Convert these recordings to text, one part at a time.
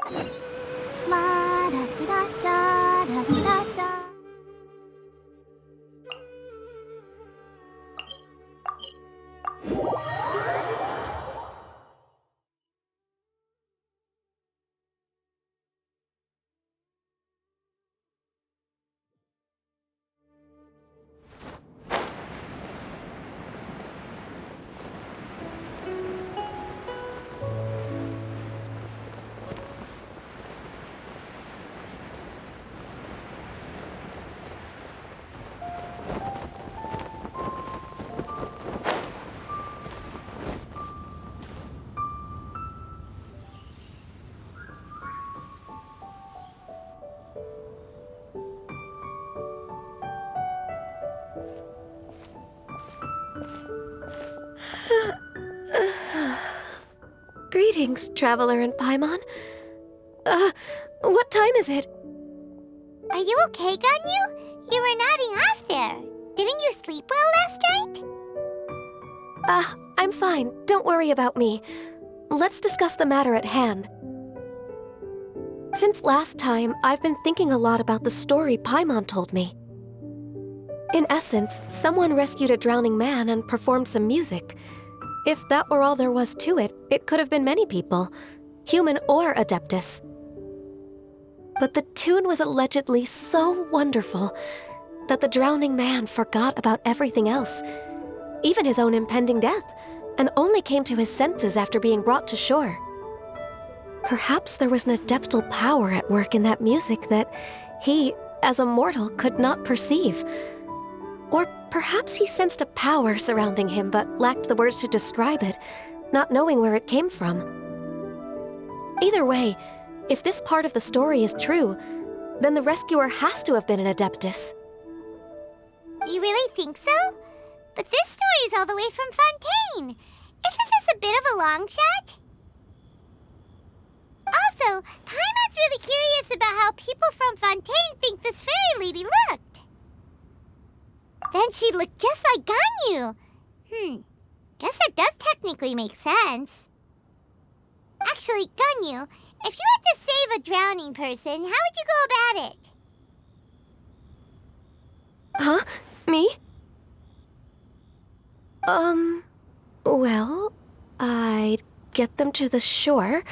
La da da da da da da da. Greetings, Traveler and Paimon. What time is it? Are you okay, Ganyu? You were nodding off there. Didn't you sleep well last night? I'm fine. Don't worry about me. Let's discuss the matter at hand. Since last time, I've been thinking a lot about the story Paimon told me. In essence, someone rescued a drowning man and performed some music. If that were all there was to it, it could have been many people, human or Adeptus. But the tune was allegedly so wonderful that the drowning man forgot about everything else, even his own impending death, and only came to his senses after being brought to shore. Perhaps there was an adeptal power at work in that music that he, as a mortal, could not perceive. Or perhaps he sensed a power surrounding him but lacked the words to describe it, not knowing where it came from. Either way, if this part of the story is true, then the rescuer has to have been an Adeptus. You really think so? But this story is all the way from Fontaine. Isn't this a bit of a long shot? Also, Paimon's really curious about how people from Fontaine think this fairy lady looked. Then she looked just like Ganyu. Guess that does technically make sense. Actually, Ganyu, if you had to save a drowning person, how would you go about it? Huh? Me? Well, I'd get them to the shore,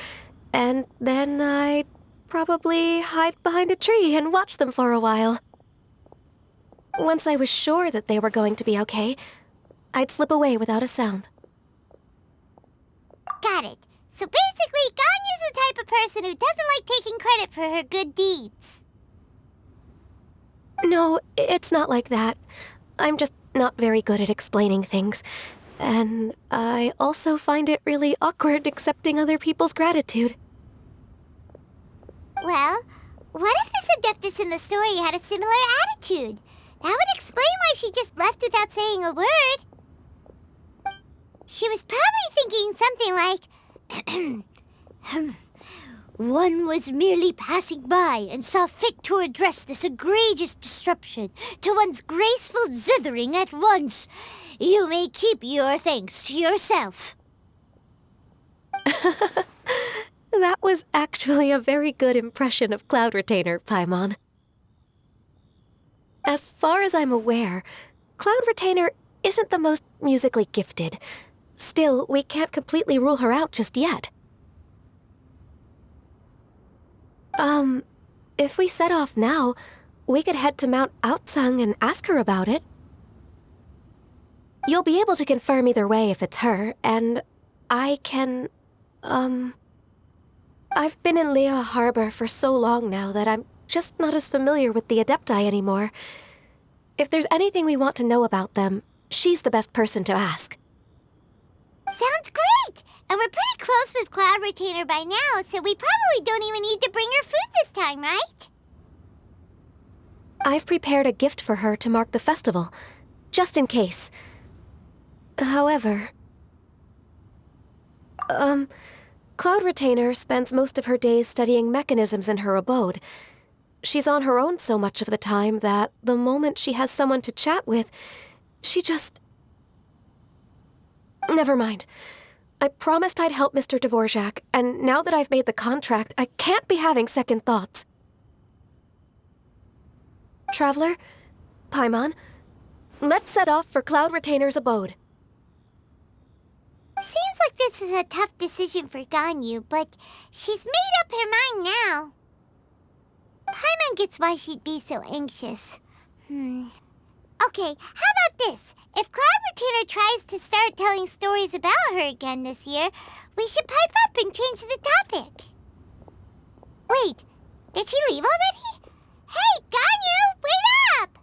and then I'd probably hide behind a tree and watch them for a while. Once I was sure that they were going to be okay, I'd slip away without a sound. Got it. So basically, Ganyu's the type of person who doesn't like taking credit for her good deeds. No, it's not like that. I'm just not very good at explaining things. And I also find it really awkward accepting other people's gratitude. Well, what if this Adeptus in the story had a similar attitude? That would explain why she just left without saying a word. She was probably thinking something like, one was merely passing by and saw fit to address this egregious disruption to one's graceful zithering at once. You may keep your thanks to yourself. That was actually a very good impression of Cloud Retainer, Paimon. As far as I'm aware, Cloud Retainer isn't the most musically gifted. Still, we can't completely rule her out just yet. If we set off now, we could head to Mount Outsung and ask her about it. You'll be able to confirm either way if it's her, and I can, I've been in Lea Harbor for so long now that I'm just not as familiar with the Adepti anymore. If there's anything we want to know about them, she's the best person to ask. Sounds great! And we're pretty close with Cloud Retainer by now, so we probably don't even need to bring her food this time, right? I've prepared a gift for her to mark the festival, just in case. However, Cloud Retainer spends most of her days studying mechanisms in her abode. She's on her own so much of the time that the moment she has someone to chat with, she just... Never mind. I promised I'd help Mr. Dvorak, and now that I've made the contract, I can't be having second thoughts. Traveler, Paimon, let's set off for Cloud Retainer's abode. Seems like this is a tough decision for Ganyu, but she's made up her mind now. Paimon gets why she'd be so anxious. Okay, how about this? If Cloud Retainer tries to start telling stories about her again this year, we should pipe up and change the topic. Wait, did she leave already? Hey, Ganyu, wait up!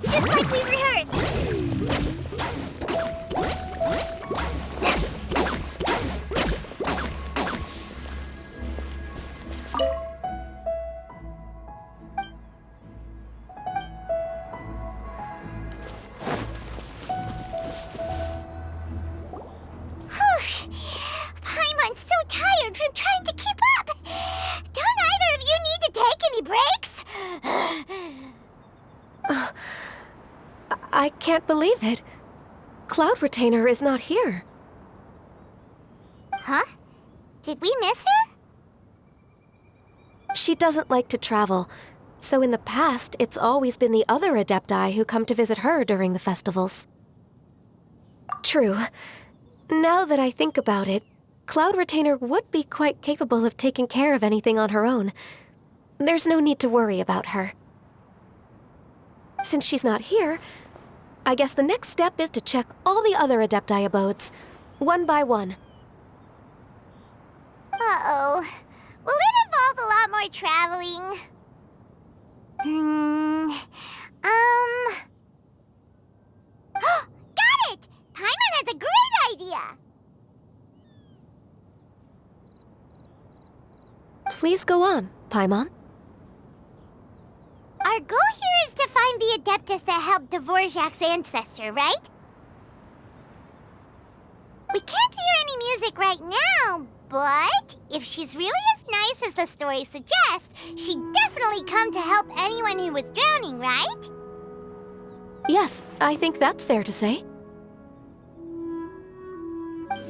Just like we rehearsed. Paimon's so tired from trying to keep up. Don't either of you need to take any breaks? I can't believe it. Cloud Retainer is not here. Huh? Did we miss her? She doesn't like to travel, so in the past, it's always been the other Adepti who come to visit her during the festivals. True. Now that I think about it, Cloud Retainer would be quite capable of taking care of anything on her own. There's no need to worry about her. Since she's not here, I guess the next step is to check all the other Adepti abodes, one by one. Uh-oh. Will it involve a lot more traveling? Got it! Paimon has a great idea! Please go on, Paimon. Our goal here is to find the Adeptus that helped Dvorak's ancestor, right? We can't hear any music right now, but if she's really as nice as the story suggests, she'd definitely come to help anyone who was drowning, right? Yes, I think that's fair to say.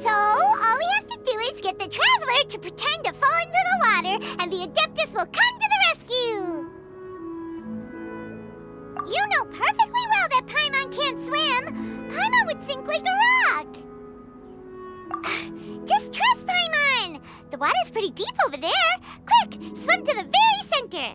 So, all we have to do is get the Traveler to pretend to fall into the water, and the Adeptus will come to the rescue! You know perfectly well that Paimon can't swim! Paimon would sink like a rock! Just trust Paimon! The water's pretty deep over there! Quick, swim to the very center!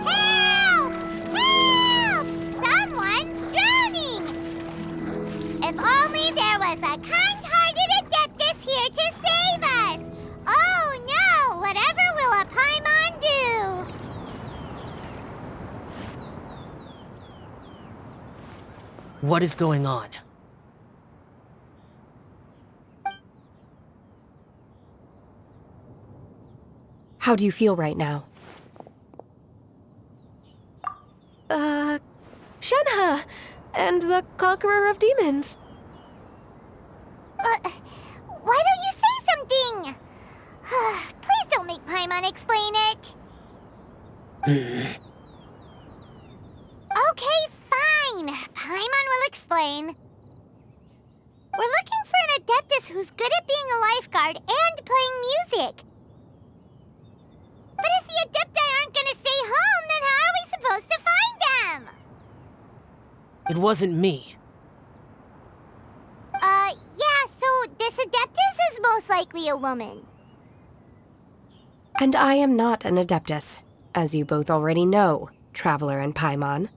Help! Help! Someone's drowning! If only there was a kind-hearted Adeptus here to save us! Oh no! Whatever will a Paimon do? What is going on? How do you feel right now? Shenhe! And the Conqueror of Demons. Why don't you say something? Please don't make Paimon explain it. Okay, fine. Paimon will explain. We're looking for an Adeptus who's good at being a lifeguard and playing music. But if the Adepti aren't gonna stay home, then how are we supposed to find them? It wasn't me. Yeah, so this Adeptus is most likely a woman. And I am not an Adeptus, as you both already know, Traveler and Paimon.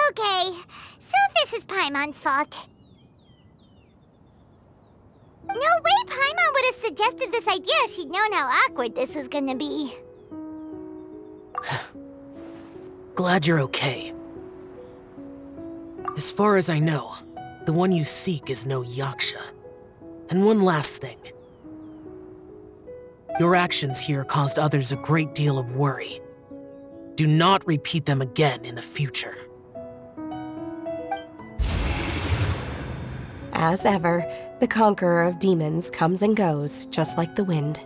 Okay, so this is Paimon's fault. No way Paimon would have suggested this idea if she'd known how awkward this was gonna be. Glad you're okay. As far as I know, the one you seek is no Yaksha. And one last thing. Your actions here caused others a great deal of worry. Do not repeat them again in the future. As ever, the Conqueror of Demons comes and goes, just like the wind.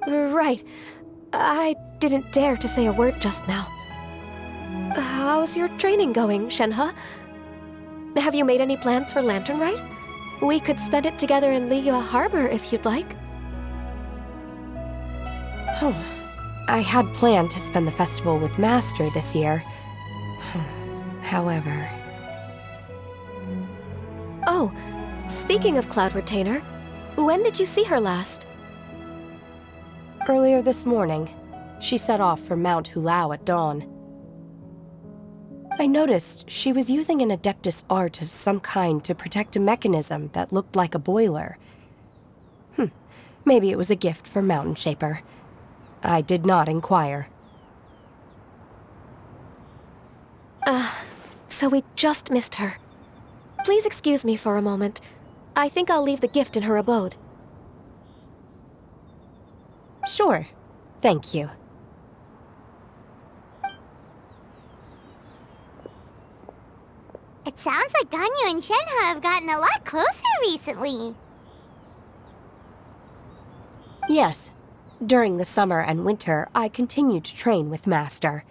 Right. I didn't dare to say a word just now. How's your training going, Shenhe? Have you made any plans for Lantern Rite? We could spend it together in Liyue Harbor if you'd like. Oh, I had planned to spend the festival with Master this year. However... Oh, speaking of Cloud Retainer, when did you see her last? Earlier this morning, she set off for Mount Hulao at dawn. I noticed she was using an Adeptus art of some kind to protect a mechanism that looked like a boiler. Maybe it was a gift for Mountain Shaper. I did not inquire. So we just missed her. Please excuse me for a moment. I think I'll leave the gift in her abode. Sure. Thank you. It sounds like Ganyu and Shenhe have gotten a lot closer recently. Yes. During the summer and winter, I continued to train with Master.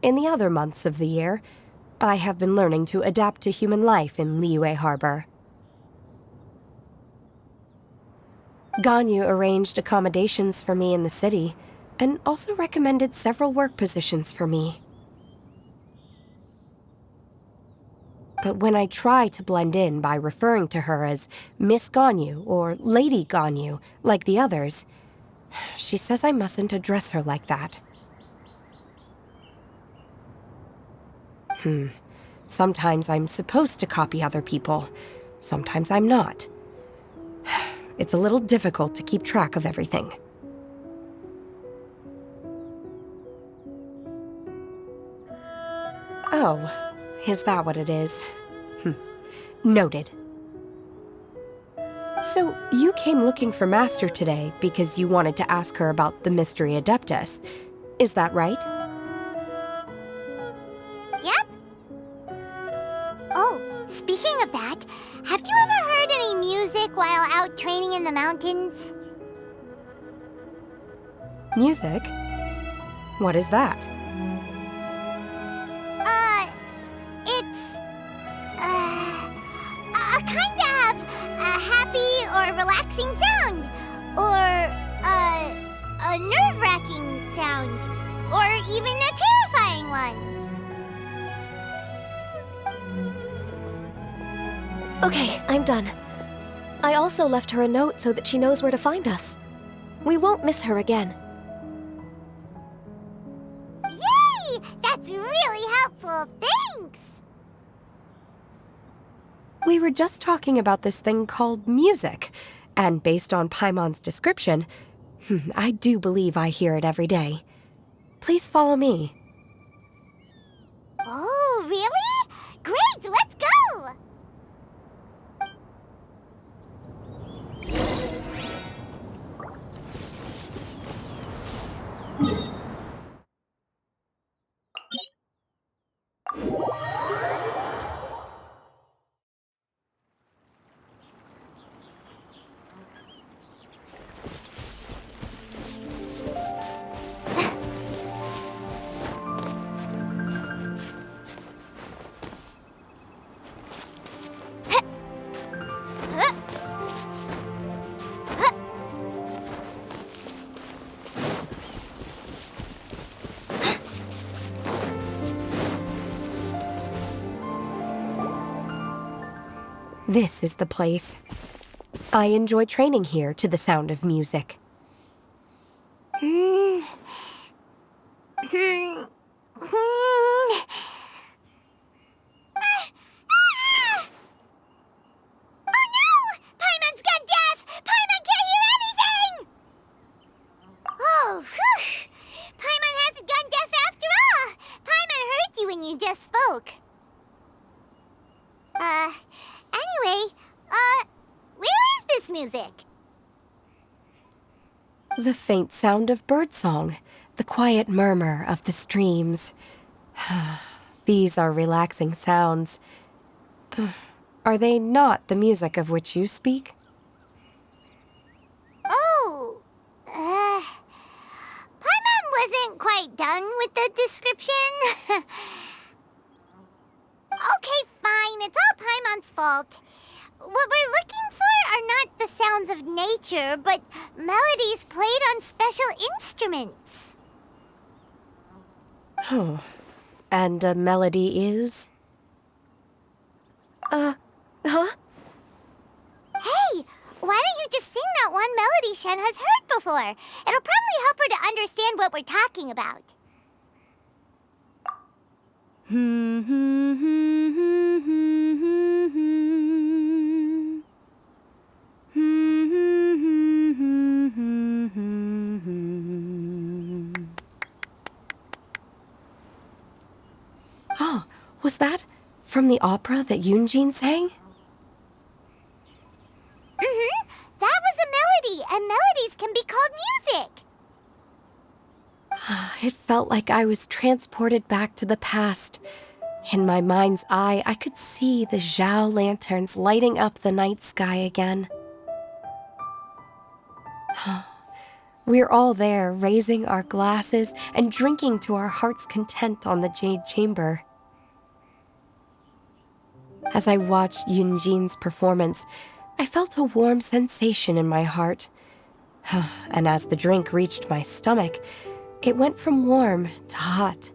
In the other months of the year, I have been learning to adapt to human life in Liyue Harbor. Ganyu arranged accommodations for me in the city, and also recommended several work positions for me. But when I try to blend in by referring to her as Miss Ganyu or Lady Ganyu, like the others, she says I mustn't address her like that. Sometimes I'm supposed to copy other people. Sometimes I'm not. It's a little difficult to keep track of everything. Oh, is that what it is? Noted. So, you came looking for Master today because you wanted to ask her about the Mystery Adeptus. Is that right? Yep. Oh, speaking of that, have you ever heard any music while out training in the mountains? Music? What is that? It's, a kind of a happy or relaxing sound. Or, a nerve-wracking sound. Or even a terrifying one. Okay, I'm done. I also left her a note so that she knows where to find us. We won't miss her again. Yay! That's really helpful. Thanks! We were just talking about this thing called music, and based on Paimon's description, I do believe I hear it every day. Please follow me. Oh, really? Great, let's go! This is the place. I enjoy training here to the sound of music. Oh no! Paimon's gone deaf! Paimon can't hear anything! Oh, whew! Paimon hasn't gone deaf after all! Paimon heard you when you just spoke. Anyway, where is this music? The faint sound of birdsong, the quiet murmur of the streams. These are relaxing sounds. Are they not the music of which you speak? Oh, Paimon wasn't quite done with the description. Okay, fine, it's all Paimon's fault. What we're looking for are not the sounds of nature, but melodies played on special instruments. Oh, and a melody is? Huh? Hey, why don't you just sing that one melody Shen has heard before? It'll probably help her to understand what we're talking about. Oh, was that from the opera that Yoonjin sang? That was a melody, and melodies can be called music. It felt like I was transported back to the past. In my mind's eye, I could see the Zhao lanterns lighting up the night sky again. We're all there, raising our glasses and drinking to our heart's content on the Jade Chamber. As I watched Yoonjin's performance, I felt a warm sensation in my heart. And as the drink reached my stomach, it went from warm to hot.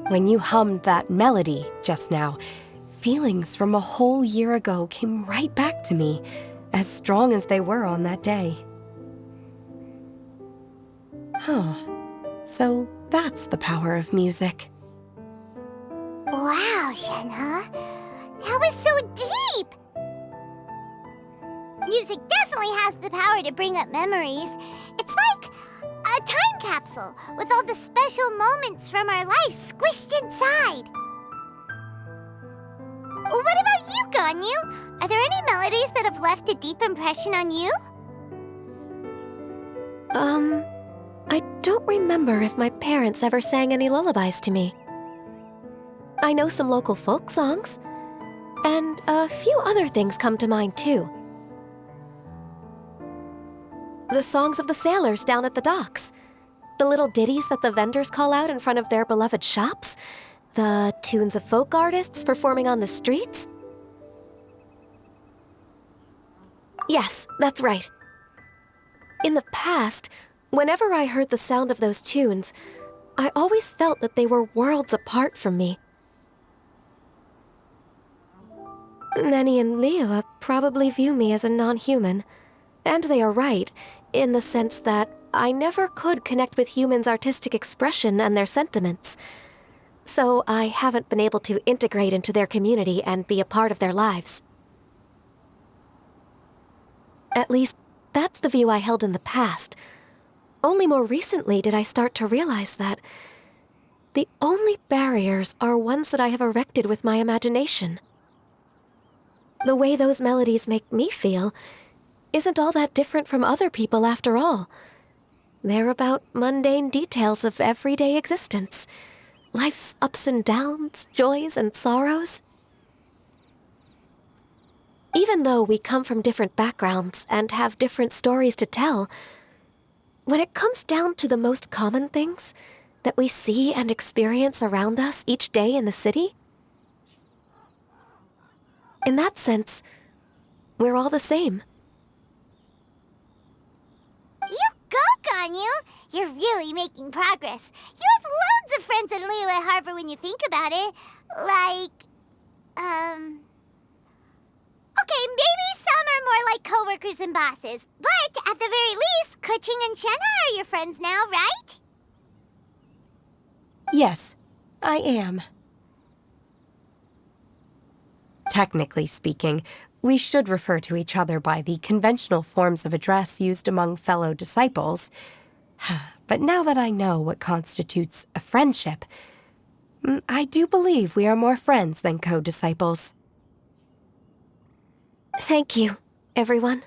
When you hummed that melody just now, feelings from a whole year ago came right back to me, as strong as they were on that day. So that's the power of music. Wow, Shenhe. That was so deep! Music definitely has the power to bring up memories. It's like a time capsule with all the special moments from our lives squished inside. What about you, Ganyu? Are there any melodies that have left a deep impression on you? I don't remember if my parents ever sang any lullabies to me. I know some local folk songs, and a few other things come to mind too. The songs of the sailors down at the docks, the little ditties that the vendors call out in front of their beloved shops, the tunes of folk artists performing on the streets. Yes, that's right. In the past, whenever I heard the sound of those tunes, I always felt that they were worlds apart from me. Nenny and Leoa probably view me as a non-human, and they are right, in the sense that I never could connect with humans' artistic expression and their sentiments. So I haven't been able to integrate into their community and be a part of their lives. At least, that's the view I held in the past. Only more recently did I start to realize that the only barriers are ones that I have erected with my imagination. The way those melodies make me feel isn't all that different from other people after all. They're about mundane details of everyday existence. Life's ups and downs, joys and sorrows. Even though we come from different backgrounds and have different stories to tell, when it comes down to the most common things that we see and experience around us each day in the city, in that sense, we're all the same. You go, Ganyu! You're really making progress. You have loads of friends in Liyue Harbor when you think about it. Like, Okay, maybe some are more like coworkers and bosses, but at the very least, Kuching and Shenna are your friends now, right? Yes, I am. Technically speaking, we should refer to each other by the conventional forms of address used among fellow disciples. But now that I know what constitutes a friendship, I do believe we are more friends than co-disciples. Thank you, everyone.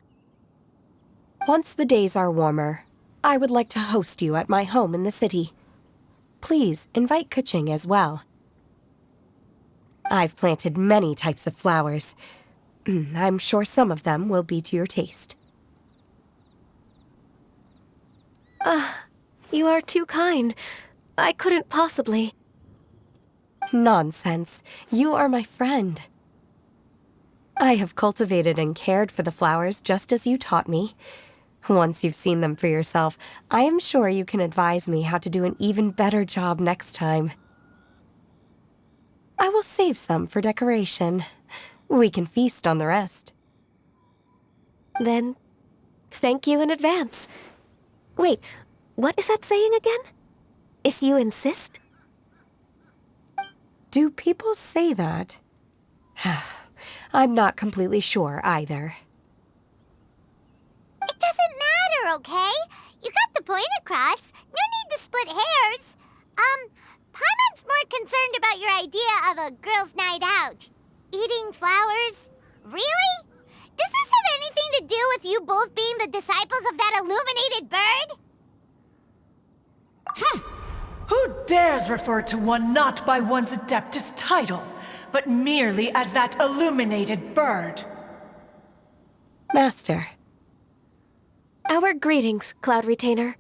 Once the days are warmer, I would like to host you at my home in the city. Please invite Kuching as well. I've planted many types of flowers. I'm sure some of them will be to your taste. You are too kind. I couldn't possibly. Nonsense. You are my friend. I have cultivated and cared for the flowers just as you taught me. Once you've seen them for yourself, I am sure you can advise me how to do an even better job next time. I will save some for decoration. We can feast on the rest. Then, thank you in advance. Wait, what is that saying again? If you insist? Do people say that? I'm not completely sure either. It doesn't matter, okay? You got the point across. No need to split hairs. Paimon's more concerned about your idea of a girls' night out. Eating flowers? Really? Does this have anything to do with you both being the disciples of that illuminated bird? Who dares refer to one not by one's Adeptus title, but merely as that illuminated bird? Master. Our greetings, Cloud Retainer.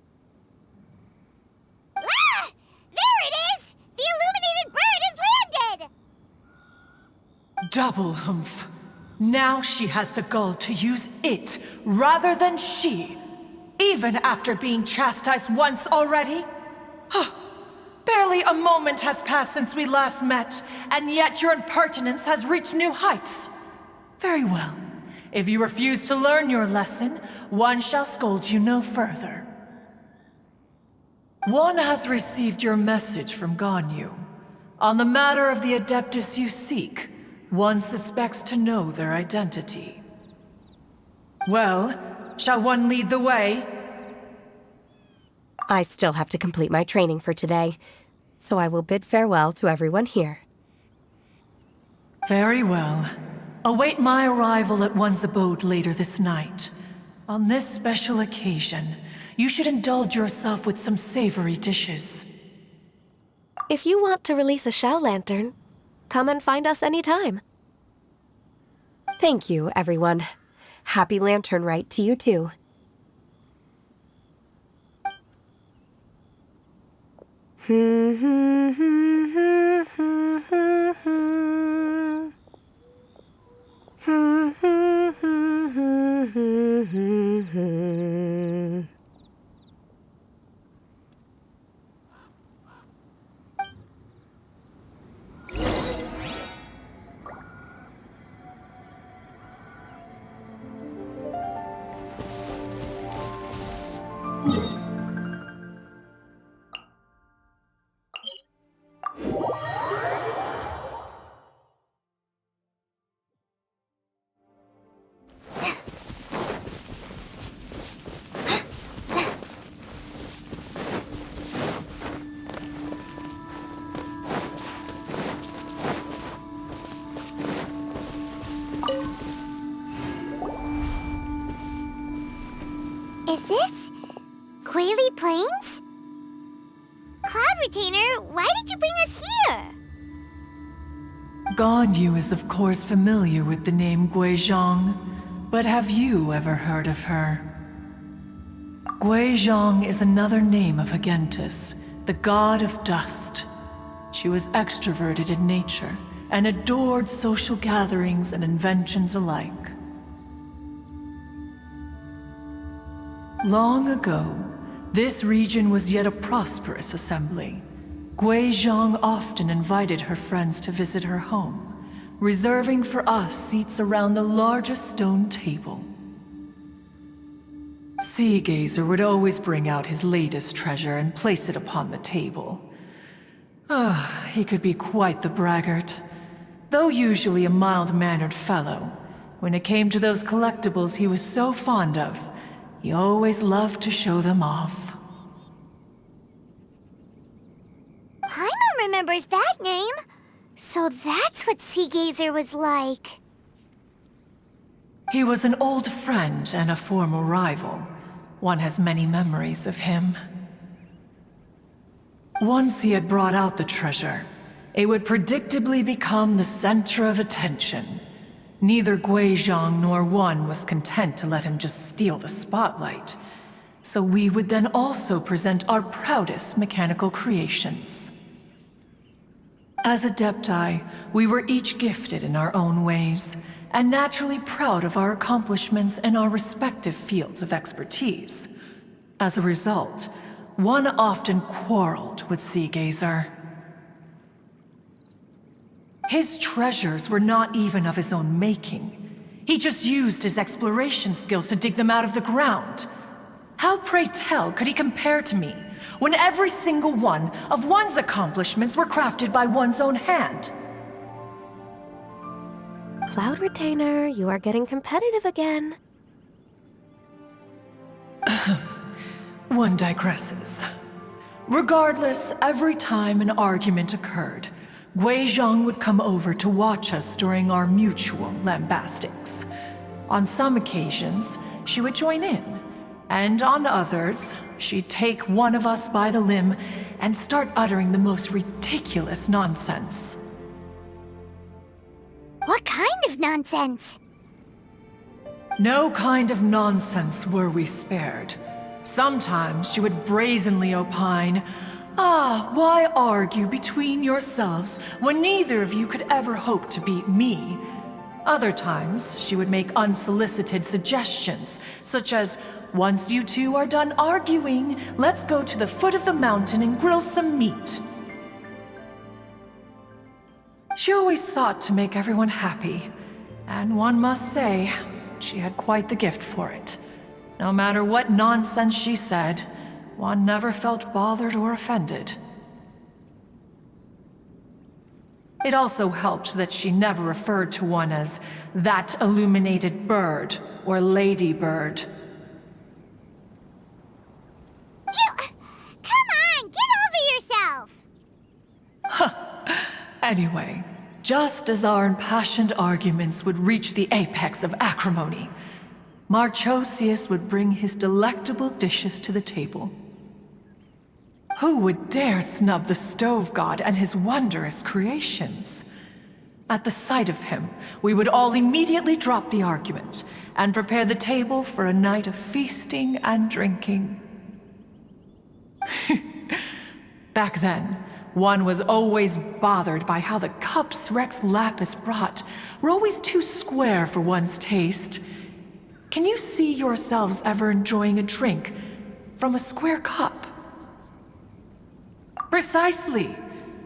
Ah! There it is! The illuminated bird has landed! Double humph. Now she has the gall to use it rather than she, even after being chastised once already? Barely a moment has passed since we last met, and yet your impertinence has reached new heights. Very well. If you refuse to learn your lesson, one shall scold you no further. One has received your message from Ganyu. On the matter of the Adeptus you seek, one suspects to know their identity. Well, shall one lead the way? I still have to complete my training for today, so I will bid farewell to everyone here. Very well. Await my arrival at one's abode later this night. On this special occasion, you should indulge yourself with some savory dishes. If you want to release a Shao Lantern, come and find us anytime. Thank you, everyone. Happy Lantern Rite to you too. Is this Quaily Plains? Cloud Retainer, why did you bring us here? Ganyu is of course familiar with the name Guizhong, but have you ever heard of her? Guizhong is another name of Agentis, the god of dust. She was extroverted in nature and adored social gatherings and inventions alike. Long ago, this region was yet a prosperous assembly. Guizhong often invited her friends to visit her home, reserving for us seats around the largest stone table. Sea Gazer would always bring out his latest treasure and place it upon the table. He could be quite the braggart. Though usually a mild-mannered fellow, when it came to those collectibles he was so fond of, he always loved to show them off. Paimon remembers that name. So that's what Sea Gazer was like. He was an old friend and a former rival. One has many memories of him. Once he had brought out the treasure, it would predictably become the center of attention. Neither Guizhong nor One was content to let him just steal the spotlight. So we would then also present our proudest mechanical creations. As Adepti, we were each gifted in our own ways, and naturally proud of our accomplishments in our respective fields of expertise. As a result, One often quarreled with Sea Gazer. His treasures were not even of his own making. He just used his exploration skills to dig them out of the ground. How, pray tell, could he compare to me, when every single one of One's accomplishments were crafted by one's own hand? Cloud Retainer, you are getting competitive again. One digresses. Regardless, every time an argument occurred, Guizhong would come over to watch us during our mutual lambastics. On some occasions, she would join in, and on others, she'd take one of us by the limb and start uttering the most ridiculous nonsense. What kind of nonsense? No kind of nonsense were we spared. Sometimes she would brazenly opine, why argue between yourselves when neither of you could ever hope to beat me? Other times, she would make unsolicited suggestions, such as, once you two are done arguing, let's go to the foot of the mountain and grill some meat. She always sought to make everyone happy, and one must say, she had quite the gift for it. No matter what nonsense she said, One never felt bothered or offended. It also helped that she never referred to One as that illuminated bird or lady bird. Come on, get over yourself! Anyway, just as our impassioned arguments would reach the apex of acrimony, Marchosius would bring his delectable dishes to the table. Who would dare snub the stove god and his wondrous creations? At the sight of him, we would all immediately drop the argument and prepare the table for a night of feasting and drinking. Back then, One was always bothered by how the cups Rex Lapis brought were always too square for one's taste. Can you see yourselves ever enjoying a drink from a square cup? Precisely.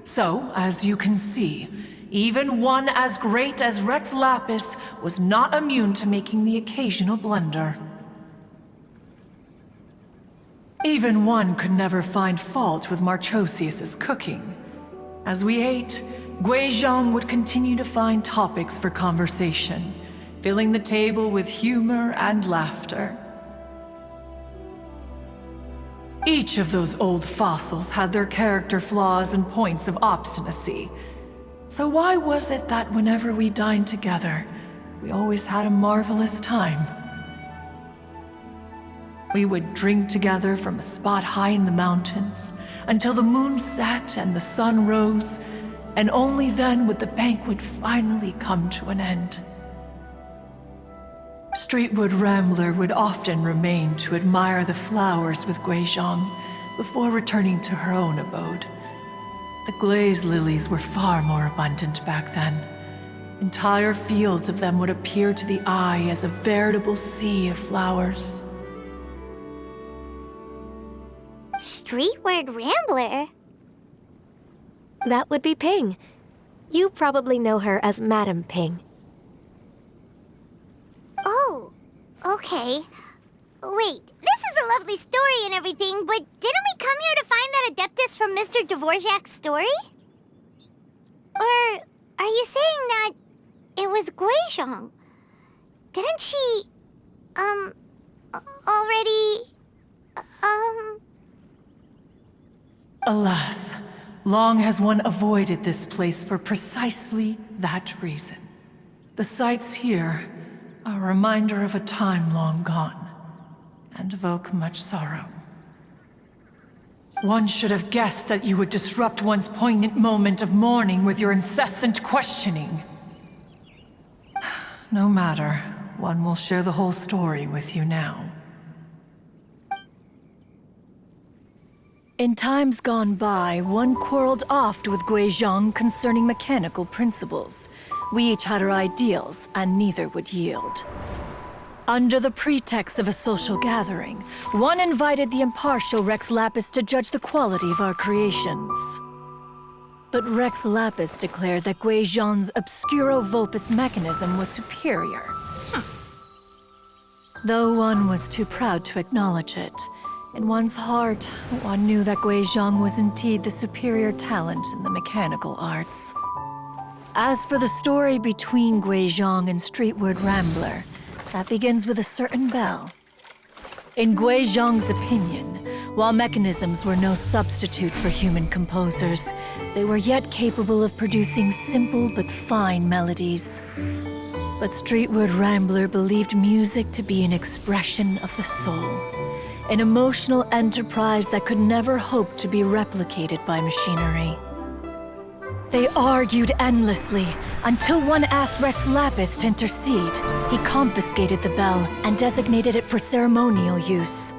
So, as you can see, even one as great as Rex Lapis was not immune to making the occasional blunder. Even One could never find fault with Marchosius's cooking. As we ate, Guizhong would continue to find topics for conversation, filling the table with humor and laughter. Each of those old fossils had their character flaws and points of obstinacy. So why was it that whenever we dined together, we always had a marvelous time? We would drink together from a spot high in the mountains until the moon set and the sun rose, and only then would the banquet finally come to an end. Streetwood Rambler would often remain to admire the flowers with Guizhong before returning to her own abode. The glaze lilies were far more abundant back then. Entire fields of them would appear to the eye as a veritable sea of flowers. Streetward Rambler? That would be Ping. You probably know her as Madam Ping. Oh, okay. Wait, this is a lovely story and everything, but didn't we come here to find that Adeptus from Mr. Dvorak's story? Or are you saying that it was Guizhong? Didn't she, already, Alas, long has one avoided this place for precisely that reason. The sights here are a reminder of a time long gone, and evoke much sorrow. One should have guessed that you would disrupt one's poignant moment of mourning with your incessant questioning. No matter, one will share the whole story with you now. In times gone by, one quarreled oft with Guizhong concerning mechanical principles. We each had our ideals, and neither would yield. Under the pretext of a social gathering, one invited the impartial Rex Lapis to judge the quality of our creations. But Rex Lapis declared that Guizhong's obscuro vulpus mechanism was superior. Though one was too proud to acknowledge it, in one's heart, one knew that Guizhong was indeed the superior talent in the mechanical arts. As for the story between Guizhong and Streetward Rambler, that begins with a certain bell. In Guizhong's opinion, while mechanisms were no substitute for human composers, they were yet capable of producing simple but fine melodies. But Streetward Rambler believed music to be an expression of the soul, an emotional enterprise that could never hope to be replicated by machinery. They argued endlessly, until one asked Rex Lapis to intercede. He confiscated the bell and designated it for ceremonial use.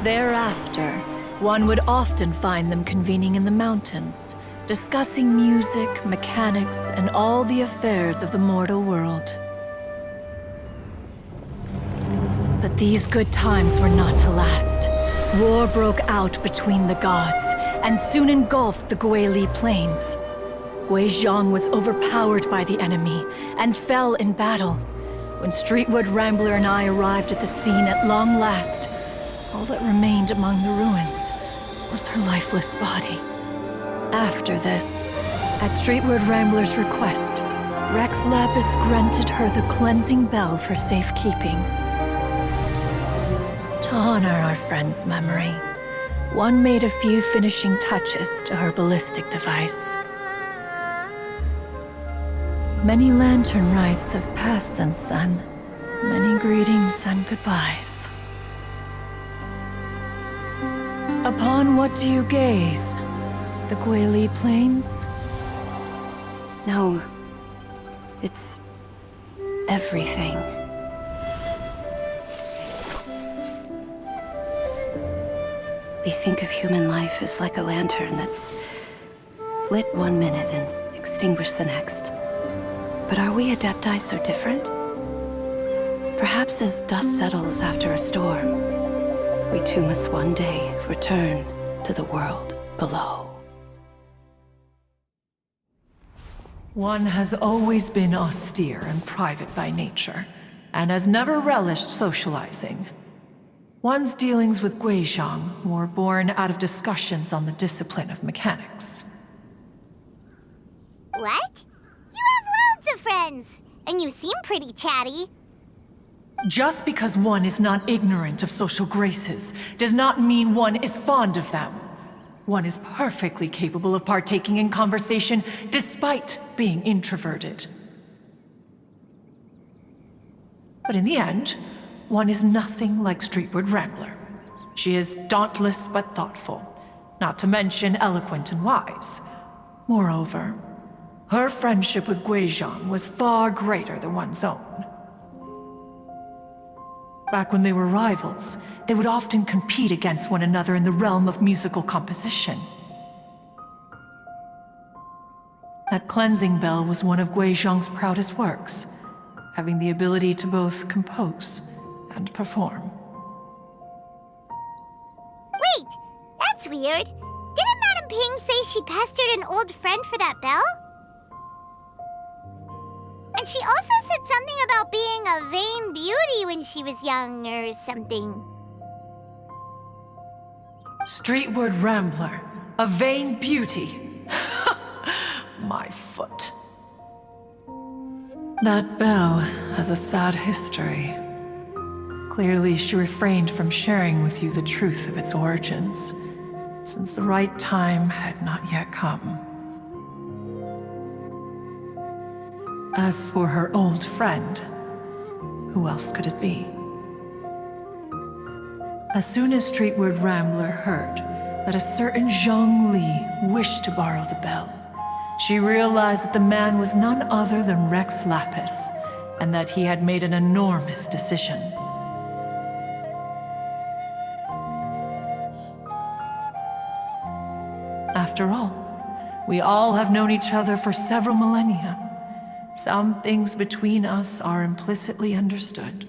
Thereafter, one would often find them convening in the mountains, discussing music, mechanics, and all the affairs of the mortal world. But these good times were not to last. War broke out between the gods, and soon engulfed the Guili Plains. Guizhong was overpowered by the enemy, and fell in battle. When Streetwood Rambler and I arrived at the scene at long last, all that remained among the ruins was her lifeless body. After this, at Streetwood Rambler's request, Rex Lapis granted her the cleansing bell for safekeeping. To honor our friend's memory, one made a few finishing touches to her ballistic device. Many lantern rites have passed since then. Many greetings and goodbyes. Upon what do you gaze? The Guili Plains? No. It's everything. We think of human life as like a lantern that's lit one minute and extinguished the next. But are we Adepti so different? Perhaps as dust settles after a storm, we too must one day return to the world below. One has always been austere and private by nature, and has never relished socializing. One's dealings with Guizhong were born out of discussions on the discipline of mechanics. What? You have loads of friends, and you seem pretty chatty. Just because one is not ignorant of social graces does not mean one is fond of them. One is perfectly capable of partaking in conversation despite being introverted. But in the end, one is nothing like Streetward Rambler. She is dauntless but thoughtful, not to mention eloquent and wise. Moreover, her friendship with Guizhong was far greater than one's own. Back when they were rivals, they would often compete against one another in the realm of musical composition. That cleansing bell was one of Guizhong's proudest works, having the ability to both compose and perform. Wait, that's weird. Didn't Madame Ping say she pestered an old friend for that bell? And she also said something about being a vain beauty when she was young or something. Streetward Rambler, a vain beauty. My foot. That bell has a sad history. Clearly, she refrained from sharing with you the truth of its origins, since the right time had not yet come. As for her old friend, who else could it be? As soon as Streetward Rambler heard that a certain Zhang Li wished to borrow the bell, she realized that the man was none other than Rex Lapis, and that he had made an enormous decision. After all, we all have known each other for several millennia. Some things between us are implicitly understood.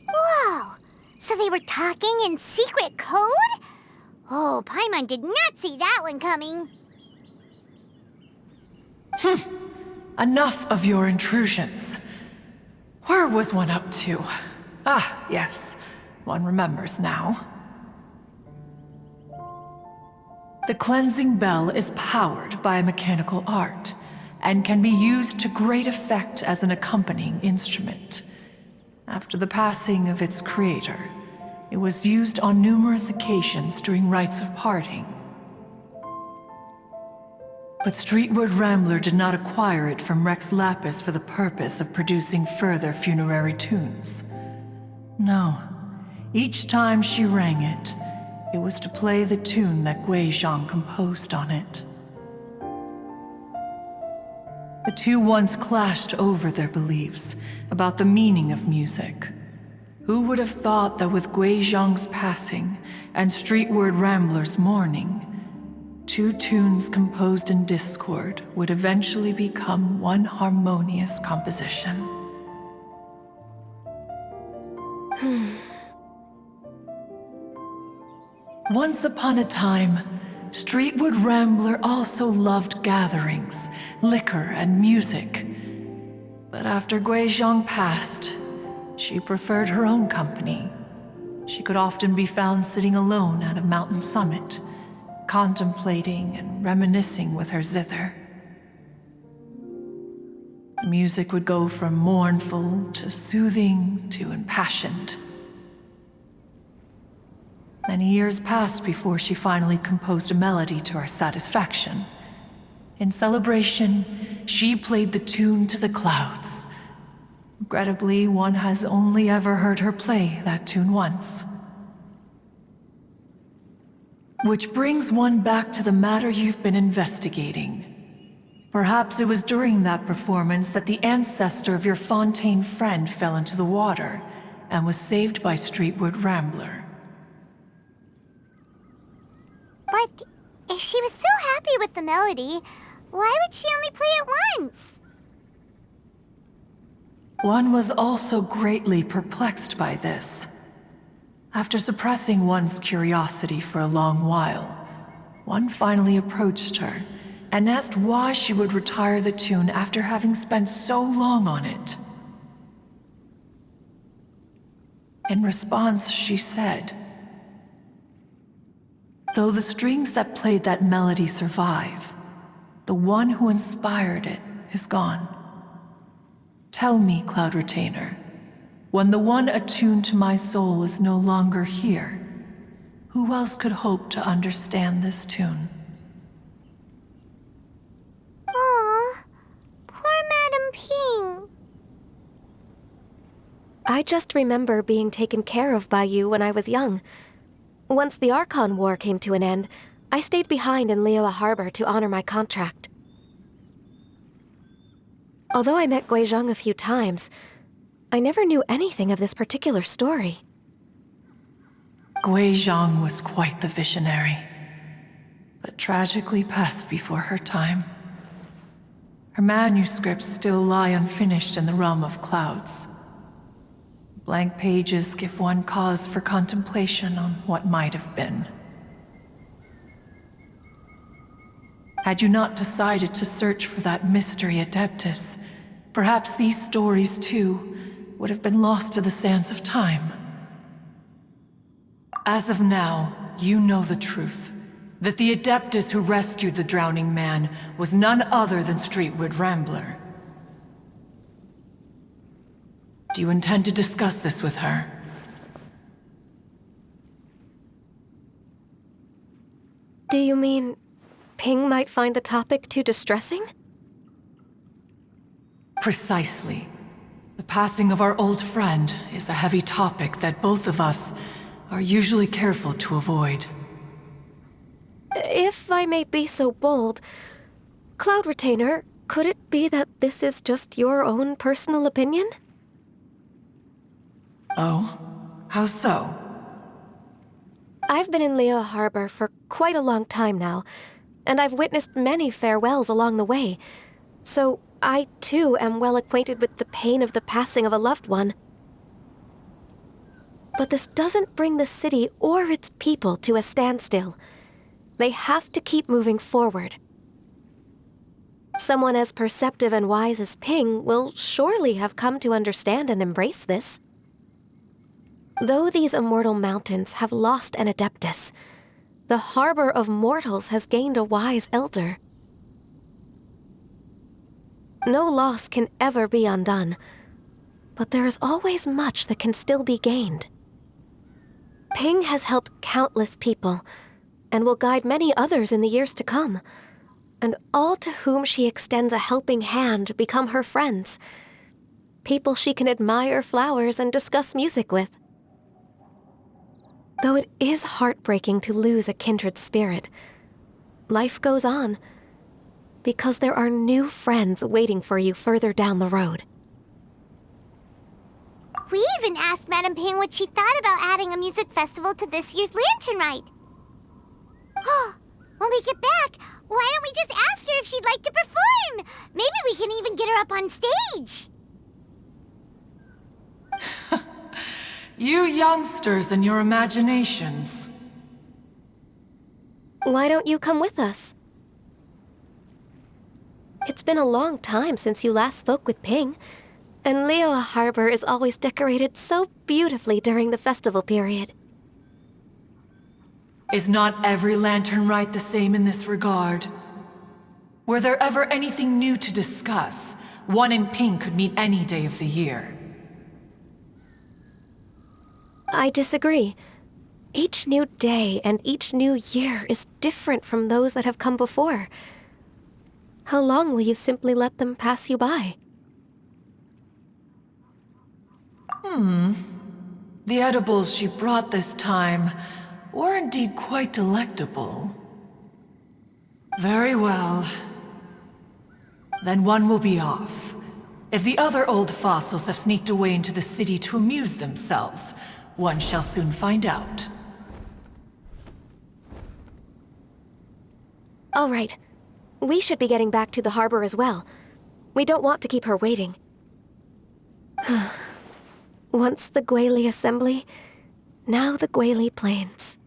Whoa! So they were talking in secret code? Oh, Paimon did not see that one coming. Enough of your intrusions. Where was one up to? Ah, yes. One remembers now. The cleansing bell is powered by a mechanical art, and can be used to great effect as an accompanying instrument. After the passing of its creator, it was used on numerous occasions during rites of parting. But Streetward Rambler did not acquire it from Rex Lapis for the purpose of producing further funerary tunes. No, each time she rang it, it was to play the tune that Guizhong composed on it. The two once clashed over their beliefs about the meaning of music. Who would have thought that with Guizhong's passing and Streetward Rambler's mourning, two tunes composed in discord would eventually become one harmonious composition? Once upon a time, Streetward Rambler also loved gatherings, liquor, and music. But after Guizhong passed, she preferred her own company. She could often be found sitting alone at a mountain summit, contemplating and reminiscing with her zither. The music would go from mournful to soothing to impassioned. Many years passed before she finally composed a melody to her satisfaction. In celebration, she played the tune to the clouds. Regrettably, one has only ever heard her play that tune once. Which brings one back to the matter you've been investigating. Perhaps it was during that performance that the ancestor of your Fontaine friend fell into the water and was saved by Streetward Rambler. But if she was so happy with the melody, why would she only play it once? One was also greatly perplexed by this. After suppressing one's curiosity for a long while, one finally approached her and asked why she would retire the tune after having spent so long on it. In response, she said, "Though the strings that played that melody survive, the one who inspired it is gone. Tell me, Cloud Retainer, when the one attuned to my soul is no longer here, who else could hope to understand this tune?" Aw, poor Madame Ping. I just remember being taken care of by you when I was young. Once the Archon War came to an end, I stayed behind in Liyue Harbor to honor my contract. Although I met Guizhong a few times, I never knew anything of this particular story. Guizhong was quite the visionary, but tragically passed before her time. Her manuscripts still lie unfinished in the realm of clouds. Blank pages give one cause for contemplation on what might have been. Had you not decided to search for that mystery Adeptus, perhaps these stories, too, would have been lost to the sands of time. As of now, you know the truth. That the Adeptus who rescued the drowning man was none other than Streetwood Rambler. Do you intend to discuss this with her? Do you mean Ping might find the topic too distressing? Precisely. The passing of our old friend is a heavy topic that both of us are usually careful to avoid. If I may be so bold, Cloud Retainer, could it be that this is just your own personal opinion? Oh? How so? I've been in Liyue Harbor for quite a long time now, and I've witnessed many farewells along the way, so I too am well acquainted with the pain of the passing of a loved one. But this doesn't bring the city or its people to a standstill. They have to keep moving forward. Someone as perceptive and wise as Ping will surely have come to understand and embrace this. Though these immortal mountains have lost an Adeptus, the harbor of mortals has gained a wise elder. No loss can ever be undone, but there is always much that can still be gained. Ping has helped countless people, and will guide many others in the years to come, and all to whom she extends a helping hand become her friends, people she can admire flowers and discuss music with. Though it is heartbreaking to lose a kindred spirit, life goes on, because there are new friends waiting for you further down the road. We even asked Madame Ping what she thought about adding a music festival to this year's Lantern Rite. Oh, when we get back, why don't we just ask her if she'd like to perform? Maybe we can even get her up on stage. You youngsters and your imaginations. Why don't you come with us? It's been a long time since you last spoke with Ping, and Liyue Harbor is always decorated so beautifully during the festival period. Is not every Lantern Rite the same in this regard? Were there ever anything new to discuss, one in Ping could meet any day of the year? I disagree. Each new day and each new year is different from those that have come before. How long will you simply let them pass you by? The edibles she brought this time were indeed quite delectable. Very well. Then one will be off. If the other old fossils have sneaked away into the city to amuse themselves, one shall soon find out. All right. We should be getting back to the harbor as well. We don't want to keep her waiting. Once the Guili Assembly, now the Guili Plains.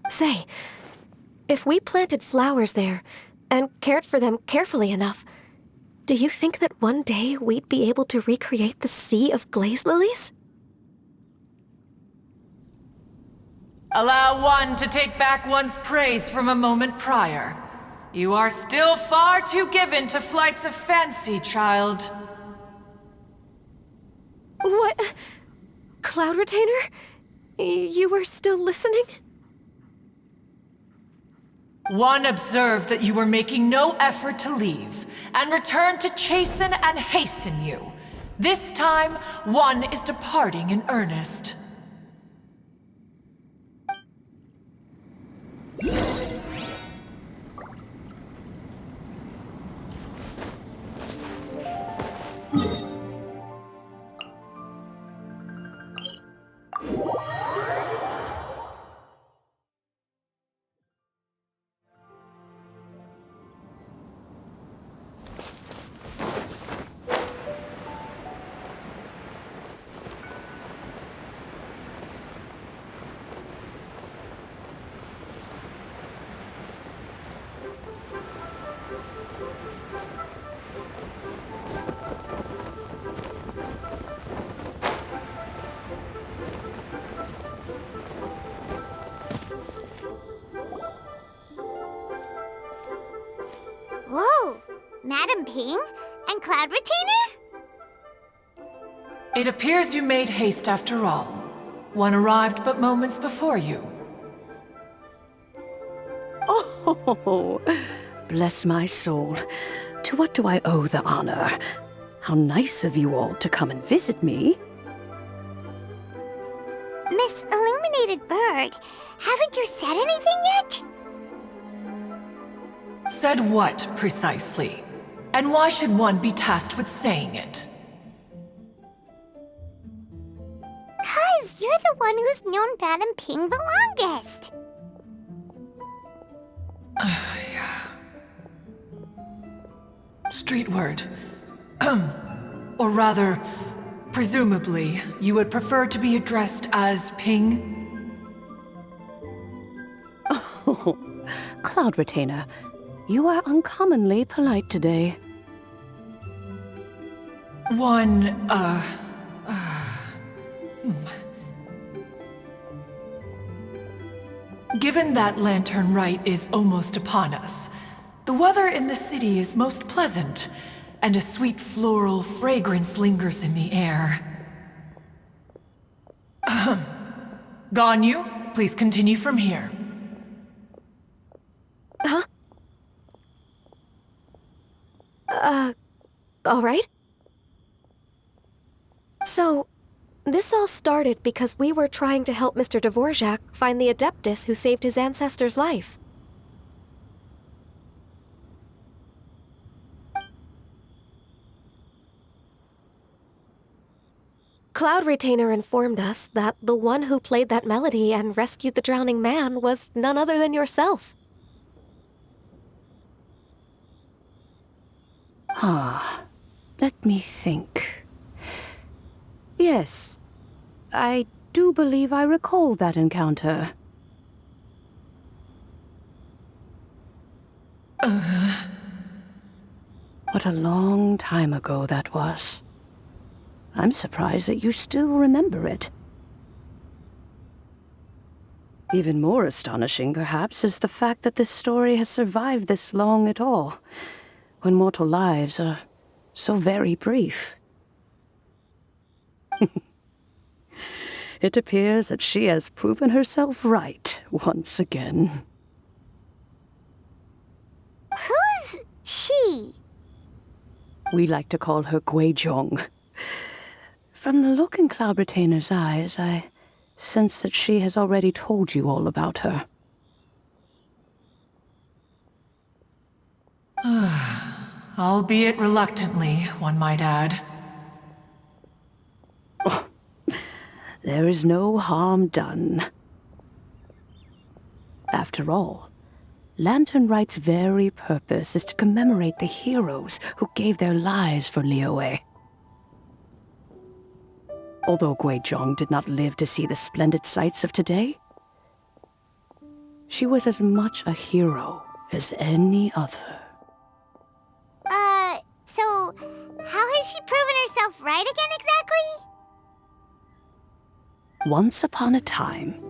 Say, if we planted flowers there and cared for them carefully enough, do you think that one day we'd be able to recreate the sea of glaze lilies? Allow one to take back one's praise from a moment prior. You are still far too given to flights of fancy, child. What? Cloud Retainer? You were still listening? One observed that you were making no effort to leave, and returned to chasten and hasten you. This time, one is departing in earnest. Madam Ping and Cloud Retainer? It appears you made haste after all. One arrived but moments before you. Oh, bless my soul. To what do I owe the honor? How nice of you all to come and visit me. Miss Illuminated Bird, haven't you said anything yet? Said what, precisely? And why should one be tasked with saying it? 'Cause you're the one who's known Madam Ping the longest. Street word. Or rather, presumably, you would prefer to be addressed as Ping? Oh, Cloud Retainer, you are uncommonly polite today. Given that Lantern Rite is almost upon us, the weather in the city is most pleasant, and a sweet floral fragrance lingers in the air. Ganyu, please continue from here. All right. So, this all started because we were trying to help Mr. Dvorak find the Adeptus who saved his ancestor's life. Cloud Retainer informed us that the one who played that melody and rescued the drowning man was none other than yourself. Let me think. Yes, I do believe I recall that encounter. What a long time ago that was. I'm surprised that you still remember it. Even more astonishing, perhaps, is the fact that this story has survived this long at all, when mortal lives are so very brief. It appears that she has proven herself right once again. Who's she? We like to call her Guizhong. From the look in Cloud Retainer's eyes, I sense that she has already told you all about her. Albeit reluctantly, one might add. There is no harm done. After all, Lantern Rite's very purpose is to commemorate the heroes who gave their lives for Liyue. Although Guizhong did not live to see the splendid sights of today, she was as much a hero as any other. So, how has she proven herself right again exactly? Once upon a time,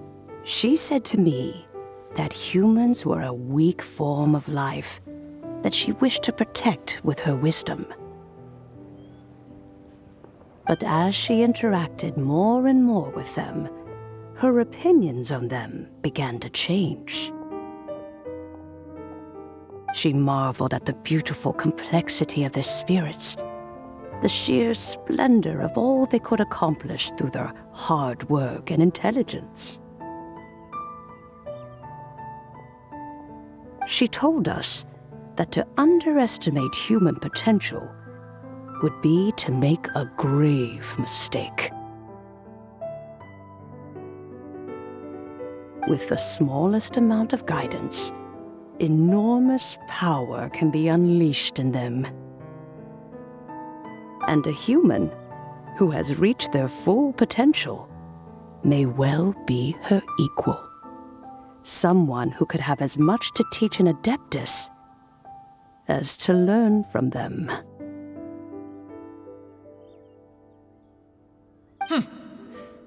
she said to me that humans were a weak form of life that she wished to protect with her wisdom. But as she interacted more and more with them, her opinions on them began to change. She marveled at the beautiful complexity of their spirits, the sheer splendor of all they could accomplish through their hard work and intelligence. She told us that to underestimate human potential would be to make a grave mistake. With the smallest amount of guidance, enormous power can be unleashed in them. And a human who has reached their full potential may well be her equal. Someone who could have as much to teach an Adeptus as to learn from them.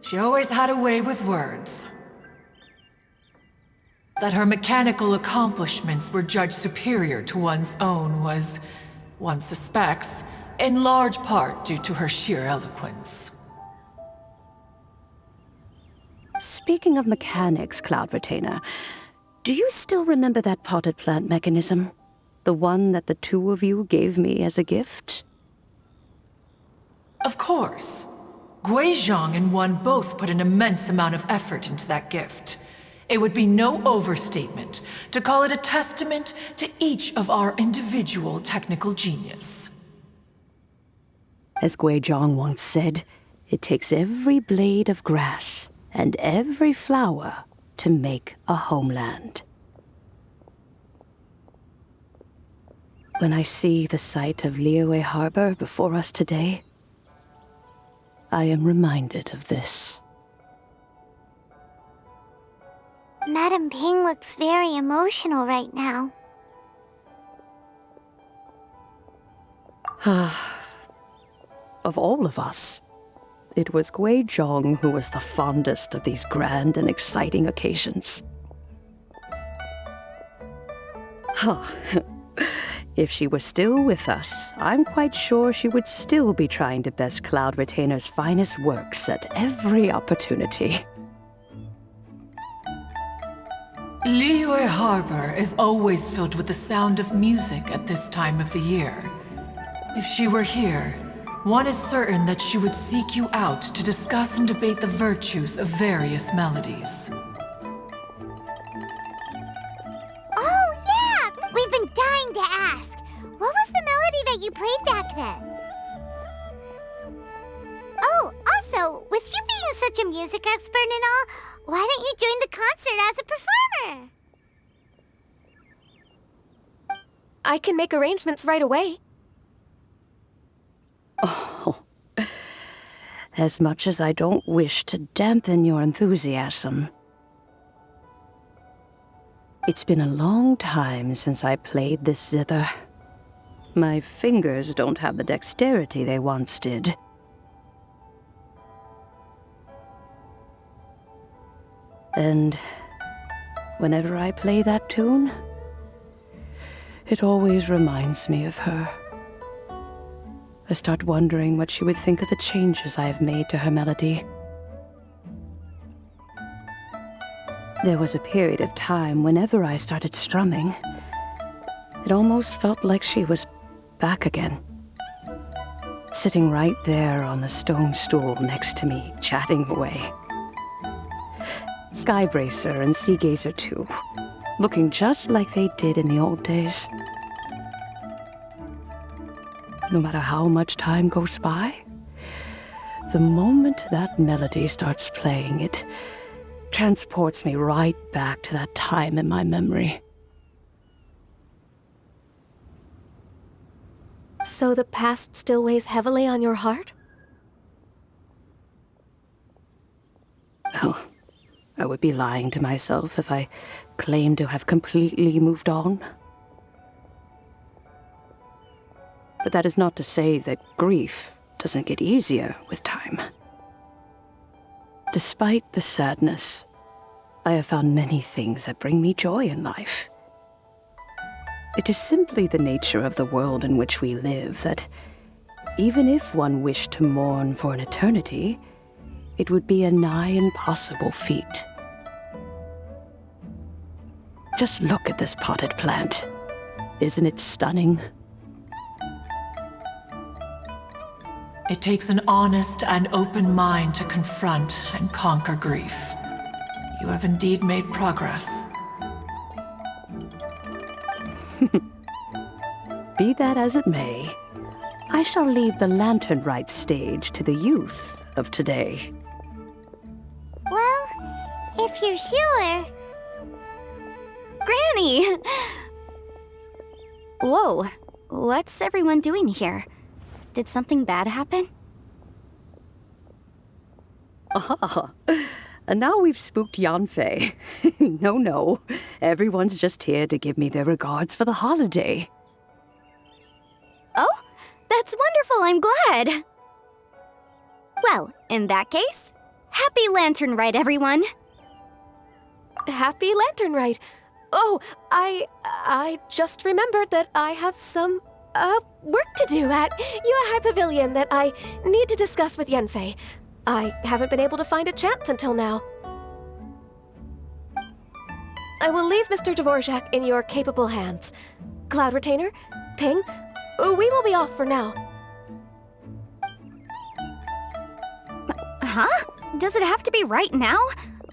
She always had a way with words. That her mechanical accomplishments were judged superior to one's own was one suspects, in large part due to her sheer eloquence. Speaking of mechanics, Cloud Retainer, do you still remember that potted plant mechanism? The one that the two of you gave me as a gift? Of course. Guizhong and One both put an immense amount of effort into that gift. It would be no overstatement to call it a testament to each of our individual technical genius. As Guizhong once said, it takes every blade of grass and every flower to make a homeland. When I see the site of Liyue Harbor before us today, I am reminded of this. Madam Ping looks very emotional right now. Of all of us, it was Guizhong who was the fondest of these grand and exciting occasions. If she were still with us, I'm quite sure she would still be trying to best Cloud Retainer's finest works at every opportunity. Liyue Harbor is always filled with the sound of music at this time of the year. If she were here, one is certain that she would seek you out to discuss and debate the virtues of various melodies. Oh, yeah! We've been dying to ask. What was the melody that you played back then? Oh, also, with you being such a music expert and all, why don't you join the concert as a performer? I can make arrangements right away. Oh, as much as I don't wish to dampen your enthusiasm. It's been a long time since I played this zither. My fingers don't have the dexterity they once did. And whenever I play that tune, it always reminds me of her. I start wondering what she would think of the changes I have made to her melody. There was a period of time whenever I started strumming, it almost felt like she was back again. Sitting right there on the stone stool next to me, chatting away. Skybracer and Seagazer too, looking just like they did in the old days. No matter how much time goes by, the moment that melody starts playing, it transports me right back to that time in my memory. So the past still weighs heavily on your heart? Oh, I would be lying to myself if I claimed to have completely moved on. But that is not to say that grief doesn't get easier with time. Despite the sadness, I have found many things that bring me joy in life. It is simply the nature of the world in which we live that, even if one wished to mourn for an eternity, it would be a nigh impossible feat. Just look at this potted plant. Isn't it stunning? It takes an honest and open mind to confront and conquer grief. You have indeed made progress. Be that as it may, I shall leave the lantern rite stage to the youth of today. Well, if you're sure. Granny! Whoa, what's everyone doing here? Did something bad happen? Ah, and now we've spooked Yanfei. No, everyone's just here to give me their regards for the holiday. Oh, that's wonderful, I'm glad! Well, in that case, happy Lantern Rite, everyone! Happy Lantern Rite! Oh, I just remembered that I have some Work to do at Yuehai Pavilion that I need to discuss with Yanfei. I haven't been able to find a chance until now. I will leave Mr. Dvorak in your capable hands. Cloud Retainer, Ping, we will be off for now. Huh? Does it have to be right now?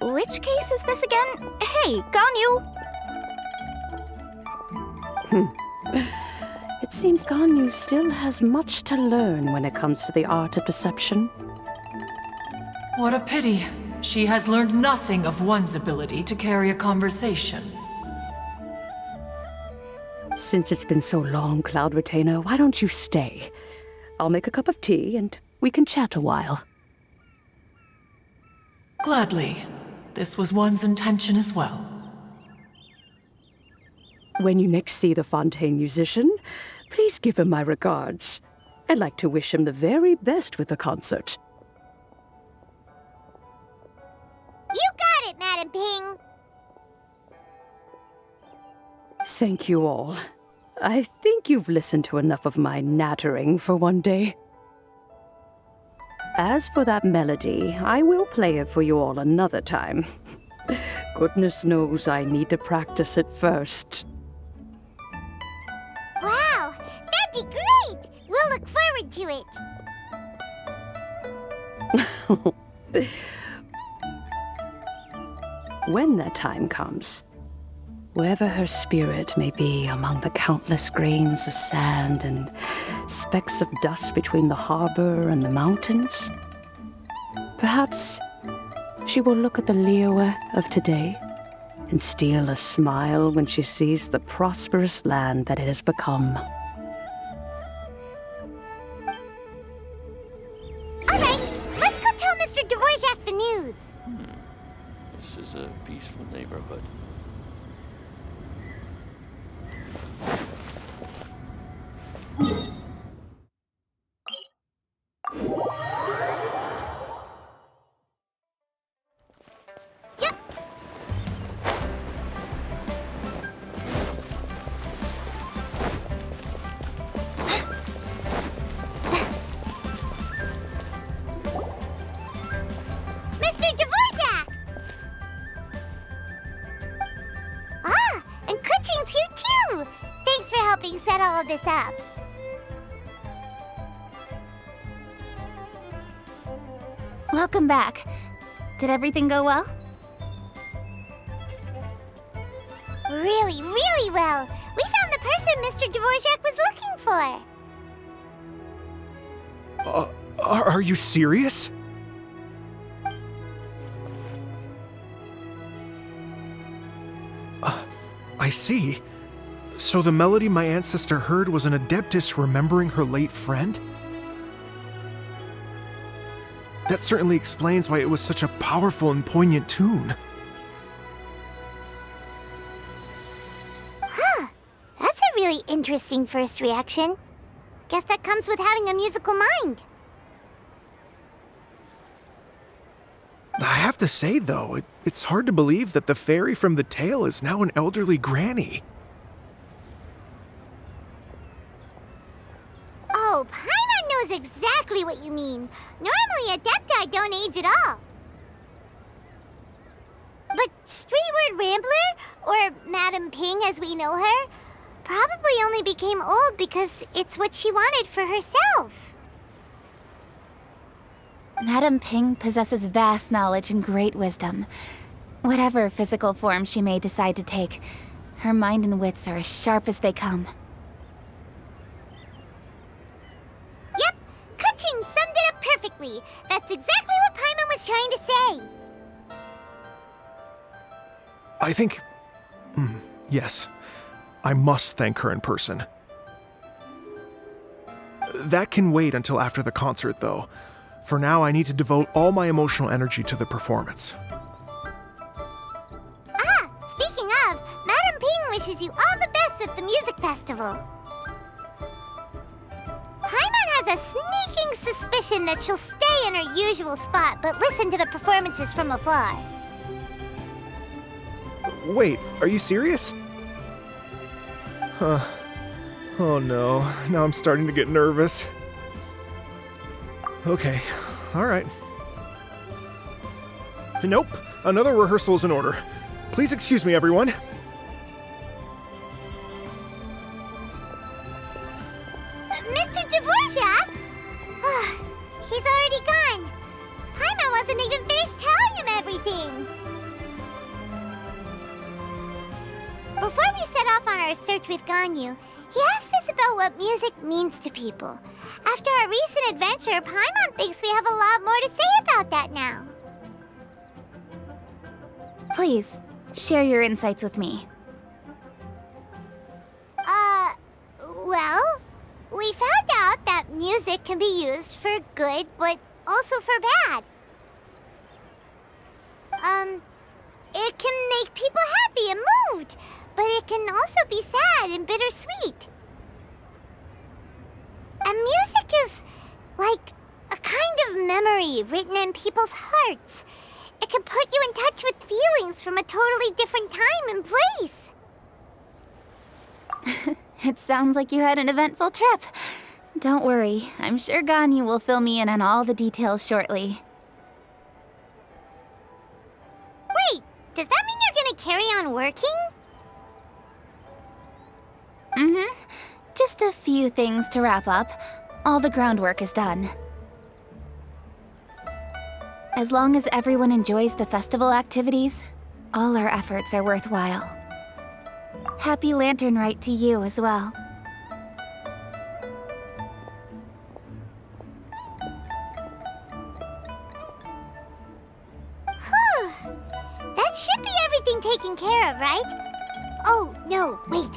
Which case is this again? Hey, Ganyu! It seems Ganyu still has much to learn when it comes to the art of deception. What a pity. She has learned nothing of one's ability to carry a conversation. Since it's been so long, Cloud Retainer, why don't you stay? I'll make a cup of tea and we can chat a while. Gladly. This was one's intention as well. When you next see the Fontaine musician, please give him my regards. I'd like to wish him the very best with the concert. You got it, Madam Ping! Thank you all. I think you've listened to enough of my nattering for one day. As for that melody, I will play it for you all another time. Goodness knows I need to practice it first. Wow, that'd be great! We'll look forward to it. When that time comes, wherever her spirit may be among the countless grains of sand and specks of dust between the harbor and the mountains, perhaps she will look at the Liyue of today and steal a smile when she sees the prosperous land that it has become. All right, let's go tell Mr. Dvorak the news. This is a peaceful neighborhood. Mr. Dvorak! Ah, and Kuching's here too! Thanks for helping set all of this up. Welcome back. Did everything go well? Really, really well. We found the person Mr. Dvorak was looking for. Are you serious? I see. So the melody my ancestor heard was an adeptus remembering her late friend? That certainly explains why it was such a powerful and poignant tune. Huh. That's a really interesting first reaction. Guess that comes with having a musical mind. I have to say, though, it's hard to believe that the fairy from the tale is now an elderly granny. Oh, Paimon knows exactly what you mean. Normally, Adepti don't age at all. But Streetward Rambler, or Madam Ping as we know her, probably only became old because it's what she wanted for herself. Madam Ping possesses vast knowledge and great wisdom. Whatever physical form she may decide to take, her mind and wits are as sharp as they come. Yep, Kuching summed it up perfectly. That's exactly what Paimon was trying to say. I think... yes. I must thank her in person. That can wait until after the concert, though. For now, I need to devote all my emotional energy to the performance. Ah, speaking of, Madam Ping wishes you all the best with the music festival. Paimon has a sneaking suspicion that she'll stay in her usual spot, but listen to the performances from afar. Wait, are you serious? Huh. Oh no, now I'm starting to get nervous. Okay, alright. Nope, another rehearsal is in order. Please excuse me, everyone. Mr. Dvorak? He's already gone. Paimon wasn't even finished telling him everything. Before we set off on our search with Ganyu, he asked us about what music means to people. After our recent adventure, Paimon thinks we have a lot more to say about that now. Please, share your insights with me. Well, we found out that music can be used for good, but also for bad. It can make people happy and moved, but it can also be sad and bittersweet. And music is like a kind of memory written in people's hearts. It can put you in touch with feelings from a totally different time and place. It sounds like you had an eventful trip. Don't worry, I'm sure Ganyu will fill me in on all the details shortly. Wait, does that mean you're gonna carry on working? Mm-hmm. Just a few things to wrap up. All the groundwork is done. As long as everyone enjoys the festival activities, all our efforts are worthwhile. Happy Lantern Rite to you as well. Whew. That should be everything taken care of, right? Oh, no, wait.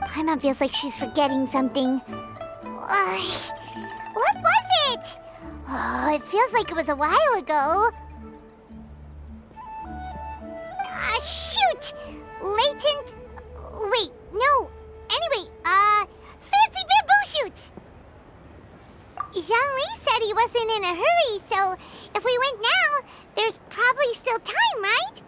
Paimon feels like she's forgetting something. What was it? Oh, it feels like it was a while ago. Shoot! Latent... Wait, no. Anyway, fancy bamboo shoots! Zhang-Li said he wasn't in a hurry, so if we went now, there's probably still time, right?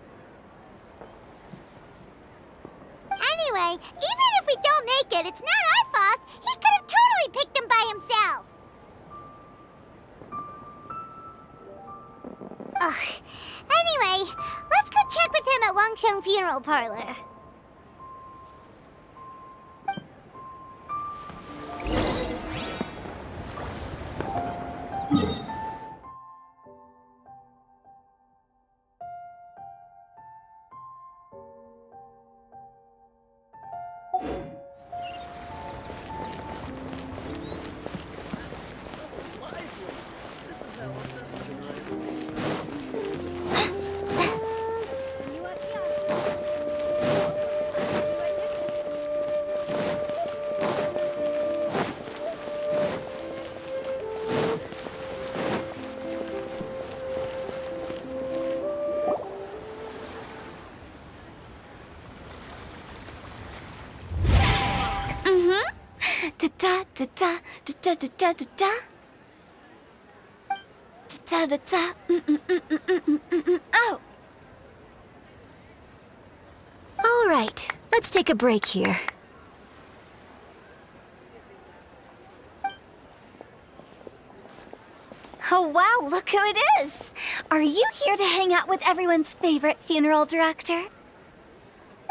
Anyway, even if we don't make it, it's not our fault. He could have totally picked them by himself. Ugh. Anyway, let's go check with him at Wangsheng Funeral Parlor. Da da da da da da da da da. Da da da. Oh. All right, let's take a break here. Oh wow, look who it is! Are you here to hang out with everyone's favorite funeral director?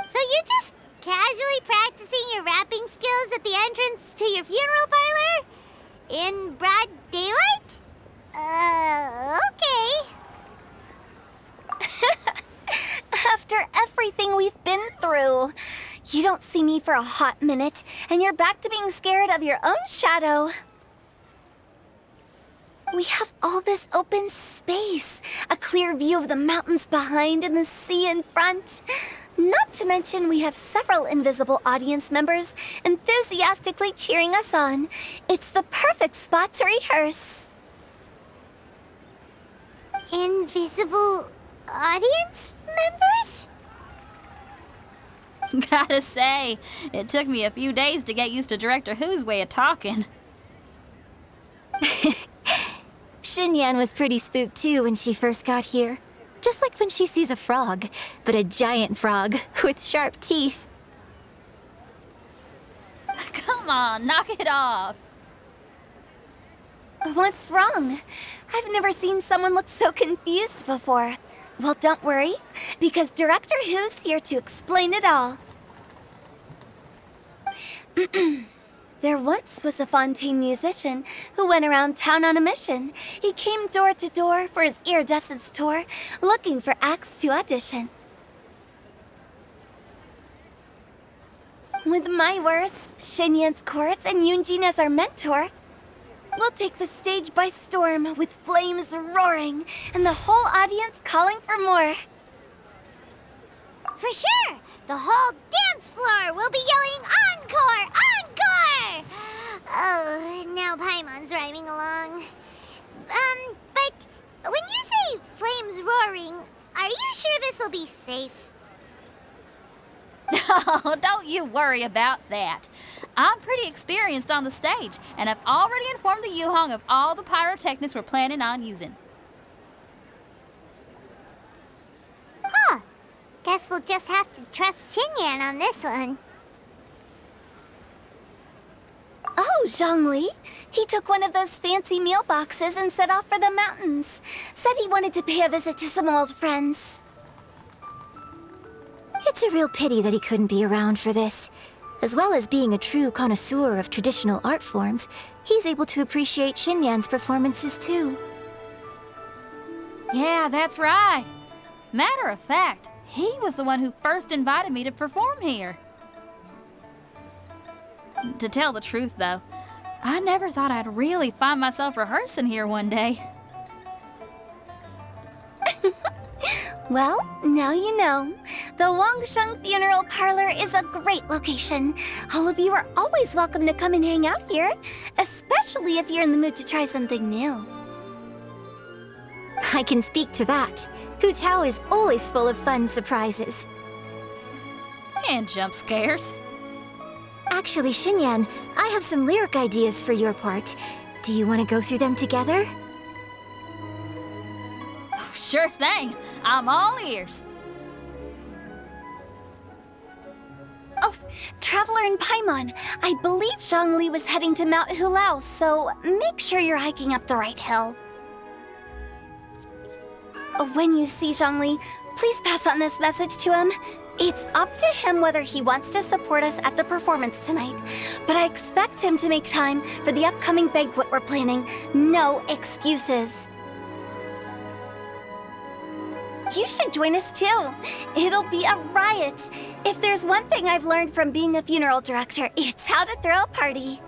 So you're just casually practicing your rapping skills at the entrance to your funeral parlor? In broad daylight? Okay. After everything we've been through, you don't see me for a hot minute, and you're back to being scared of your own shadow. We have all this open space, a clear view of the mountains behind and the sea in front. Not to mention we have several invisible audience members enthusiastically cheering us on. It's the perfect spot to rehearse. Invisible audience members? Gotta say, it took me a few days to get used to Director Who's way of talking. Xinyan was pretty spooked too when she first got here. Just like when she sees a frog, but a giant frog with sharp teeth. Come on, knock it off. What's wrong? I've never seen someone look so confused before. Well, don't worry, because Director Who's here to explain it all. There once was a Fontaine musician who went around town on a mission. He came door to door for his iridescence tour, looking for acts to audition. With my words, Shinyan's chords, and Yunjin as our mentor, we'll take the stage by storm with flames roaring and the whole audience calling for more. For sure! The whole dance floor will be yelling encore! Encore! Oh, now Paimon's rhyming along. But when you say flames roaring, are you sure this'll be safe? No, don't you worry about that. I'm pretty experienced on the stage, and I've already informed the Yuhong of all the pyrotechnics we're planning on using. Huh. Guess we'll just have to trust Xinyan on this one. Oh, Zhongli. He took one of those fancy meal boxes and set off for the mountains. Said he wanted to pay a visit to some old friends. It's a real pity that he couldn't be around for this. As well as being a true connoisseur of traditional art forms, he's able to appreciate Xinyan's performances too. Yeah, that's right. Matter of fact, he was the one who first invited me to perform here. To tell the truth, though, I never thought I'd really find myself rehearsing here one day. Well, now you know. The Wangsheng Funeral Parlor is a great location. All of you are always welcome to come and hang out here, especially if you're in the mood to try something new. I can speak to that. Hu Tao is always full of fun surprises. And jump scares. Actually, Xinyan, I have some lyric ideas for your part. Do you want to go through them together? Oh, sure thing. I'm all ears. Oh, Traveler in Paimon, I believe Zhongli was heading to Mount Hulao, so make sure you're hiking up the right hill. When you see Zhongli, please pass on this message to him. It's up to him whether he wants to support us at the performance tonight, but I expect him to make time for the upcoming banquet we're planning. No excuses. You should join us too. It'll be a riot. If there's one thing I've learned from being a funeral director, it's how to throw a party.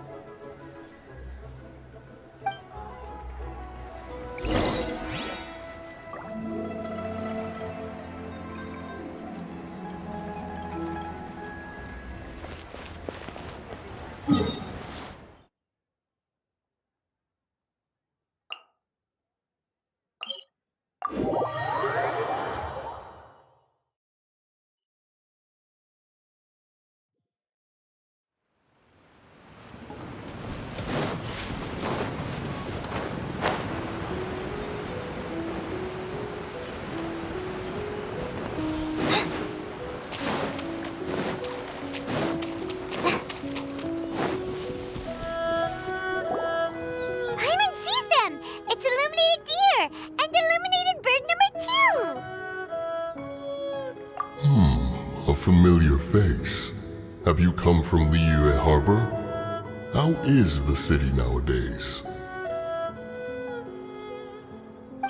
A familiar face. Have you come from Liyue Harbor? How is the city nowadays?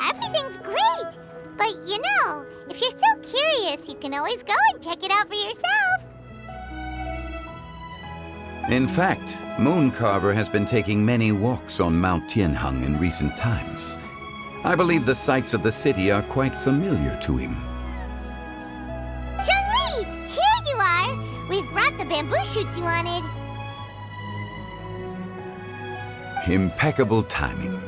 Everything's great! But you know, if you're so curious, you can always go and check it out for yourself. In fact, Mooncarver has been taking many walks on Mount Tianheng in recent times. I believe the sights of the city are quite familiar to him. Zhongli! Here you are! We've brought the bamboo shoots you wanted. Impeccable timing.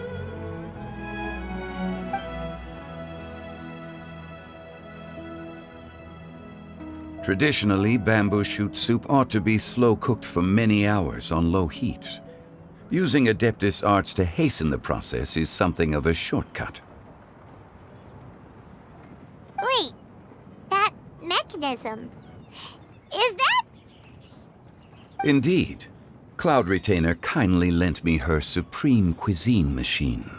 Traditionally, bamboo shoot soup ought to be slow-cooked for many hours on low heat. Using Adeptus arts to hasten the process is something of a shortcut. Wait, that mechanism... is that... Indeed. Cloud Retainer kindly lent me her supreme cuisine machine.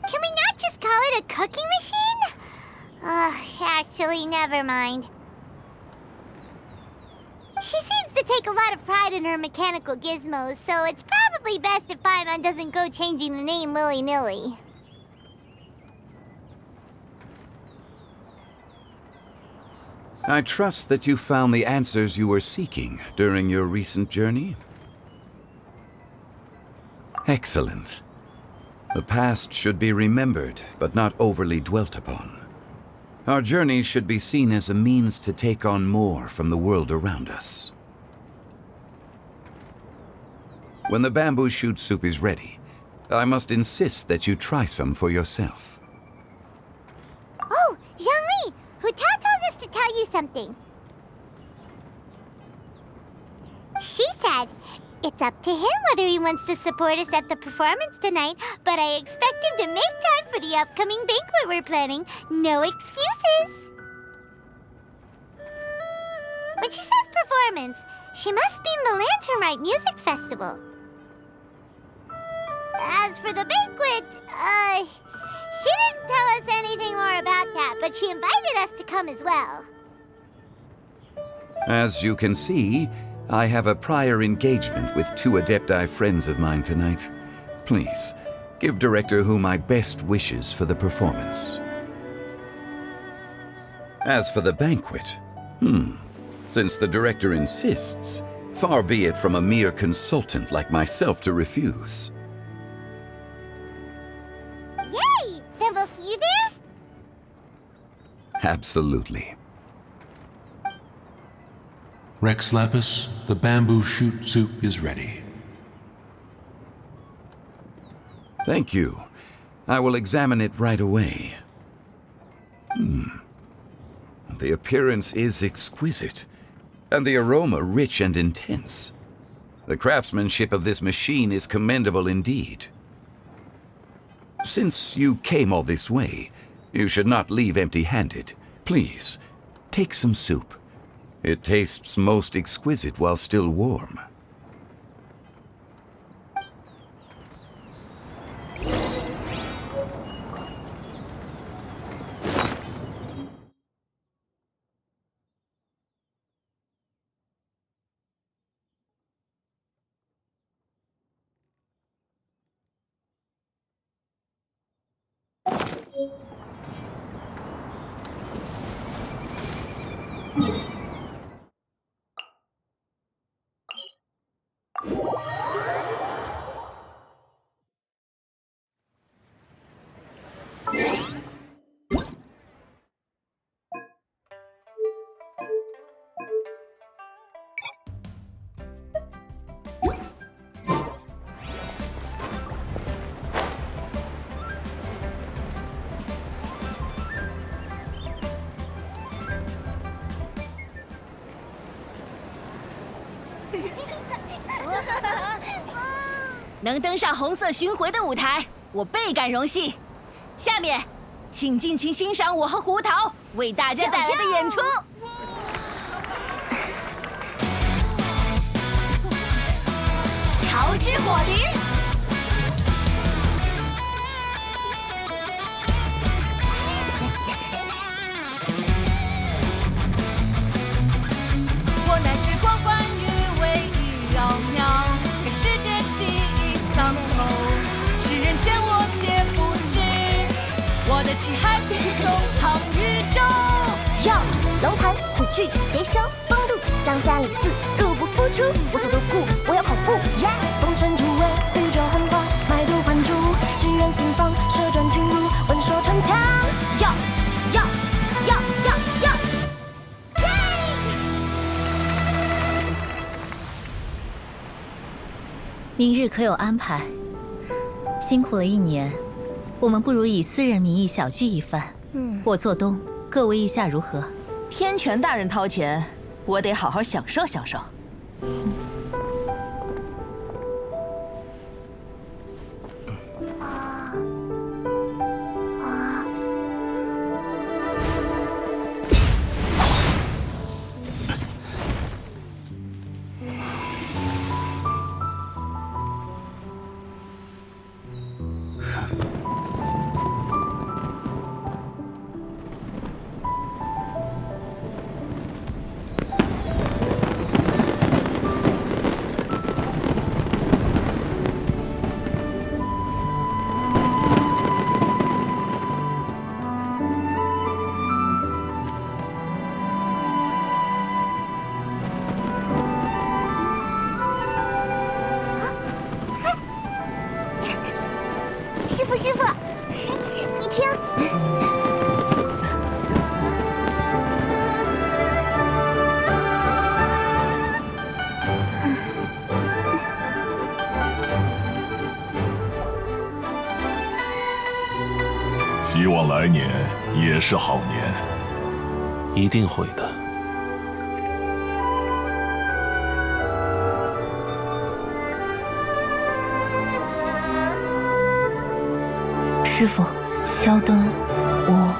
Can we not just call it a cooking machine? Actually, never mind. She seems to take a lot of pride in her mechanical gizmos, so it's probably best if Paimon doesn't go changing the name willy-nilly. I trust that you found the answers you were seeking during your recent journey? Excellent. The past should be remembered, but not overly dwelt upon. Our journey should be seen as a means to take on more from the world around us. When the bamboo shoot soup is ready, I must insist that you try some for yourself. Oh, Zhangli! Huta told us to tell you something. She said, it's up to him whether he wants to support us at the performance tonight, but I expect him to make time for the upcoming banquet we're planning. No excuses. When she says performance, she must mean the Lantern Rite Music Festival. As for the banquet, she didn't tell us anything more about that, but she invited us to come as well. As you can see, I have a prior engagement with 2 Adepti friends of mine tonight. Please, give Director Hu my best wishes for the performance. As for the banquet, since the Director insists, far be it from a mere consultant like myself to refuse. Yay! Then we'll see you there? Absolutely. Rex Lapis, the bamboo shoot soup is ready. Thank you. I will examine it right away. The appearance is exquisite, and the aroma rich and intense. The craftsmanship of this machine is commendable indeed. Since you came all this way, you should not leave empty-handed. Please, take some soup. It tastes most exquisite while still warm.能登上红色巡回的舞台，我倍感荣幸。下面，请尽情欣赏我和胡桃为大家带来的演出。桃之火灵。我乃是光环与唯一缥缈，给世界第一丧后，世人见我且不是，我的气海心中藏宇宙。要龙盘虎踞，别修风度，张三李四，入不敷出，无所不顾，我有恐怖。风尘诸位，宇宙幻化，脉动幻珠，只愿心放，射转群儒，文说逞强。要。明日可有安排？辛苦了一年，我们不如以私人名义小聚一番。我做东，各位意下如何？天权大人掏钱，我得好好享受享受。师傅，师傅，你听。希望来年也是好年。一定会的。师傅，萧灯，我……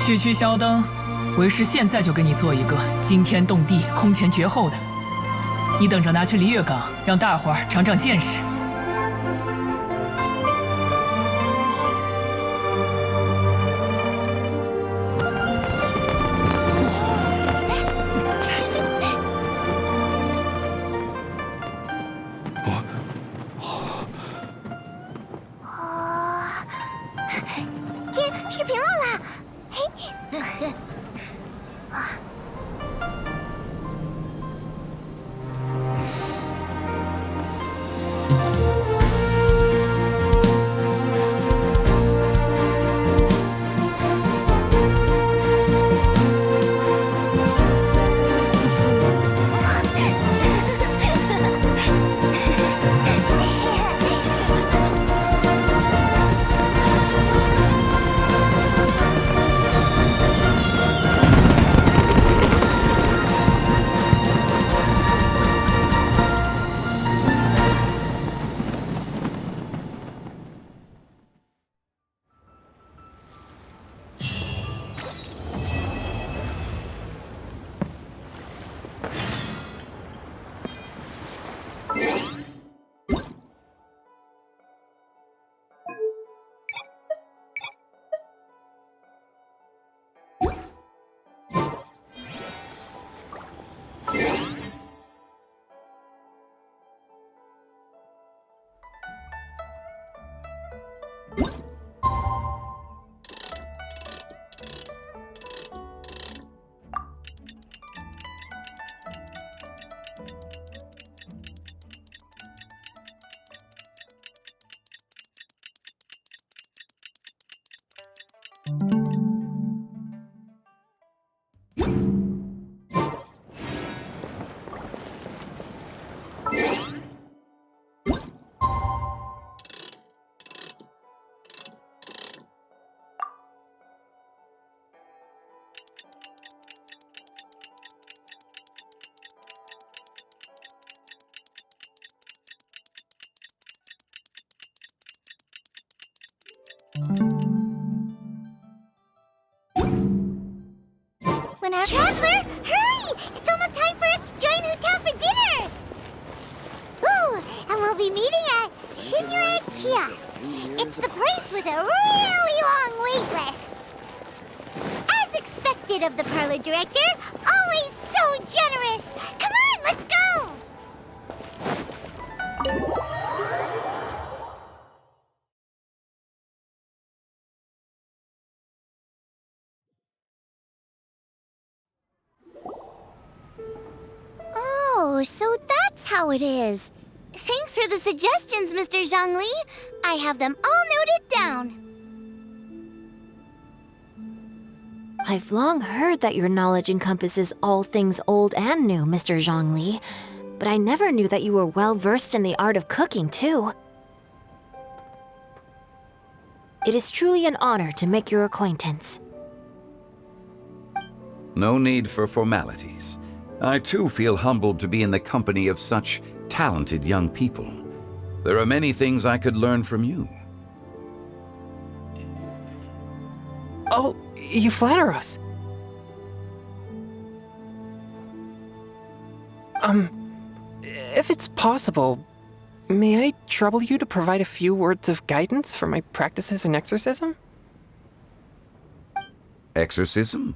区萧灯，为师现在就给你做一个惊天动地、空前绝后的，你等着拿去璃月港，让大伙儿长长见识。天，视频漏了。Traveler, hurry! It's almost time for us to join Hotel for dinner! Ooh, and we'll be meeting at Shinyue Kiosk. It's the place with a really long wait list. As expected of the parlor director, always so generous! Come on, let's go! Oh, so that's how it is. Thanks for the suggestions, Mr. Zhongli. I have them all noted down. I've long heard that your knowledge encompasses all things old and new, Mr. Zhongli, but I never knew that you were well versed in the art of cooking, too. It is truly an honor to make your acquaintance. No need for formalities. I too feel humbled to be in the company of such talented young people. There are many things I could learn from you. Oh, you flatter us. If it's possible, may I trouble you to provide a few words of guidance for my practices in exorcism? Exorcism?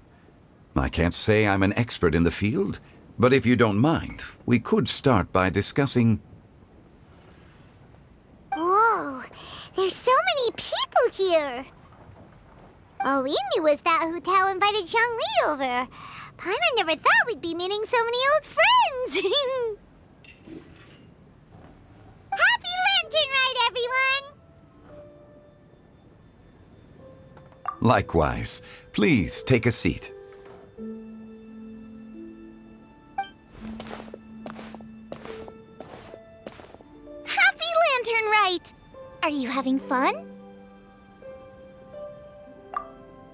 I can't say I'm an expert in the field, but if you don't mind, we could start by discussing... Whoa, there's so many people here! All we knew was that Hotel invited Zhongli over. Paimon never thought we'd be meeting so many old friends! Happy Likewise. Please take a seat. Happy Lantern Rite! Are you having fun?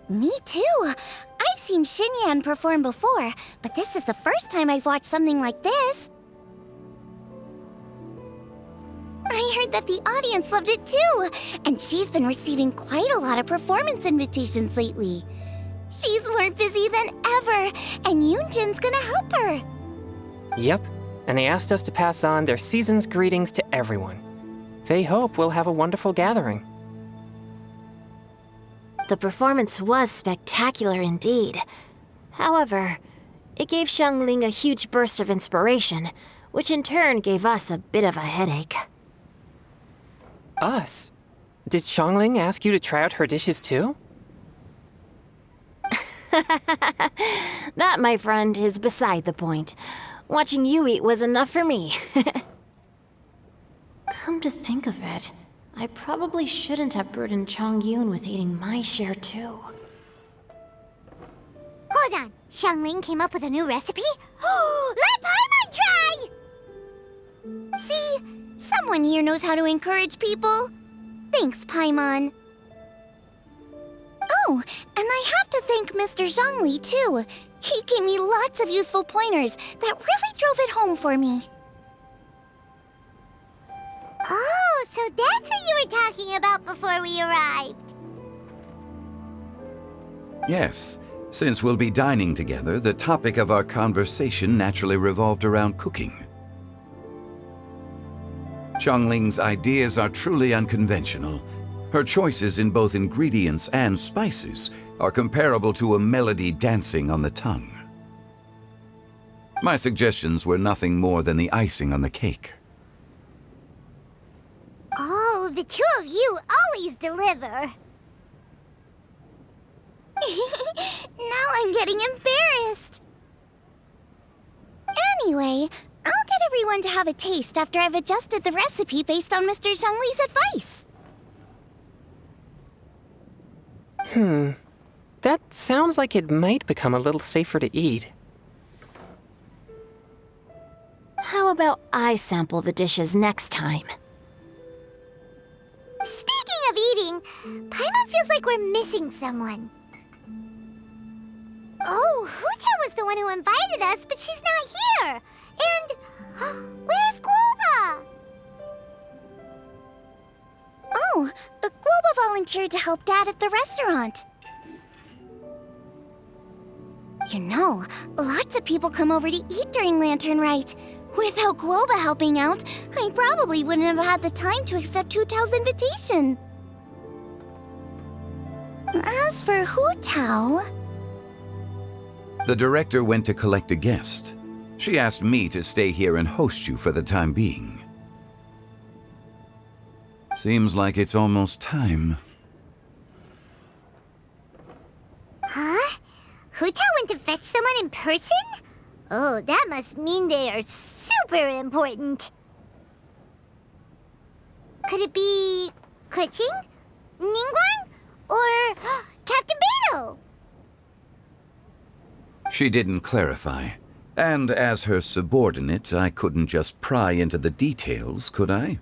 Me too. I've seen Xinyan perform before, but this is the first time I've watched something like this. I heard that the audience loved it too, and she's been receiving quite a lot of performance invitations lately. She's more busy than ever, and Yoonjin's gonna help her. Yep, and they asked us to pass on their season's greetings to everyone. They hope we'll have a wonderful gathering. The performance was spectacular indeed. However, it gave Xiangling a huge burst of inspiration, which in turn gave us a bit of a headache. Us? Did Xiangling ask you to try out her dishes too? That, my friend, is beside the point. Watching you eat was enough for me. Come to think of it, I probably shouldn't have burdened Chongyun with eating my share too. Hold on, Xiangling came up with a new recipe? Let Paimon try! See? Someone here knows how to encourage people. Thanks, Paimon. Oh, and I have to thank Mr. Zhongli, too. He gave me lots of useful pointers that really drove it home for me. Oh, so that's what you were talking about before we arrived. Yes. Since we'll be dining together, the topic of our conversation naturally revolved around cooking. Xiangling's ideas are truly unconventional. Her choices in both ingredients and spices are comparable to a melody dancing on the tongue. My suggestions were nothing more than the icing on the cake. Oh, the two of you always deliver. Now I'm getting embarrassed. Anyway, I'll get everyone to have a taste after I've adjusted the recipe based on Mr. Zhongli's advice. That sounds like it might become a little safer to eat. How about I sample the dishes next time? Speaking of eating, Paimon feels like we're missing someone. Oh, Huta was the one who invited us, but she's not here. And where's Guoba? Oh, Guoba volunteered to help Dad at the restaurant. You know, lots of people come over to eat during Lantern Rite. Without Guoba helping out, I probably wouldn't have had the time to accept Hu Tao's invitation. As for Hu Tao... The director went to collect a guest. She asked me to stay here and host you for the time being. Seems like it's almost time. Huh? Hu Tao went to fetch someone in person? Oh, that must mean they are super important. Could it be Keqing, Ningguang, or Captain Beidou? She didn't clarify. And as her subordinate, I couldn't just pry into the details, could I?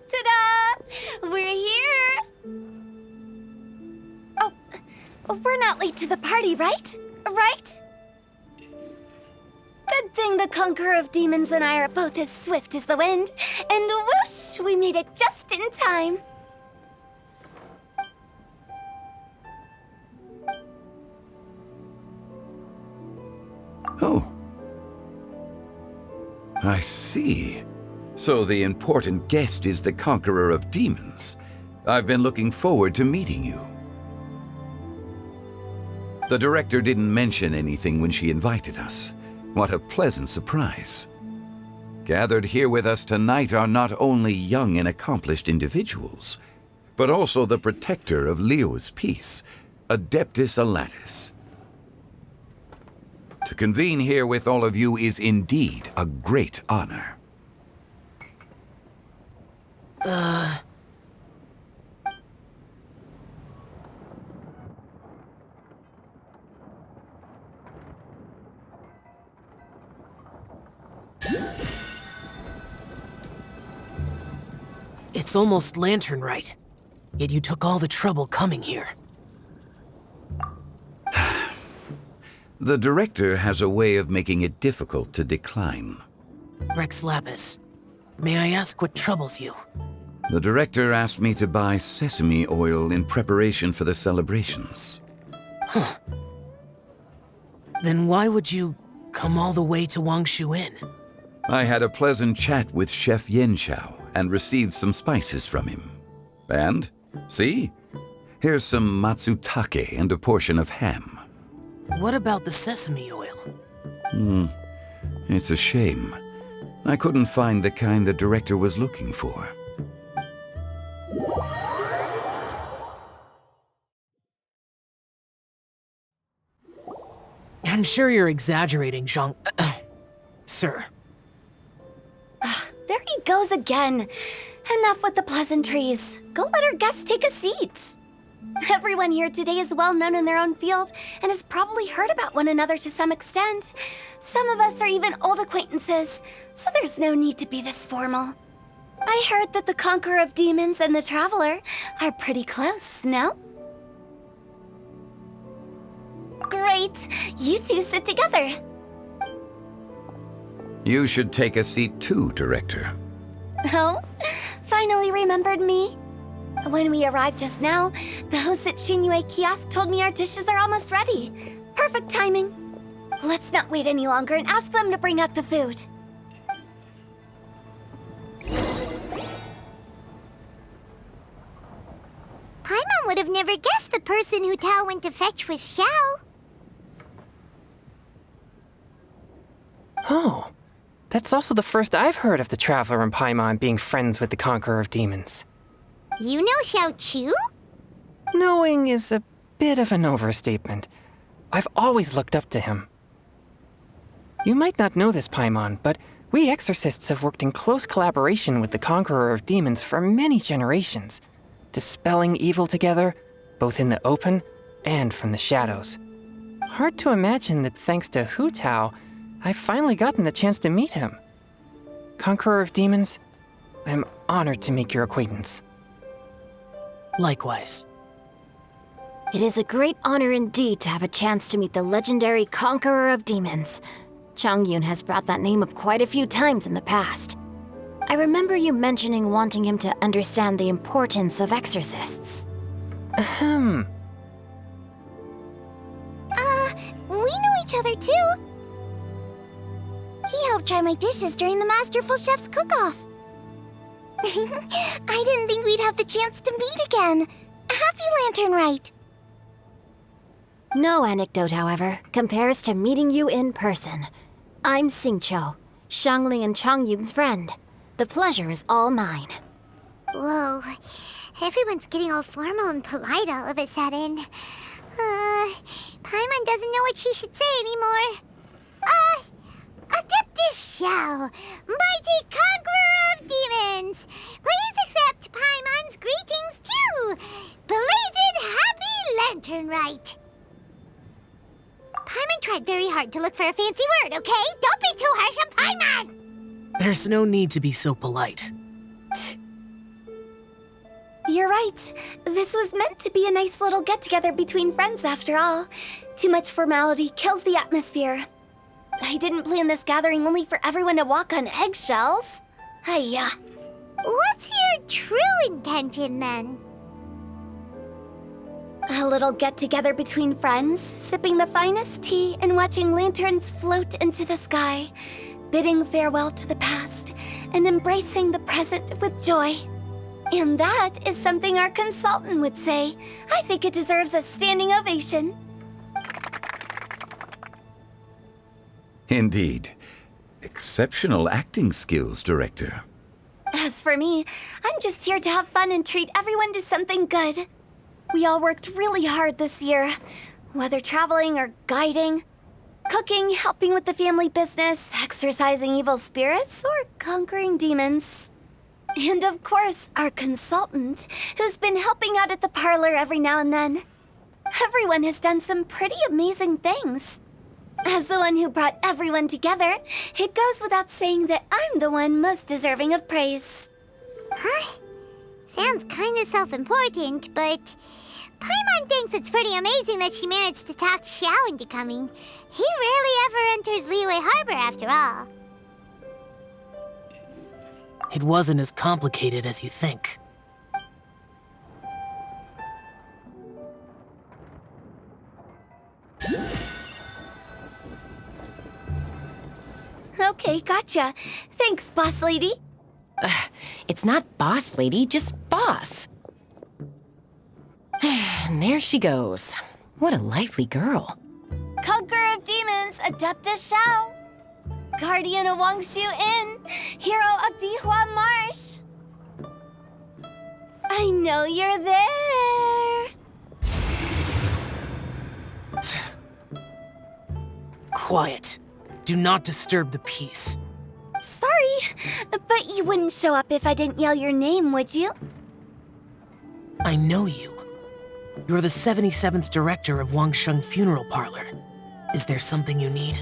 Ta-da! We're here! Oh, we're not late to the party, right? Right? Good thing the Conqueror of Demons and I are both as swift as the wind. And whoosh, we made it just in time. Oh. I see. So the important guest is the Conqueror of Demons. I've been looking forward to meeting you. The director didn't mention anything when she invited us. What a pleasant surprise. Gathered here with us tonight are not only young and accomplished individuals, but also the protector of Leo's peace, Adeptus Alatus. To convene here with all of you is indeed a great honor. It's almost lantern rite. Yet you took all the trouble coming here. The director has a way of making it difficult to decline. Rex Lapis, may I ask what troubles you? The director asked me to buy sesame oil in preparation for the celebrations. Huh. Then why would you come all the way to Wangshu Inn? I had a pleasant chat with Chef Yenshao and received some spices from him. And, see? Here's some matsutake and a portion of ham. What about the sesame oil? It's a shame. I couldn't find the kind the director was looking for. I'm sure you're exaggerating, Zhang... Sir. There he goes again. Enough with the pleasantries. Go let our guests take a seat. Everyone here today is well known in their own field and has probably heard about one another to some extent. Some of us are even old acquaintances, so there's no need to be this formal. I heard that the Conqueror of Demons and the Traveler are pretty close, no? Great! You two sit together. You should take a seat too, Director. Oh? Finally remembered me? When we arrived just now, the host at Xinyue Kiosk told me our dishes are almost ready. Perfect timing. Let's not wait any longer and ask them to bring out the food. Paimon would have never guessed the person who Tao went to fetch was Xiao. Oh, that's also the first I've heard of the Traveler and Paimon being friends with the Conqueror of Demons. You know Xiao Chu? Knowing is a bit of an overstatement. I've always looked up to him. You might not know this, Paimon, but we exorcists have worked in close collaboration with the Conqueror of Demons for many generations, dispelling evil together, both in the open and from the shadows. Hard to imagine that thanks to Hu Tao, I've finally gotten the chance to meet him. Conqueror of Demons, I'm honored to make your acquaintance. Likewise. It is a great honor indeed to have a chance to meet the legendary Conqueror of Demons. Changyun has brought that name up quite a few times in the past. I remember you mentioning wanting him to understand the importance of exorcists. Ahem. We know each other too. He helped try my dishes during the Masterful Chef's cook-off. I didn't think we'd have the chance to meet again. Happy Lantern Rite. No anecdote, however, compares to meeting you in person. I'm Xingqiu, Xiangling and Changyun's friend. The pleasure is all mine. Whoa. Everyone's getting all formal and polite all of a sudden. Paimon doesn't know what she should say anymore. Adeptus Xiao, mighty conqueror of demons, please accept Paimon's greetings too. Belated Happy Lantern Rite. Paimon tried very hard to look for a fancy word, okay? Don't be too harsh on Paimon! There's no need to be so polite. You're right. This was meant to be a nice little get-together between friends after all. Too much formality kills the atmosphere. I didn't plan this gathering only for everyone to walk on eggshells. Hiya. What's your true intention then? A little get-together between friends, sipping the finest tea and watching lanterns float into the sky, bidding farewell to the past and embracing the present with joy. And that is something our consultant would say. I think it deserves a standing ovation. Indeed. Exceptional acting skills, Director. As for me, I'm just here to have fun and treat everyone to something good. We all worked really hard this year, whether traveling or guiding, cooking, helping with the family business, exorcising evil spirits, or conquering demons. And of course, our consultant, who's been helping out at the parlor every now and then. Everyone has done some pretty amazing things. As the one who brought everyone together, it goes without saying that I'm the one most deserving of praise. Huh? Sounds kinda self-important, but Paimon thinks it's pretty amazing that she managed to talk Xiao into coming. He rarely ever enters Liyue Harbor after all. It wasn't as complicated as you think. Okay, gotcha. Thanks, boss lady. It's not boss lady, just boss. And there she goes. What a lively girl. Conqueror of demons, Adeptus Xiao. Guardian of Wangshu Inn, hero of Dihua Marsh. I know you're there. Quiet. Do not disturb the peace. Sorry, but you wouldn't show up if I didn't yell your name, would you? I know you. You're the 77th director of Wangsheng Funeral Parlor. Is there something you need?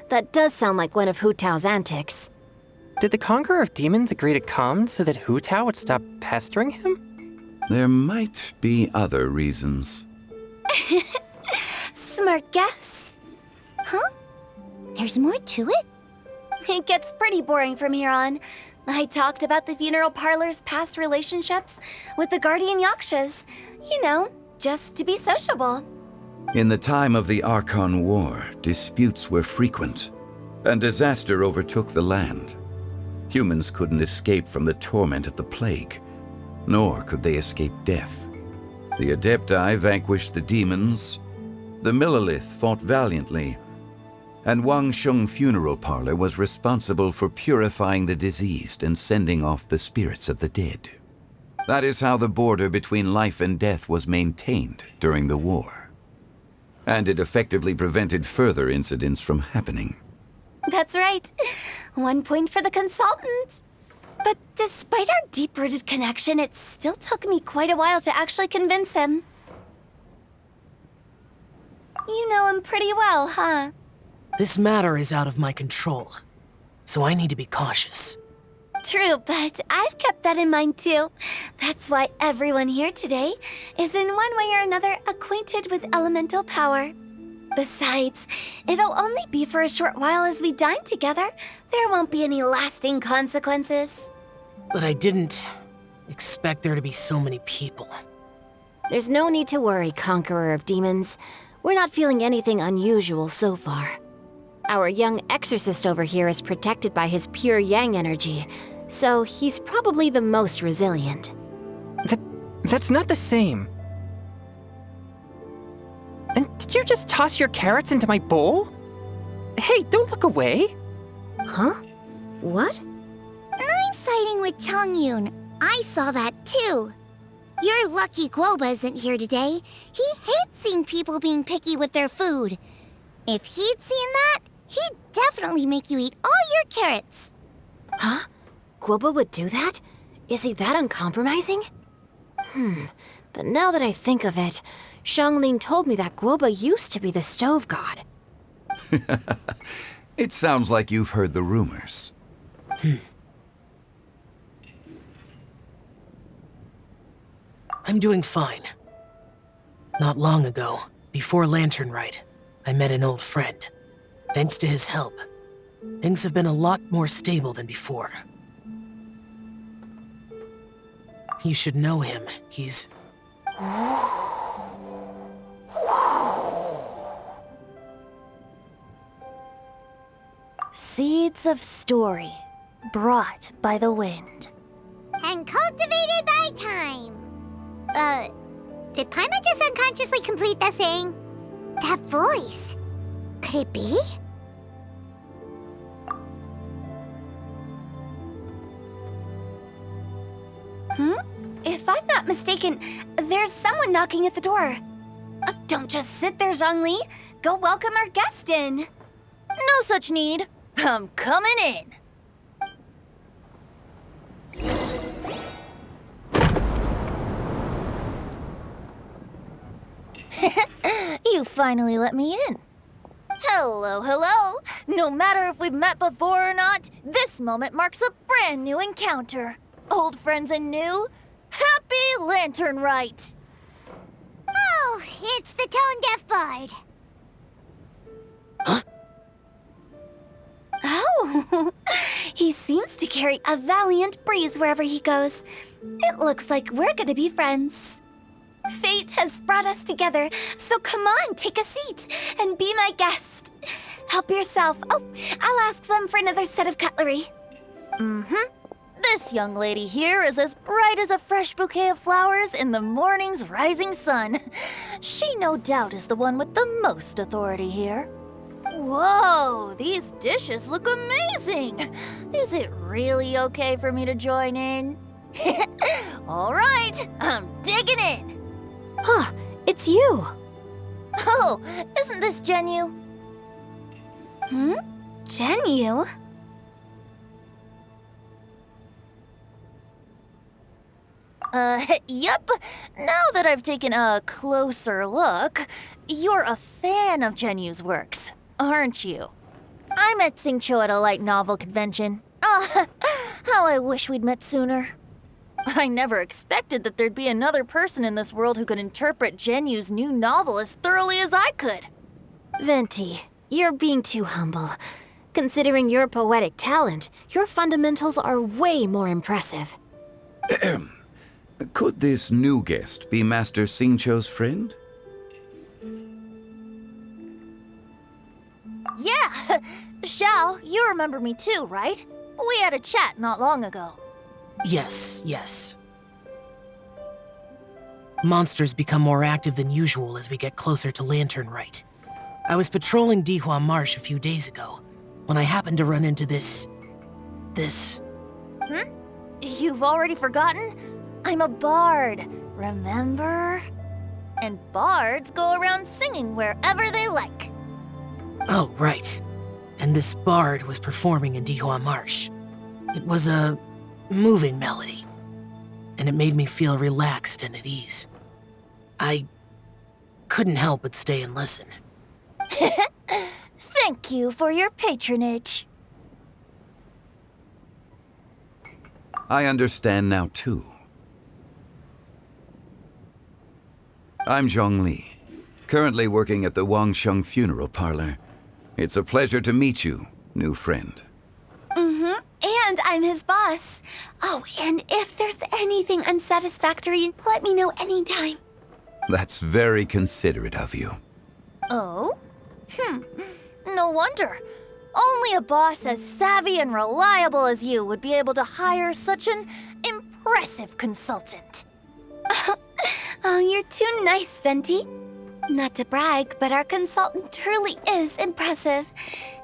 That does sound like one of Hu Tao's antics. Did the Conqueror of Demons agree to come so that Hu Tao would stop pestering him? There might be other reasons. Smart guess. Huh? There's more to it? It gets pretty boring from here on. I talked about the funeral parlor's past relationships with the guardian yakshas. You know, just to be sociable. In the time of the Archon War, disputes were frequent, and disaster overtook the land. Humans couldn't escape from the torment of the plague, nor could they escape death. The Adepti vanquished the demons, the Millelith fought valiantly, and Wangsheng Funeral Parlor was responsible for purifying the diseased and sending off the spirits of the dead. That is how the border between life and death was maintained during the war. And it effectively prevented further incidents from happening. That's right. 1 point for the consultant. But despite our deep-rooted connection, it still took me quite a while to actually convince him. You know him pretty well, huh? This matter is out of my control, so I need to be cautious. True, but I've kept that in mind too. That's why everyone here today is in one way or another acquainted with elemental power. Besides, it'll only be for a short while as we dine together. There won't be any lasting consequences. But I didn't expect there to be so many people. There's no need to worry, Conqueror of Demons. We're not feeling anything unusual so far. Our young exorcist over here is protected by his pure yang energy, so he's probably the most resilient. That's not the same. And did you just toss your carrots into my bowl? Hey, don't look away. Huh? What? I'm siding with Chongyun. I saw that too. You're lucky Guoba isn't here today. He hates seeing people being picky with their food. If he'd seen that, he'd definitely make you eat all your carrots. Huh? Guoba would do that? Is he that uncompromising? But now that I think of it, Xianglin told me that Guoba used to be the stove god. It sounds like you've heard the rumors. I'm doing fine. Not long ago, before Lantern Rite, I met an old friend. Thanks to his help, things have been a lot more stable than before. You should know him. He's... Seeds of story, brought by the wind. And cultivated by time. Did Paimon just unconsciously complete that saying? That voice. Could it be? If I'm not mistaken, there's someone knocking at the door. Don't just sit there, Zhongli. Go welcome our guest in. No such need. I'm coming in. You finally let me in. Hello, hello. No matter if we've met before or not, this moment marks a brand new encounter. Old friends and new, happy Lantern Rite. Oh, it's the tone-deaf bard. Oh, he seems to carry a valiant breeze wherever he goes. It looks like we're gonna be friends. Fate has brought us together, so come on, take a seat and be my guest. Help yourself. Oh, I'll ask them for another set of cutlery. This young lady here is as bright as a fresh bouquet of flowers in the morning's rising sun. She no doubt is the one with the most authority here. Whoa, these dishes look amazing! Is it really okay for me to join in? All right, I'm digging in. Huh, it's you. Oh, isn't this Genyu? Genyu? Yep. Now that I've taken a closer look, you're a fan of Genyu's works, aren't you? I met Xingqiu at a light novel convention. Ah, how I wish we'd met sooner. I never expected that there'd be another person in this world who could interpret Genyu's new novel as thoroughly as I could. Venti, you're being too humble. Considering your poetic talent, your fundamentals are way more impressive. Could this new guest be Master Xingqiu's friend? Yeah! Xiao, you remember me too, right? We had a chat not long ago. Yes, yes. Monsters become more active than usual as we get closer to Lantern Rite. I was patrolling Dihua Marsh a few days ago, when I happened to run into this... You've already forgotten? I'm a bard, remember? And bards go around singing wherever they like. Oh, right. And this bard was performing in Dihua Marsh. It was a moving melody, and it made me feel relaxed and at ease. I couldn't help but stay and listen. Thank you for your patronage. I understand now, too. I'm Zhongli, currently working at the Wangsheng Funeral Parlor. It's a pleasure to meet you, new friend. And I'm his boss. Oh, and if there's anything unsatisfactory, let me know anytime. That's very considerate of you. Oh? No wonder. Only a boss as savvy and reliable as you would be able to hire such an impressive consultant. Oh, you're too nice, Venti. Not to brag, but our consultant truly is impressive.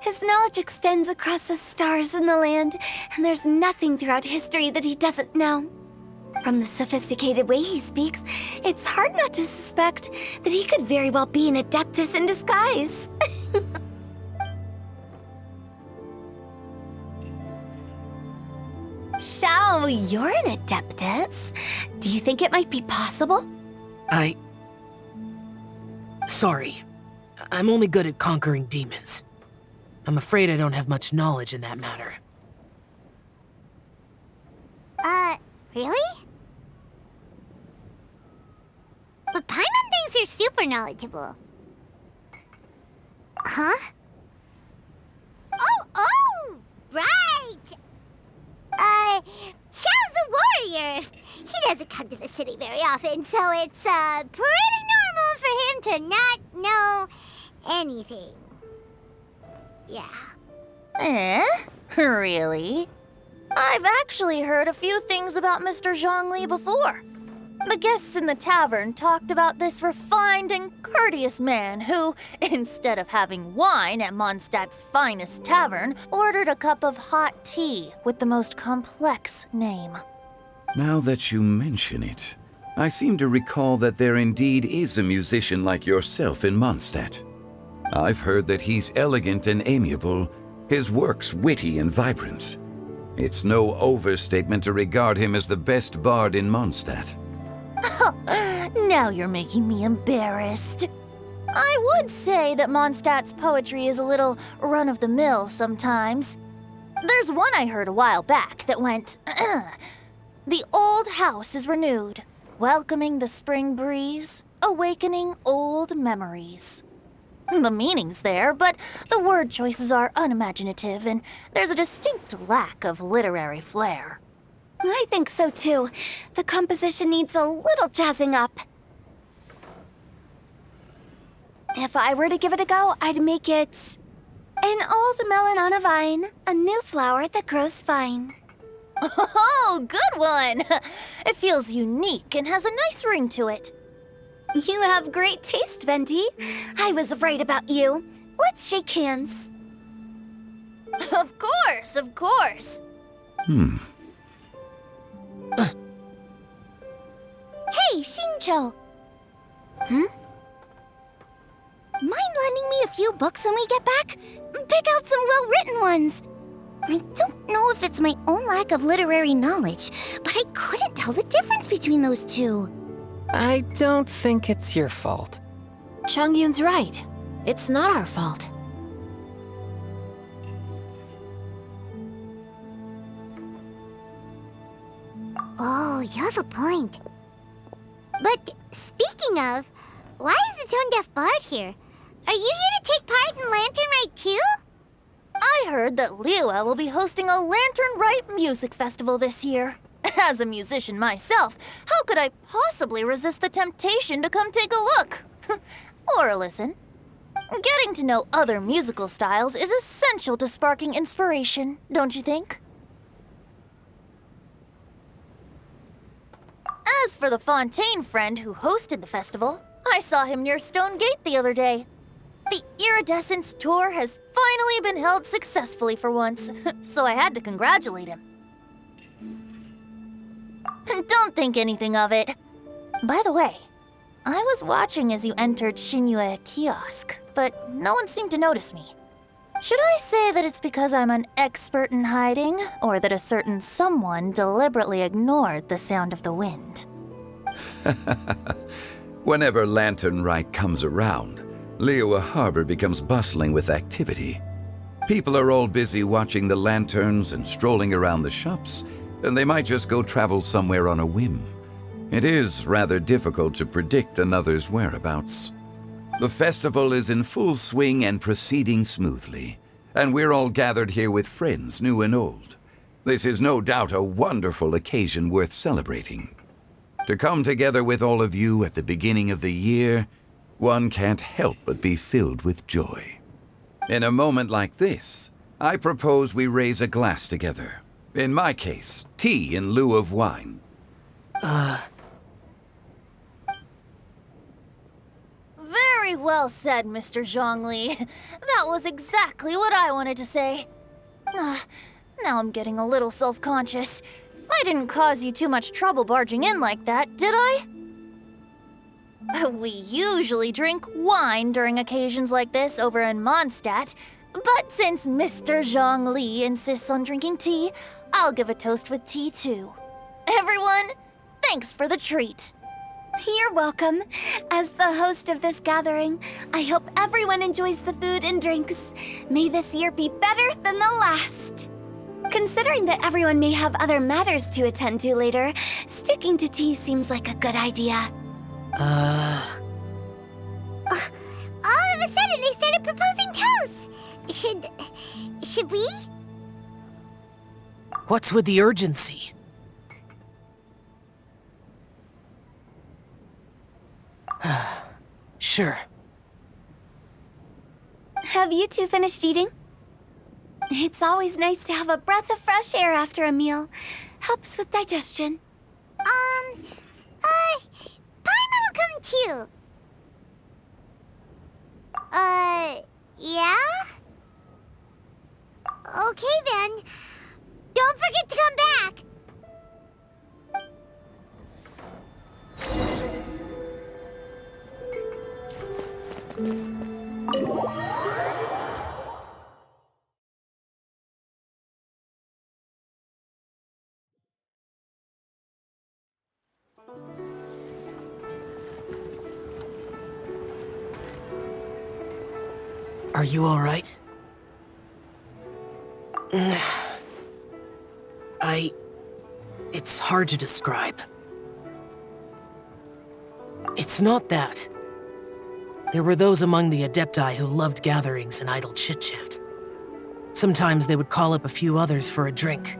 His knowledge extends across the stars and the land, and there's nothing throughout history that he doesn't know. From the sophisticated way he speaks, it's hard not to suspect that he could very well be an adeptus in disguise. Xiao, you're an adeptus. Do you think it might be possible? Sorry. I'm only good at conquering demons. I'm afraid I don't have much knowledge in that matter. Really? But Paimon thinks you're super knowledgeable. Huh? Oh, right! Xiao's a warrior. He doesn't come to the city very often, so it's, pretty normal for him to not know anything. Yeah. Really? I've actually heard a few things about Mr. Zhongli before. The guests in the tavern talked about this refined and courteous man who, instead of having wine at Mondstadt's finest tavern, ordered a cup of hot tea with the most complex name. Now that you mention it, I seem to recall that there indeed is a musician like yourself in Mondstadt. I've heard that he's elegant and amiable, his works witty and vibrant. It's no overstatement to regard him as the best bard in Mondstadt. Now you're making me embarrassed. I would say that Mondstadt's poetry is a little run-of-the-mill sometimes. There's one I heard a while back that went, "The old house is renewed, welcoming the spring breeze, awakening old memories." The meaning's there, but the word choices are unimaginative, and there's a distinct lack of literary flair. I think so too. The composition needs a little jazzing up. If I were to give it a go, I'd make it an old melon on a vine, a new flower that grows fine. Oh, good one! It feels unique and has a nice ring to it. You have great taste, Venti. I was right about you. Let's shake hands. Of course, of course. Hey, Xingqiu! Mind lending me a few books when we get back? Pick out some well-written ones. I don't know if it's my own lack of literary knowledge, but I couldn't tell the difference between those two. I don't think it's your fault. Changyun's right. It's not our fault. Oh, you have a point. But speaking of, why is the tone-deaf bard here? Are you here to take part in Lantern Rite too? I heard that Liua will be hosting a Lantern Rite music festival this year. As a musician myself, how could I possibly resist the temptation to come take a look? Or listen. Getting to know other musical styles is essential to sparking inspiration, don't you think? As for the Fontaine friend who hosted the festival, I saw him near Stone Gate the other day. The Iridescence tour has finally been held successfully for once, so I had to congratulate him. Don't think anything of it. By the way, I was watching as you entered Xinyue Kiosk, but no one seemed to notice me. Should I say that it's because I'm an expert in hiding, or that a certain someone deliberately ignored the sound of the wind? Whenever Lantern Rite comes around, Liua Harbor becomes bustling with activity. People are all busy watching the lanterns and strolling around the shops, and they might just go travel somewhere on a whim. It is rather difficult to predict another's whereabouts. The festival is in full swing and proceeding smoothly, and we're all gathered here with friends, new and old. This is no doubt a wonderful occasion worth celebrating. To come together with all of you at the beginning of the year, one can't help but be filled with joy. In a moment like this, I propose we raise a glass together. In my case, tea in lieu of wine. Very well said, Mr. Zhongli. That was exactly what I wanted to say. Now I'm getting a little self-conscious. I didn't cause you too much trouble barging in like that, did I? We usually drink wine during occasions like this over in Mondstadt, but since Mr. Zhongli insists on drinking tea, I'll give a toast with tea too. Everyone, thanks for the treat. You're welcome. As the host of this gathering, I hope everyone enjoys the food and drinks. May this year be better than the last. Considering that everyone may have other matters to attend to later, sticking to tea seems like a good idea. All of a sudden, they started proposing toasts. Should we? What's with the urgency? Sure. Have you two finished eating? It's always nice to have a breath of fresh air after a meal. Helps with digestion. Paimon will come too. Yeah? Okay then. Don't forget to come back. Are you all right? It's hard to describe. It's not that. There were those among the Adepti who loved gatherings and idle chit-chat. Sometimes they would call up a few others for a drink.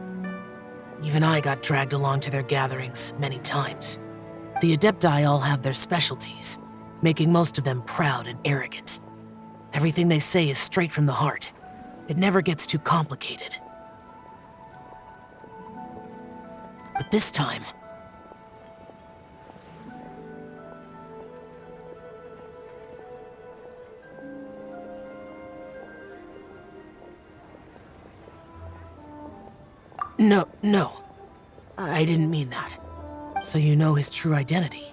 Even I got dragged along to their gatherings many times. The Adepti all have their specialties, making most of them proud and arrogant. Everything they say is straight from the heart. It never gets too complicated. But this time... No. I didn't mean that. So you know his true identity.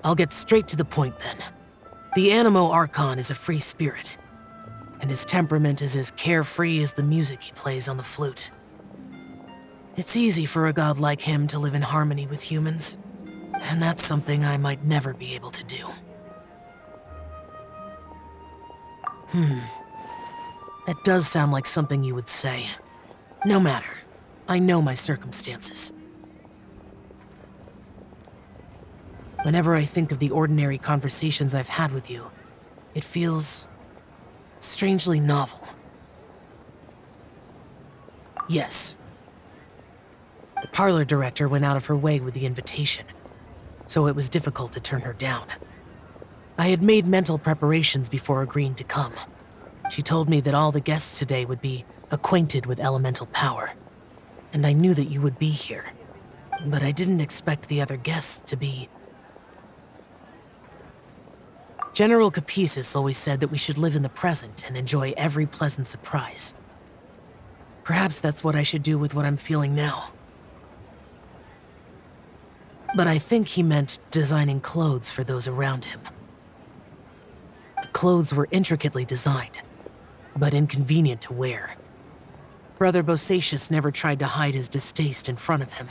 I'll get straight to the point then. The Animo Archon is a free spirit, and his temperament is as carefree as the music he plays on the flute. It's easy for a god like him to live in harmony with humans, and that's something I might never be able to do. That does sound like something you would say. No matter. I know my circumstances. Whenever I think of the ordinary conversations I've had with you, it feels strangely novel. Yes. The parlor director went out of her way with the invitation, so it was difficult to turn her down. I had made mental preparations before agreeing to come. She told me that all the guests today would be acquainted with elemental power, and I knew that you would be here. But I didn't expect the other guests to be... General Capisis always said that we should live in the present and enjoy every pleasant surprise. Perhaps that's what I should do with what I'm feeling now. But I think he meant designing clothes for those around him. The clothes were intricately designed, but inconvenient to wear. Brother Bosacius never tried to hide his distaste in front of him.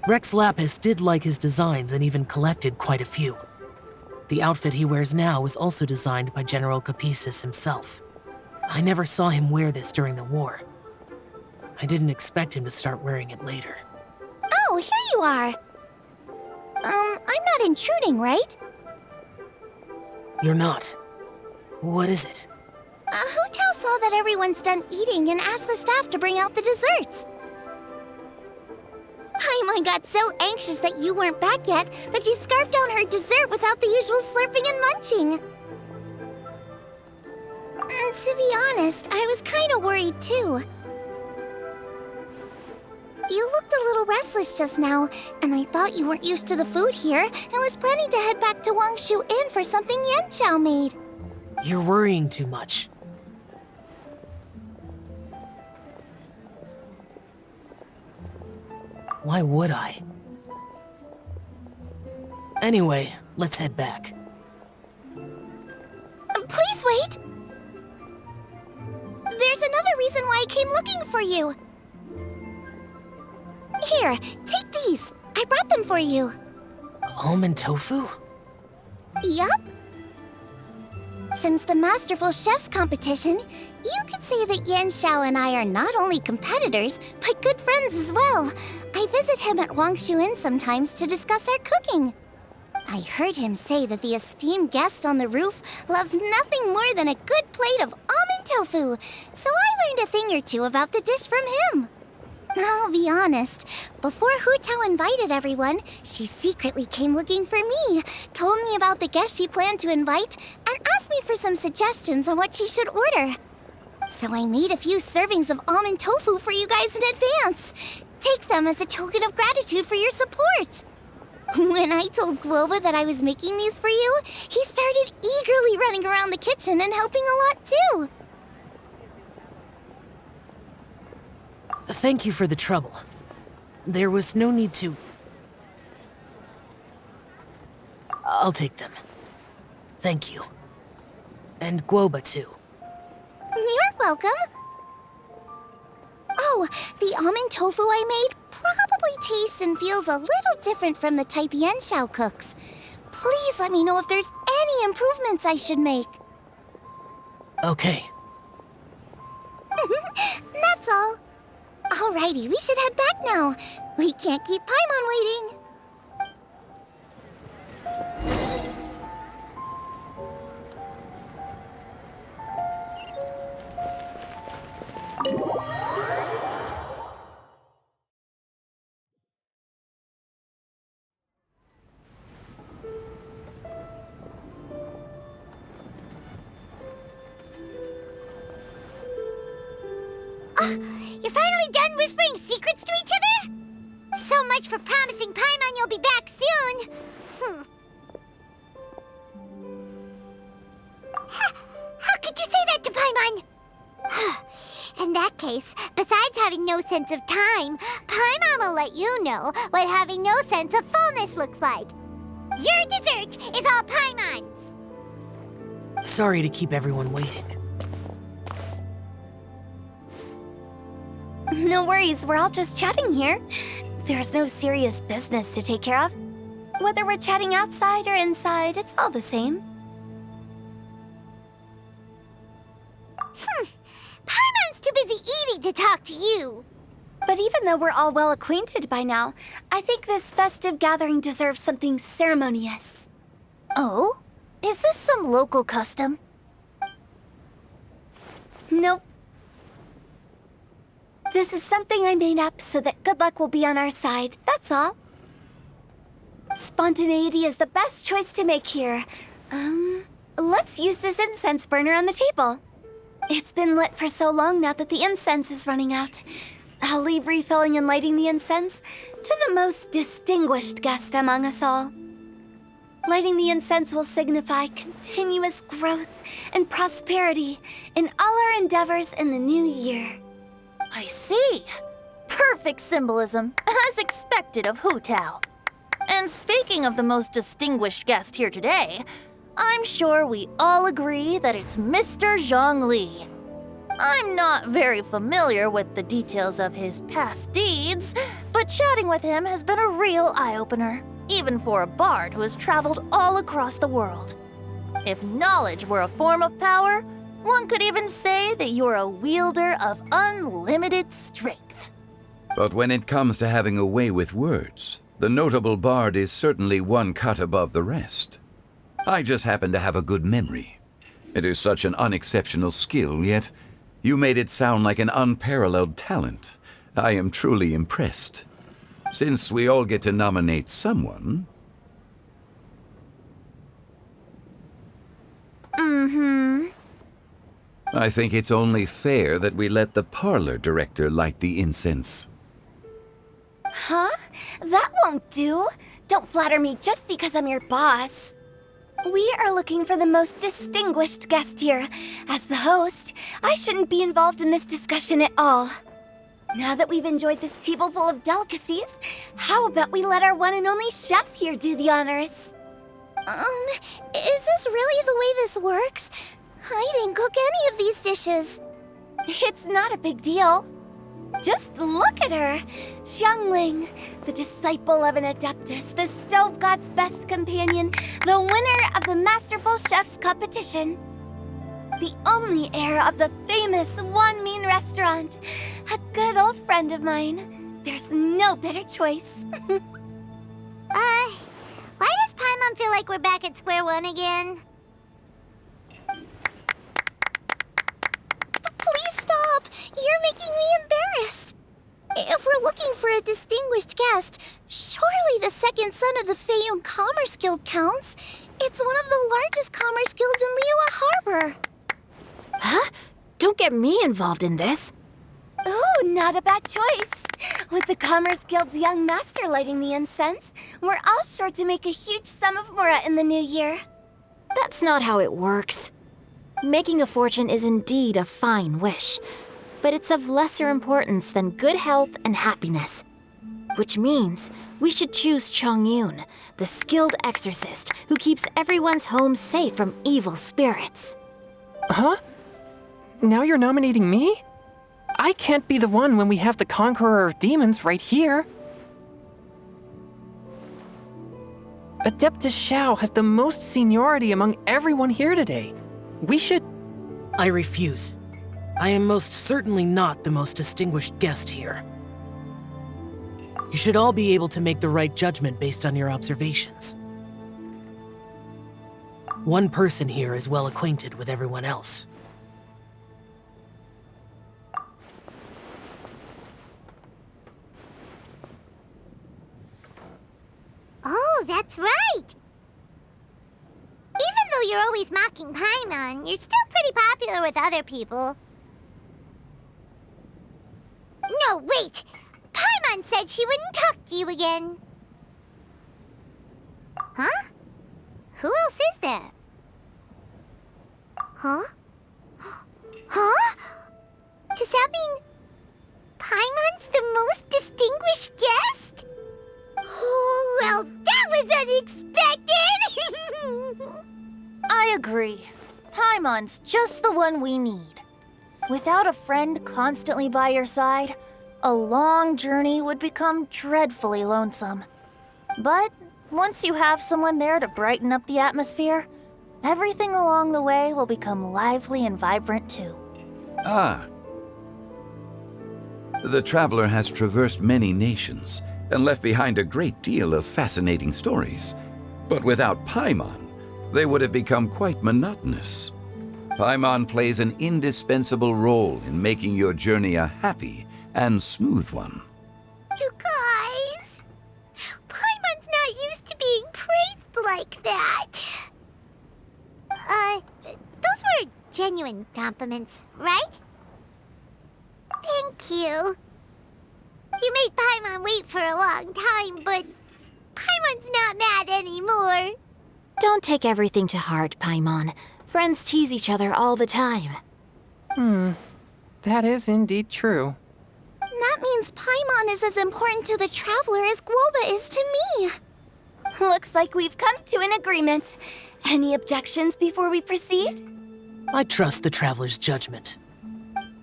Rex Lapis did like his designs and even collected quite a few. The outfit he wears now was also designed by General Capisis himself. I never saw him wear this during the war. I didn't expect him to start wearing it later. Oh, here you are. I'm not intruding, right? You're not. What is it? Hu Tao saw that everyone's done eating and asked the staff to bring out the desserts. Paimon got so anxious that you weren't back yet that she scarfed down her dessert without the usual slurping and munching. To be honest, I was kind of worried too. You looked a little restless just now, and I thought you weren't used to the food here and was planning to head back to Wangshu Inn for something Yanqiao made. You're worrying too much. Why would I? Anyway, let's head back. Please wait! There's another reason why I came looking for you. Here, take these. I brought them for you. Almond tofu? Yup. Since the Masterful Chef's competition, you could say that Yanqiao and I are not only competitors, but good friends as well. I visit him at Wangshu Inn sometimes to discuss our cooking. I heard him say that the esteemed guest on the roof loves nothing more than a good plate of almond tofu, so I learned a thing or two about the dish from him. I'll be honest, before Hu Tao invited everyone, she secretly came looking for me, told me about the guests she planned to invite, and asked me for some suggestions on what she should order. So I made a few servings of almond tofu for you guys in advance. Take them as a token of gratitude for your support. When I told Guoba that I was making these for you, he started eagerly running around the kitchen and helping a lot too. Thank you for the trouble. There was no need to... I'll take them. Thank you. And guoba too. You're welcome. Oh, the almond tofu I made probably tastes and feels a little different from the type Yanxiao cooks. Please let me know if there's any improvements I should make. Okay. That's all. Alrighty, we should head back now. We can't keep Paimon waiting. You're finally done whispering secrets to each other? So much for promising Paimon you'll be back soon. How could you say that to Paimon? In that case, besides having no sense of time, Paimon will let you know what having no sense of fullness looks like. Your dessert is all Paimon's. Sorry to keep everyone waiting. No worries, we're all just chatting here. There's no serious business to take care of. Whether we're chatting outside or inside, it's all the same. Paimon's too busy eating to talk to you. But even though we're all well acquainted by now, I think this festive gathering deserves something ceremonious. Oh? Is this some local custom? Nope. This is something I made up so that good luck will be on our side, that's all. Spontaneity is the best choice to make here. Let's use this incense burner on the table. It's been lit for so long now that the incense is running out. I'll leave refilling and lighting the incense to the most distinguished guest among us all. Lighting the incense will signify continuous growth and prosperity in all our endeavors in the new year. I see. Perfect symbolism, as expected of Hu Tao. And speaking of the most distinguished guest here today, I'm sure we all agree that it's Mr. Zhongli. I'm not very familiar with the details of his past deeds, but chatting with him has been a real eye-opener, even for a bard who has traveled all across the world. If knowledge were a form of power, one could even say that you're a wielder of unlimited strength. But when it comes to having a way with words, the notable bard is certainly one cut above the rest. I just happen to have a good memory. It is such an unexceptional skill, yet you made it sound like an unparalleled talent. I am truly impressed. Since we all get to nominate someone... I think it's only fair that we let the parlor director light the incense. Huh? That won't do. Don't flatter me just because I'm your boss. We are looking for the most distinguished guest here. As the host, I shouldn't be involved in this discussion at all. Now that we've enjoyed this table full of delicacies, how about we let our one and only chef here do the honors? Is this really the way this works? I didn't cook any of these dishes. It's not a big deal. Just look at her! Xiangling, the disciple of an adeptus, the stove god's best companion, the winner of the Masterful Chef's competition. The only heir of the famous Wan Min restaurant. A good old friend of mine. There's no better choice. Why does Paimon feel like we're back at square one again? Please stop! You're making me embarrassed. If we're looking for a distinguished guest, surely the second son of the Feiyun Commerce Guild counts. It's one of the largest commerce guilds in Liyue Harbor. Huh? Don't get me involved in this. Ooh, not a bad choice. With the Commerce Guild's young master lighting the incense, we're all sure to make a huge sum of mora in the new year. That's not how it works. Making a fortune is indeed a fine wish, but it's of lesser importance than good health and happiness. Which means we should choose Chongyun, the skilled exorcist who keeps everyone's home safe from evil spirits. Huh? Now you're nominating me? I can't be the one when we have the Conqueror of Demons right here. Adeptus Xiao has the most seniority among everyone here today. We should... I refuse. I am most certainly not the most distinguished guest here. You should all be able to make the right judgment based on your observations. One person here is well acquainted with everyone else. Oh, that's right! Even though you're always mocking Paimon, you're still pretty popular with other people. No, wait! Paimon said she wouldn't talk to you again. Huh? Who else is there? Huh? Huh? Does that mean Paimon's the most distinguished guest? Oh, well, that was unexpected! I agree. Paimon's just the one we need. Without a friend constantly by your side, a long journey would become dreadfully lonesome. But once you have someone there to brighten up the atmosphere, everything along the way will become lively and vibrant too. Ah. The traveler has traversed many nations and left behind a great deal of fascinating stories. But without Paimon, they would have become quite monotonous. Paimon plays an indispensable role in making your journey a happy and smooth one. You guys, Paimon's not used to being praised like that. Those were genuine compliments, right? Thank you. You made Paimon wait for a long time, but Paimon's not mad anymore. Don't take everything to heart, Paimon. Friends tease each other all the time. That is indeed true. That means Paimon is as important to the traveler as Guoba is to me. Looks like we've come to an agreement. Any objections before we proceed? I trust the traveler's judgment.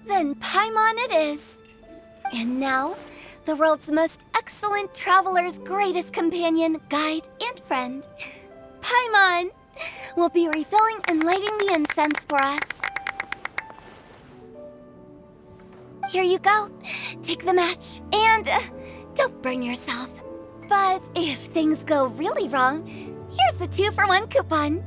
Then Paimon it is. And now, the world's most excellent traveler's greatest companion, guide, and friend, Paimon, will be refilling and lighting the incense for us. Here you go. Take the match, and don't burn yourself. But if things go really wrong, here's the 2-for-1 coupon.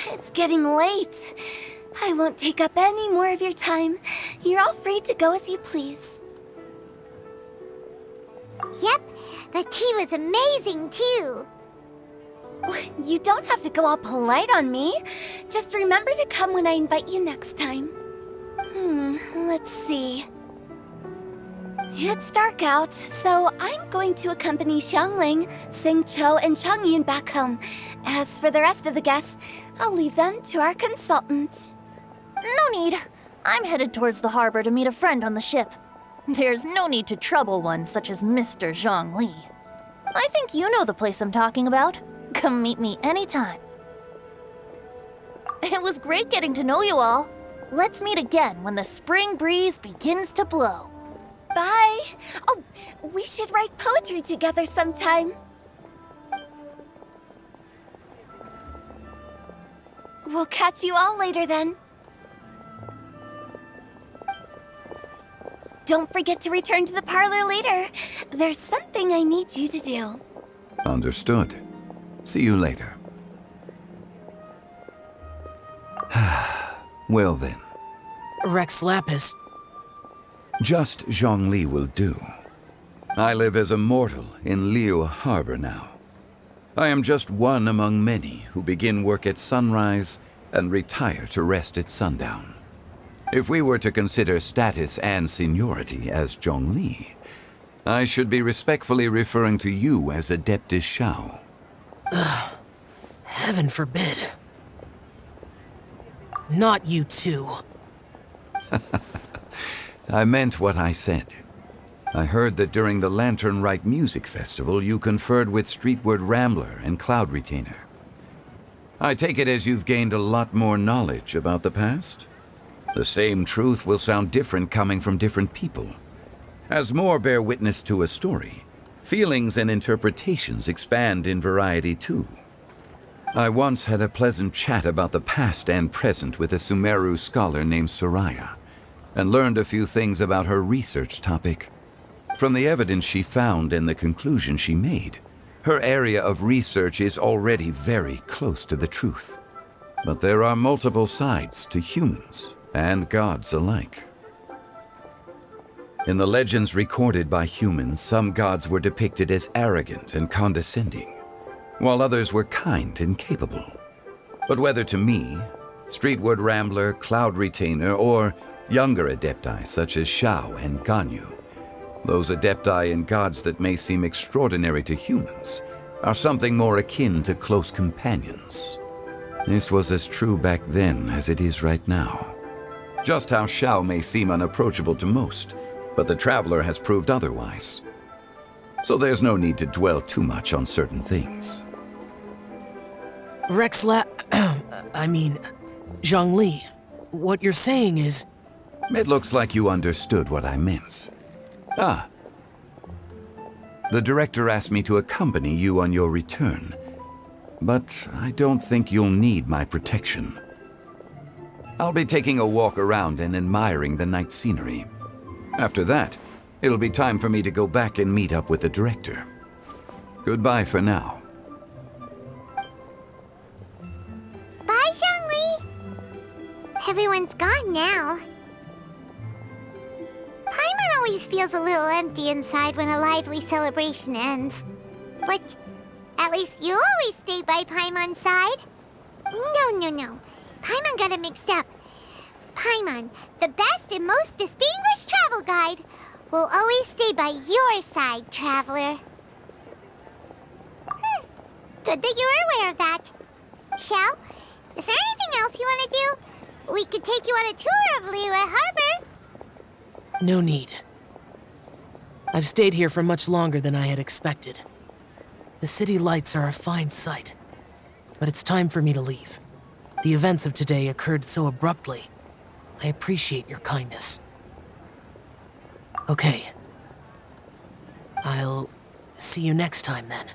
It's getting late. I won't take up any more of your time. You're all free to go as you please. Yep, the tea was amazing too. You don't have to go all polite on me. Just remember to come when I invite you next time. Let's see. It's dark out, so I'm going to accompany Xiangling, Xingqiu, and Changyun back home. As for the rest of the guests, I'll leave them to our consultant. No need. I'm headed towards the harbor to meet a friend on the ship. There's no need to trouble one such as Mr. Zhongli. I think you know the place I'm talking about. Come meet me anytime. It was great getting to know you all. Let's meet again when the spring breeze begins to blow. Bye. Oh, we should write poetry together sometime. We'll catch you all later then. Don't forget to return to the parlor later. There's something I need you to do. Understood. See you later. Well then. Rex Lapis. Just Zhongli will do. I live as a mortal in Liu Harbor now. I am just one among many who begin work at sunrise and retire to rest at sundown. If we were to consider status and seniority as Zhongli, I should be respectfully referring to you as Adeptus Shao. Heaven forbid. Not you too. I meant what I said. I heard that during the Lantern Rite Music Festival, you conferred with Streetward Rambler and Cloud Retainer. I take it as you've gained a lot more knowledge about the past? The same truth will sound different coming from different people. As more bear witness to a story, feelings and interpretations expand in variety too. I once had a pleasant chat about the past and present with a Sumeru scholar named Soraya, and learned a few things about her research topic. From the evidence she found and the conclusion she made, her area of research is already very close to the truth. But there are multiple sides to humans and gods alike. In the legends recorded by humans, some gods were depicted as arrogant and condescending, while others were kind and capable. But whether to me, Streetward Rambler, Cloud Retainer, or younger adepti such as Shao and Ganyu, those adepti and gods that may seem extraordinary to humans are something more akin to close companions. This was as true back then as it is right now. Just how Shao may seem unapproachable to most, but the Traveler has proved otherwise. So there's no need to dwell too much on certain things. Zhongli, what you're saying is... It looks like you understood what I meant. Ah. The director asked me to accompany you on your return, but I don't think you'll need my protection. I'll be taking a walk around and admiring the night scenery. After that, it'll be time for me to go back and meet up with the director. Goodbye for now. Bye, Zhongli! Everyone's gone now. Paimon always feels a little empty inside when a lively celebration ends. But at least you always stay by Paimon's side. No. Paimon got it mixed up. Paimon, the best and most distinguished travel guide, will always stay by your side, Traveler. Good that you were aware of that. Shao, is there anything else you want to do? We could take you on a tour of Liyue Harbor. No need. I've stayed here for much longer than I had expected. The city lights are a fine sight, but it's time for me to leave. The events of today occurred so abruptly. I appreciate your kindness. Okay. I'll see you next time then.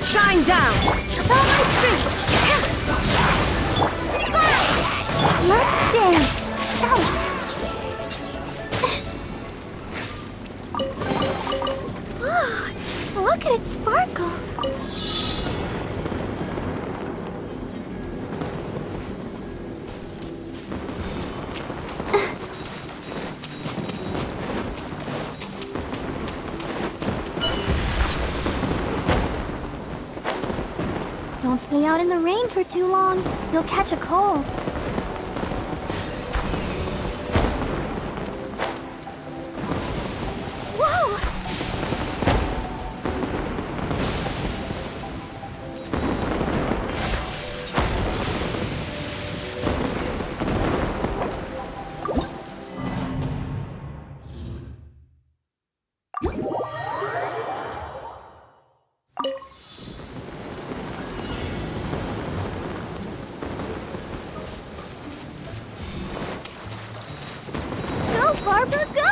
Shine down! With all my strength! Let's dance! Oh, look at it sparkle! Don't stay out in the rain for too long. You'll catch a cold. Whoa! Go, Barbara, go!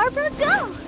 Harbor, go!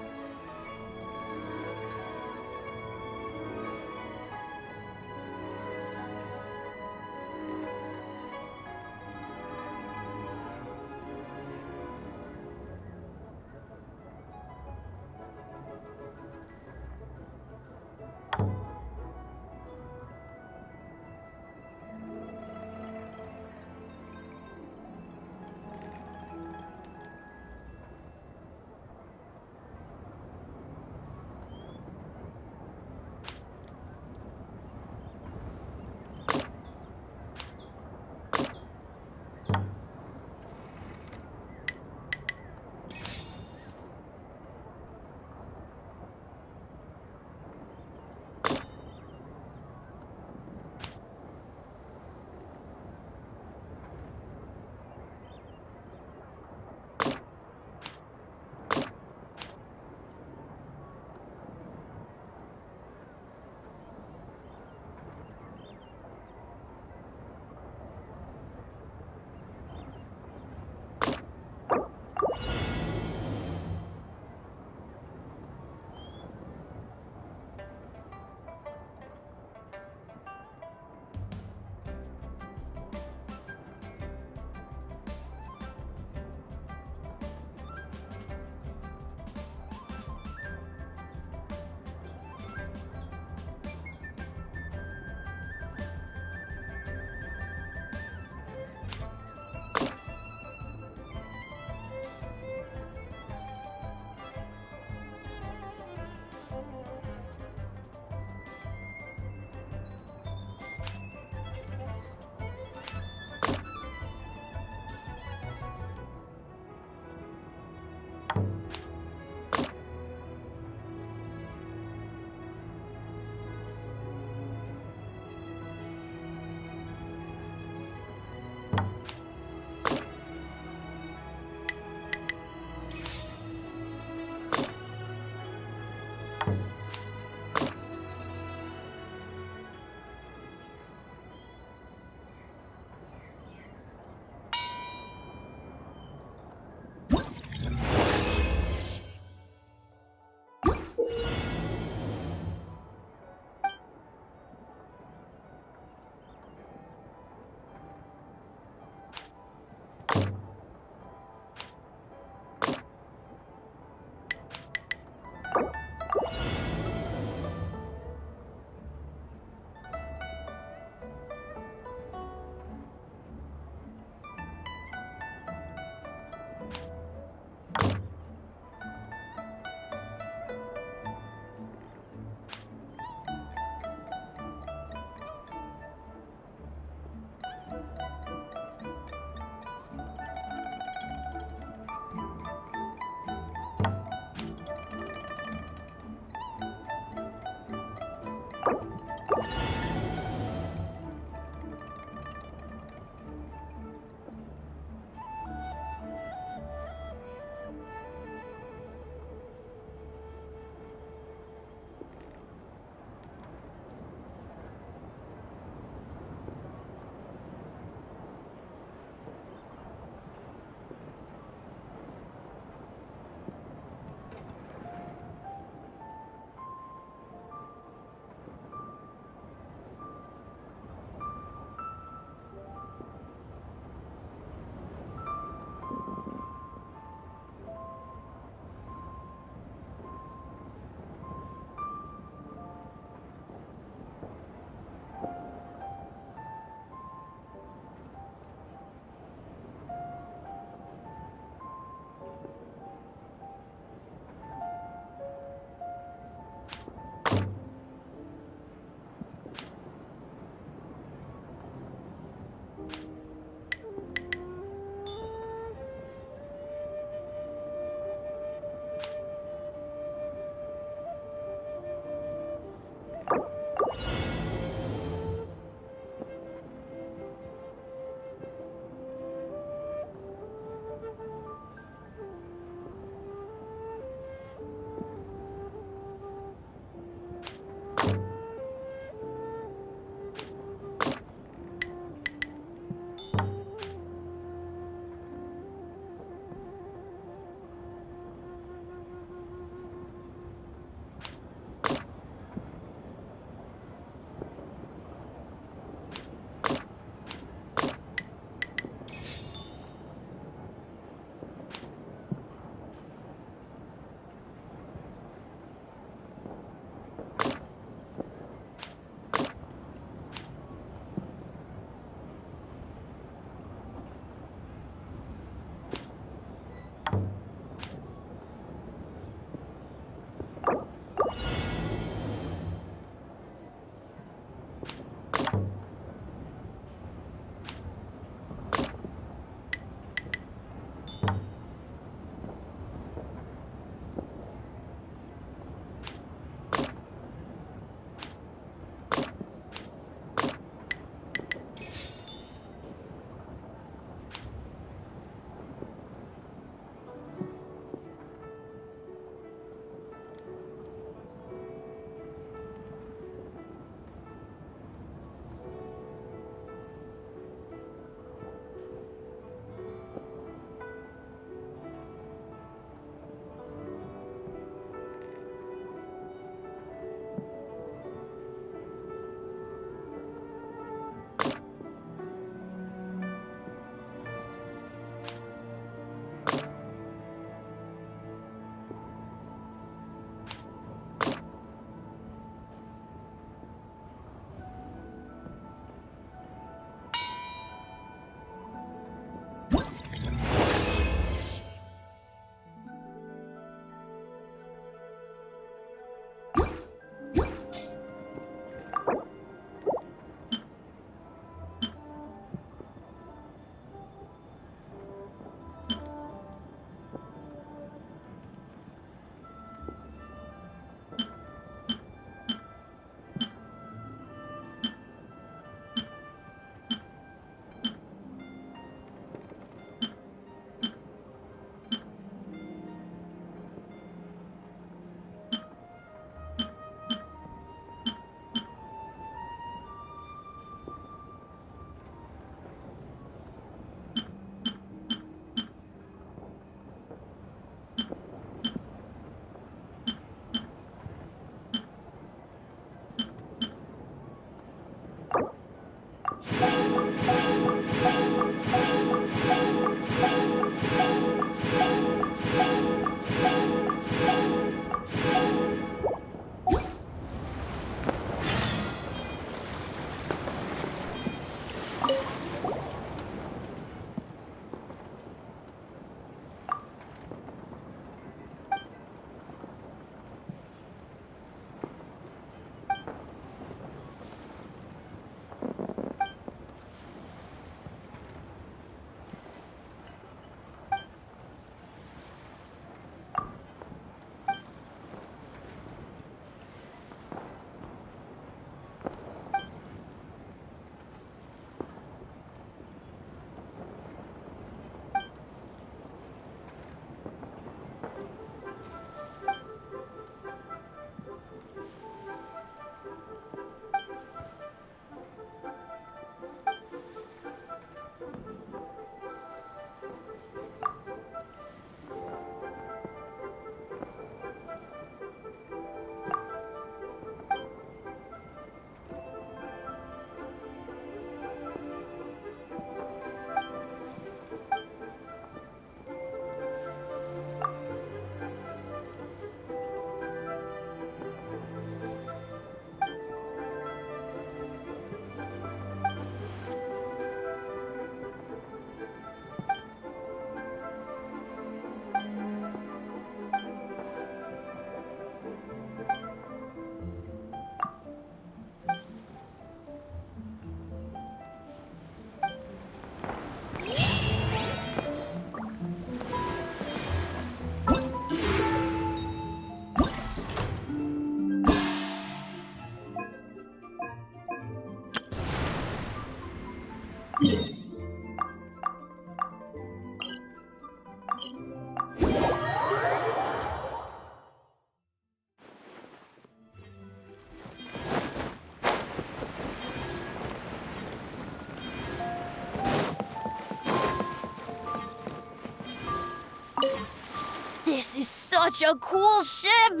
This is such a cool ship!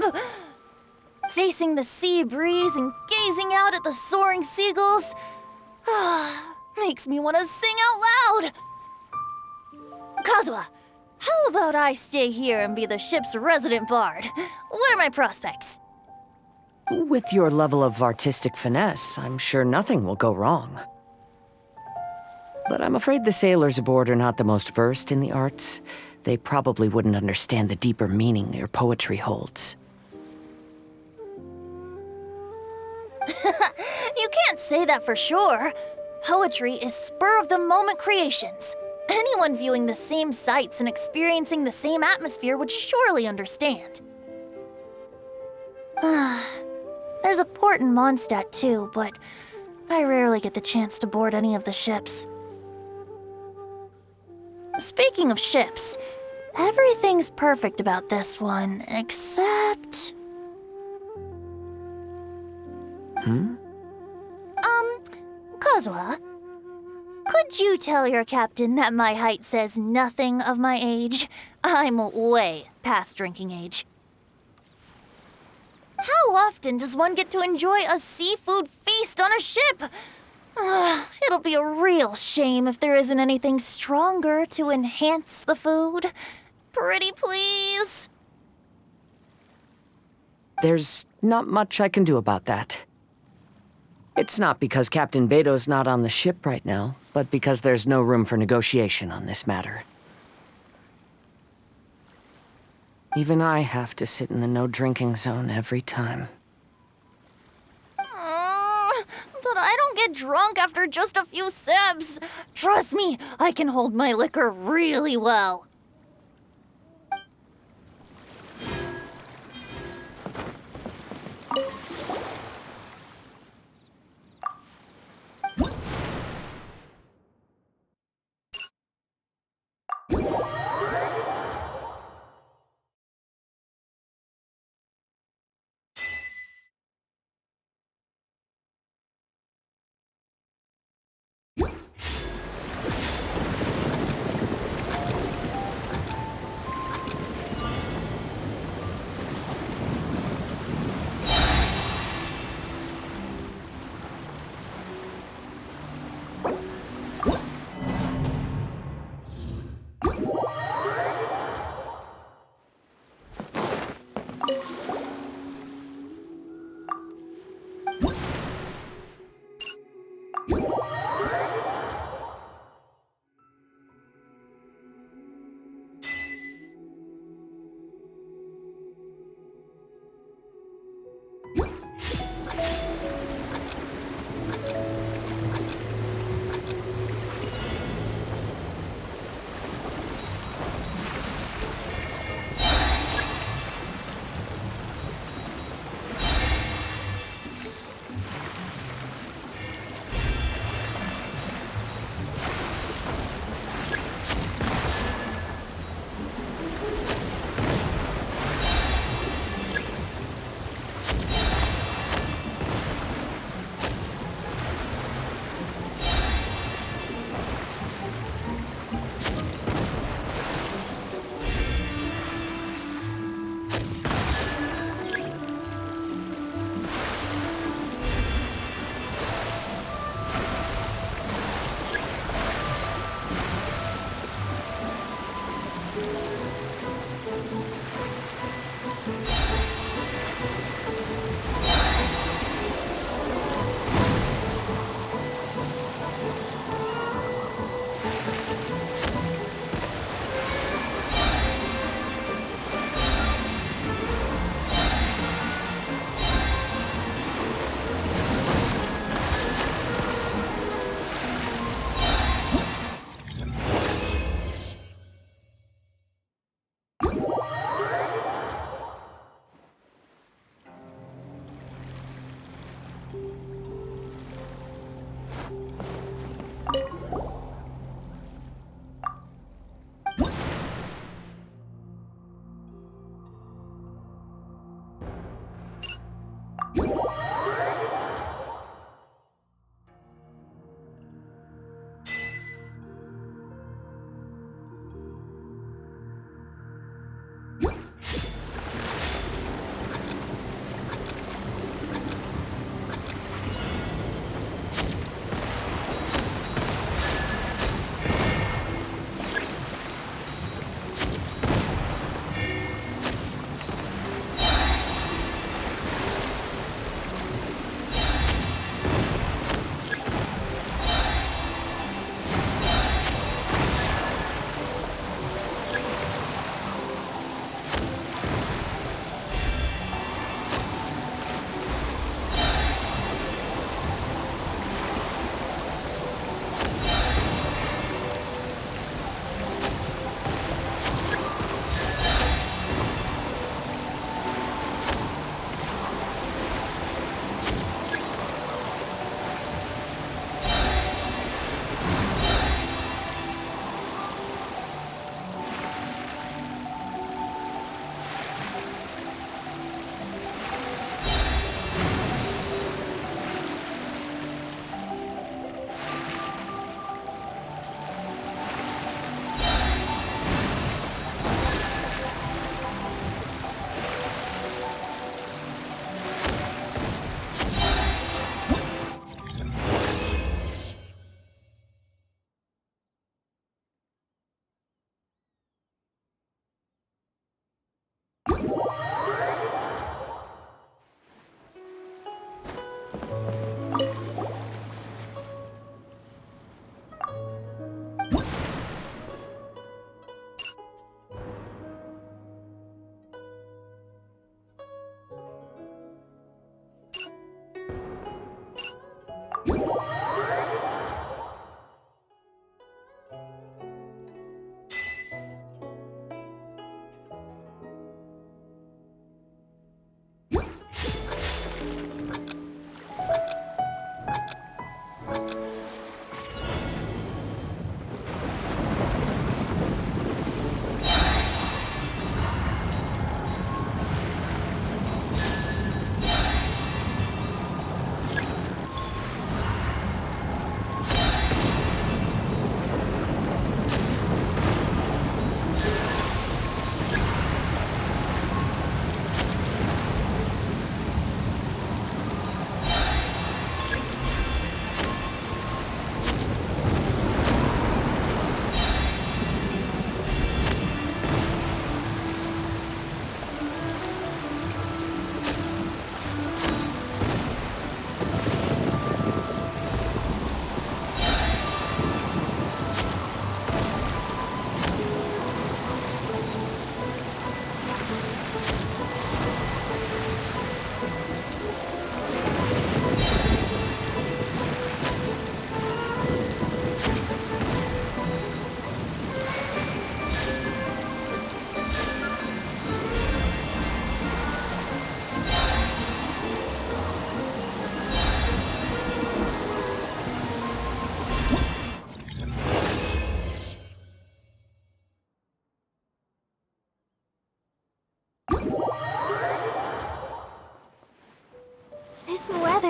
Facing the sea breeze and gazing out at the soaring seagulls makes me want to sing out loud! Kazuha, how about I stay here and be the ship's resident bard? What are my prospects? With your level of artistic finesse, I'm sure nothing will go wrong. But I'm afraid the sailors aboard are not the most versed in the arts. They probably wouldn't understand the deeper meaning your poetry holds. You can't say that for sure. Poetry is spur-of-the-moment creations. Anyone viewing the same sights and experiencing the same atmosphere would surely understand. There's a port in Mondstadt too, but I rarely get the chance to board any of the ships. Speaking of ships, everything's perfect about this one, except... Kazuha, could you tell your captain that my height says nothing of my age? I'm way past drinking age. How often does one get to enjoy a seafood feast on a ship? It'll be a real shame if there isn't anything stronger to enhance the food. Pretty please. There's not much I can do about that. It's not because Captain Beto's not on the ship right now, but because there's no room for negotiation on this matter. Even I have to sit in the no-drinking zone every time. But I don't get drunk after just a few sips. Trust me, I can hold my liquor really well.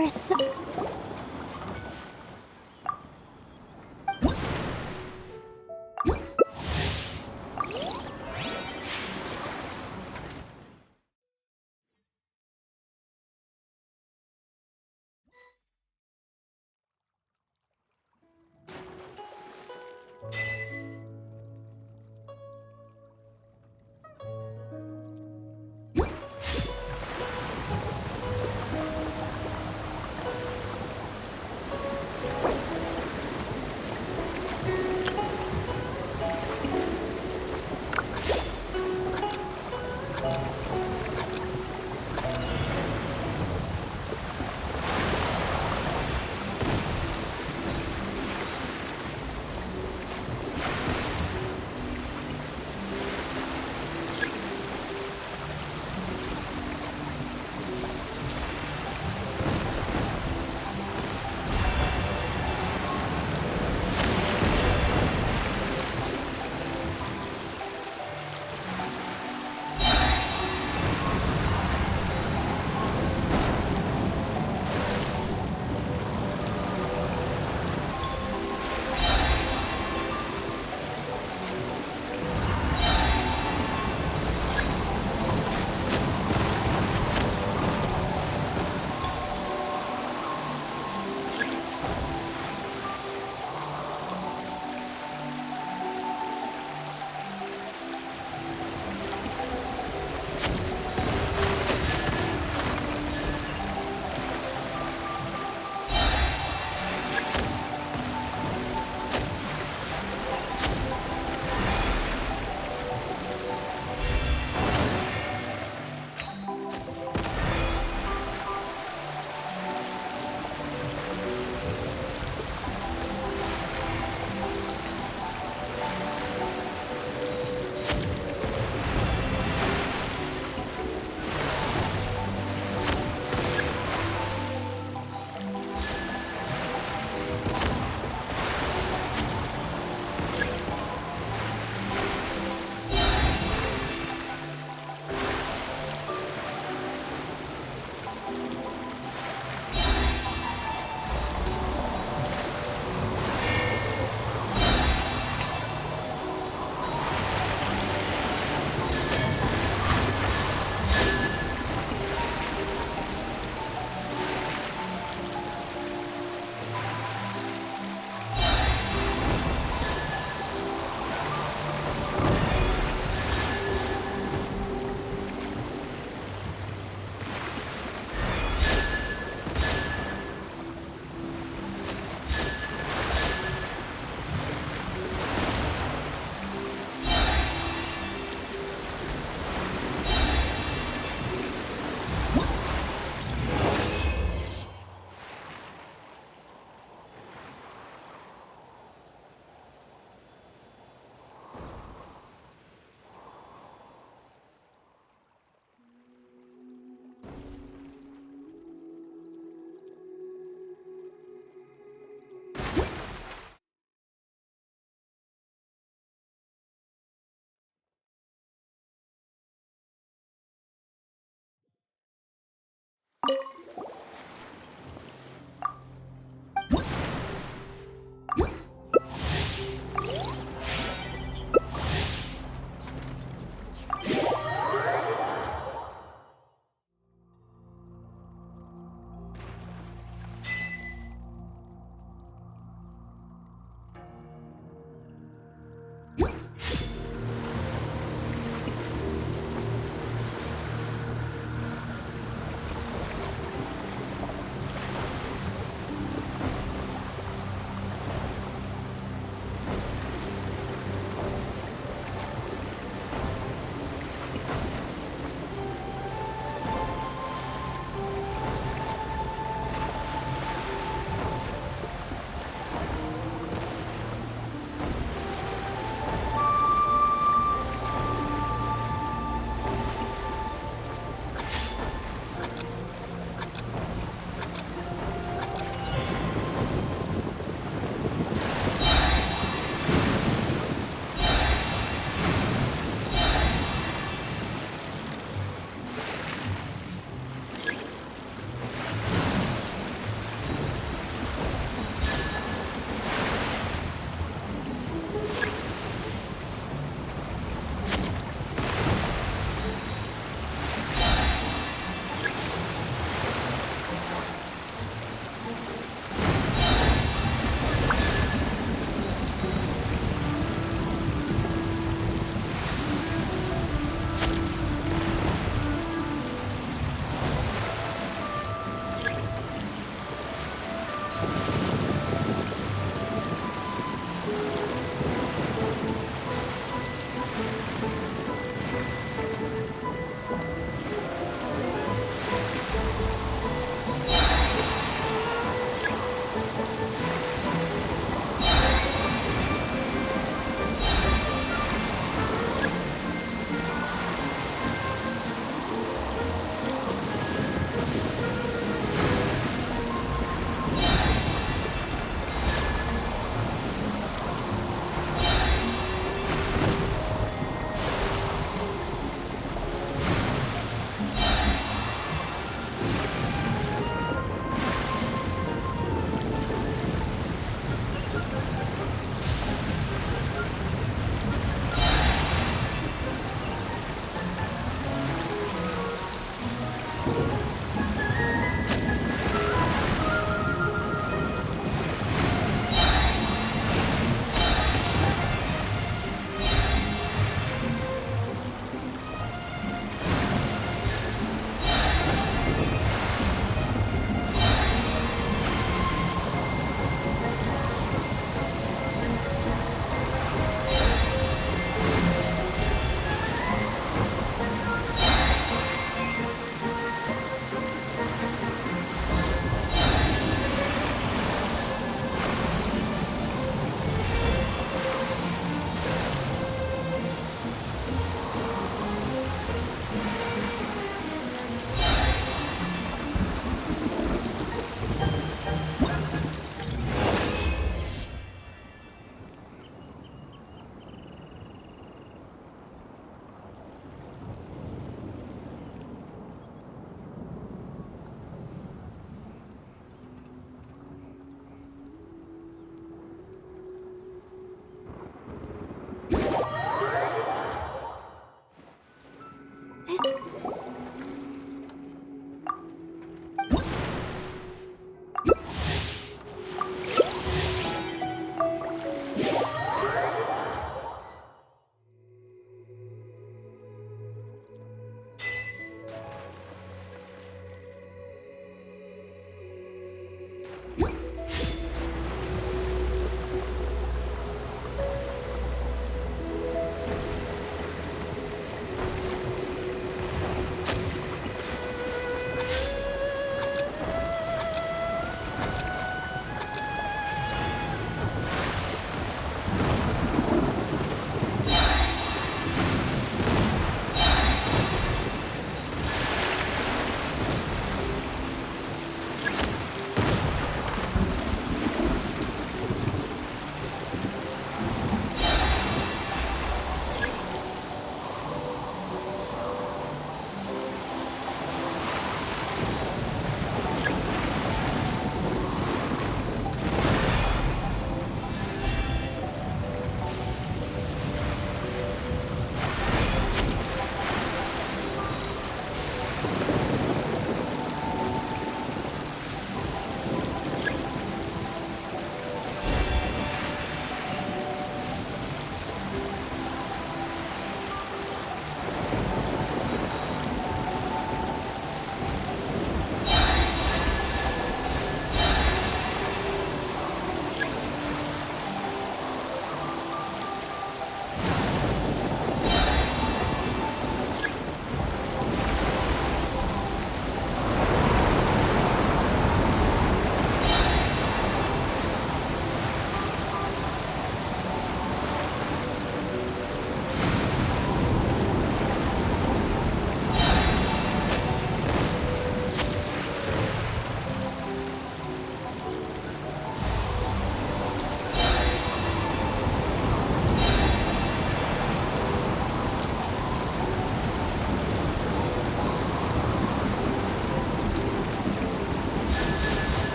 There is so...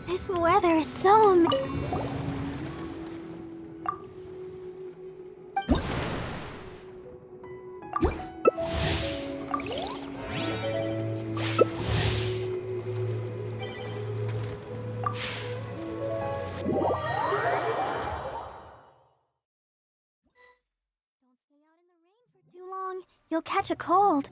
This weather is so too long, you'll catch a cold.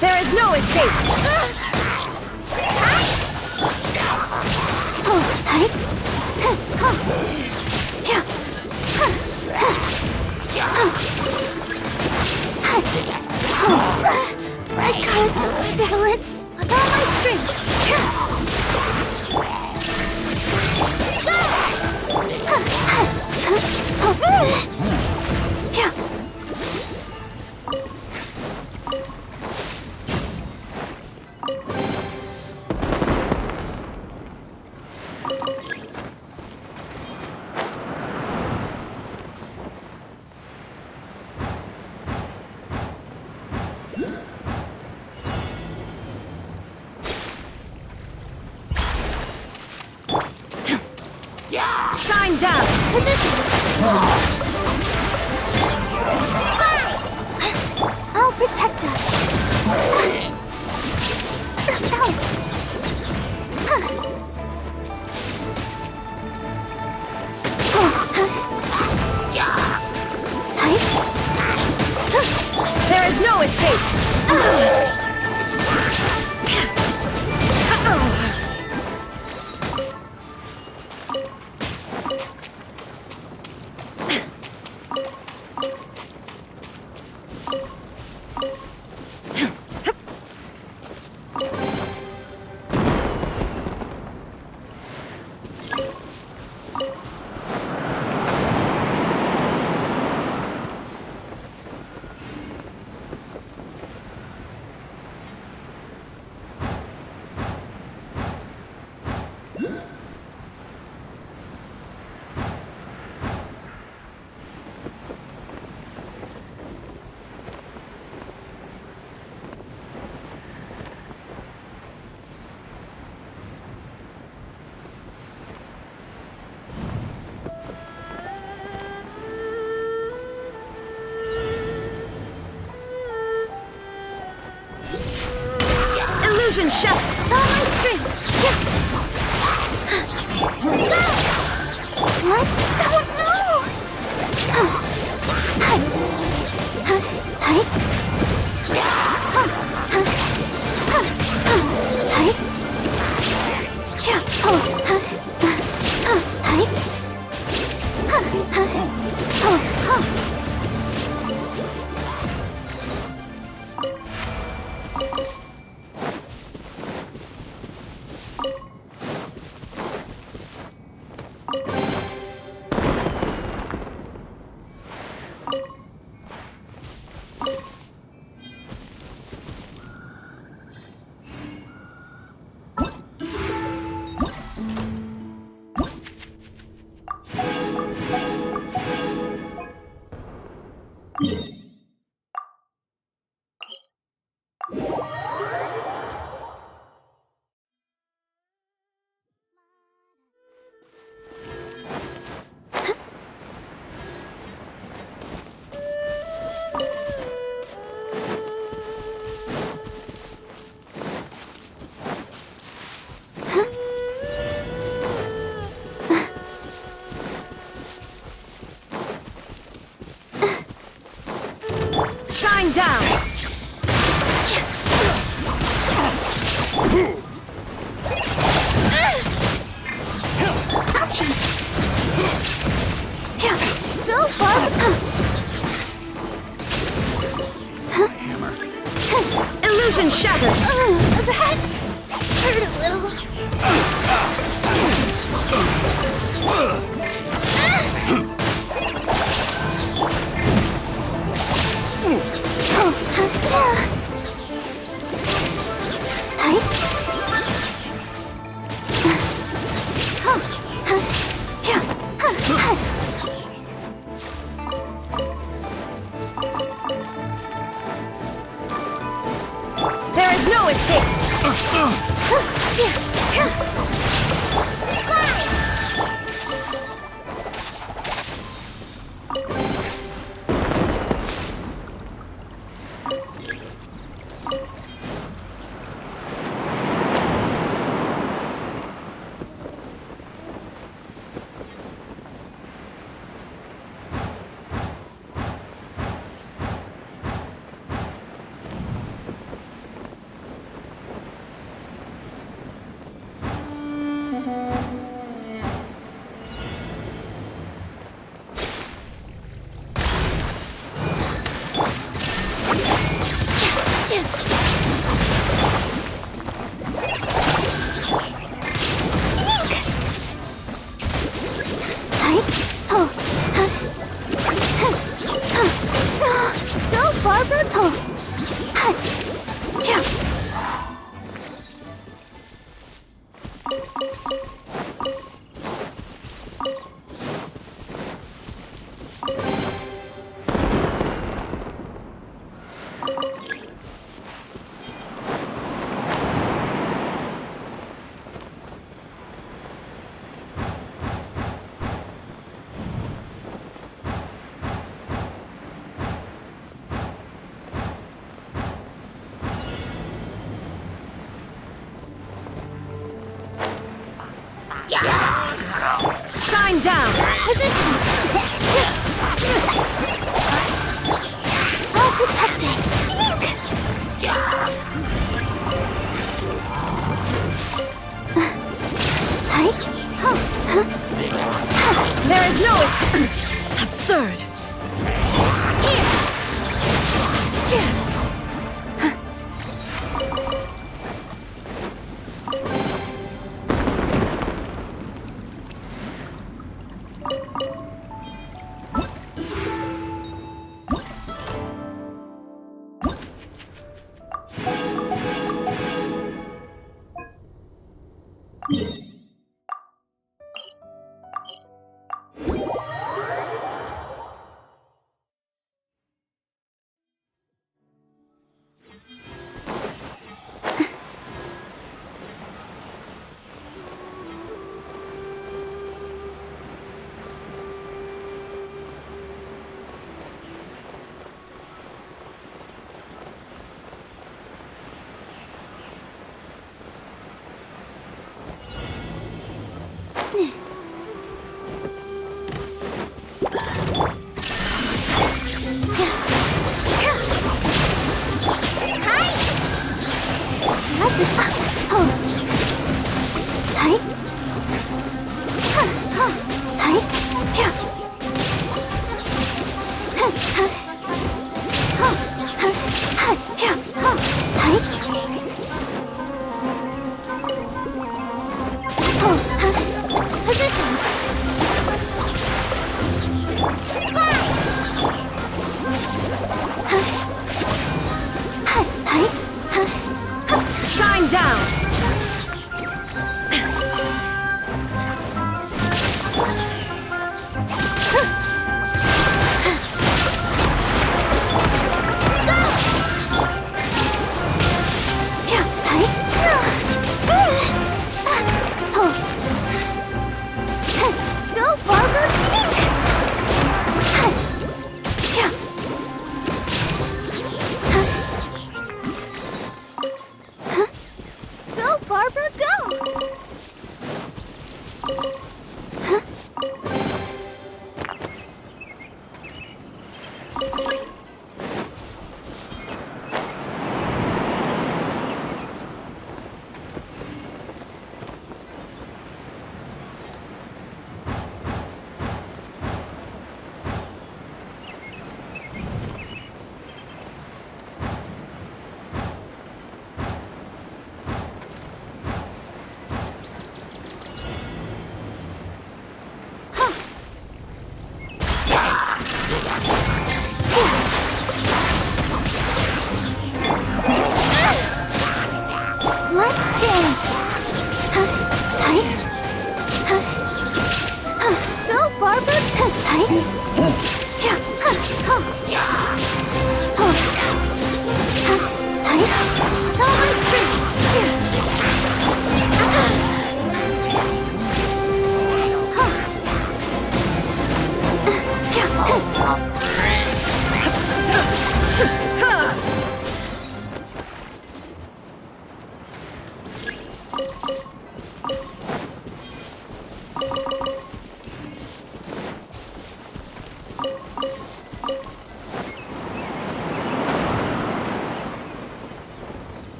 There is no escape! I gotta balance with all my strength. Shine down! I'll protect us. There is no escape! Illusion shut! All my strength! Let's... Oh no! Shine down! Go, Barb! Illusion shattered! That hurt a little. There is no escape! Shine down! Positions! All protected! There is no escape! Absurd! Here! Shine down!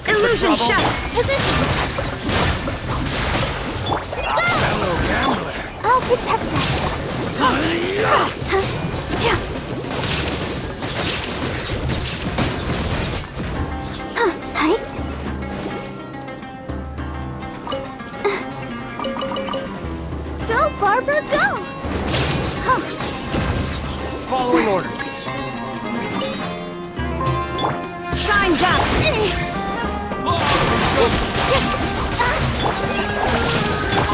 Illusion shut! Positions! Fellow gambler. I'll protect us! Go! Go, Barbara, go! Following orders. Shine down!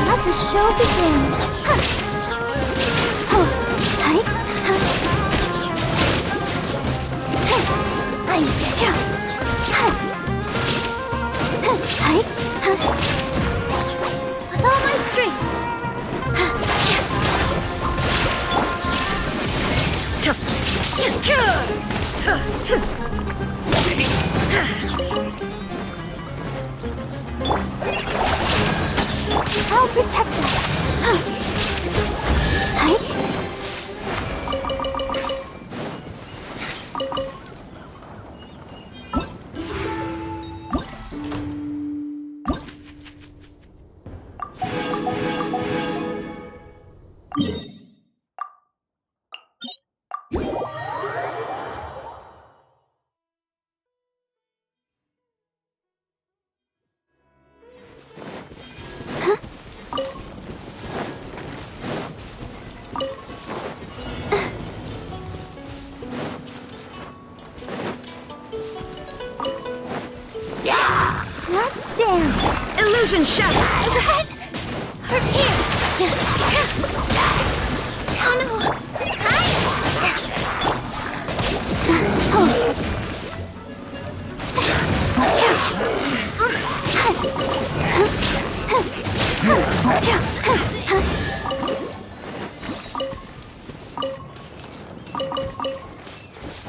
Let the show begin. With all my strength. I'll protect us. Let's dance. Illusion shattered. That hurt here. Oh no.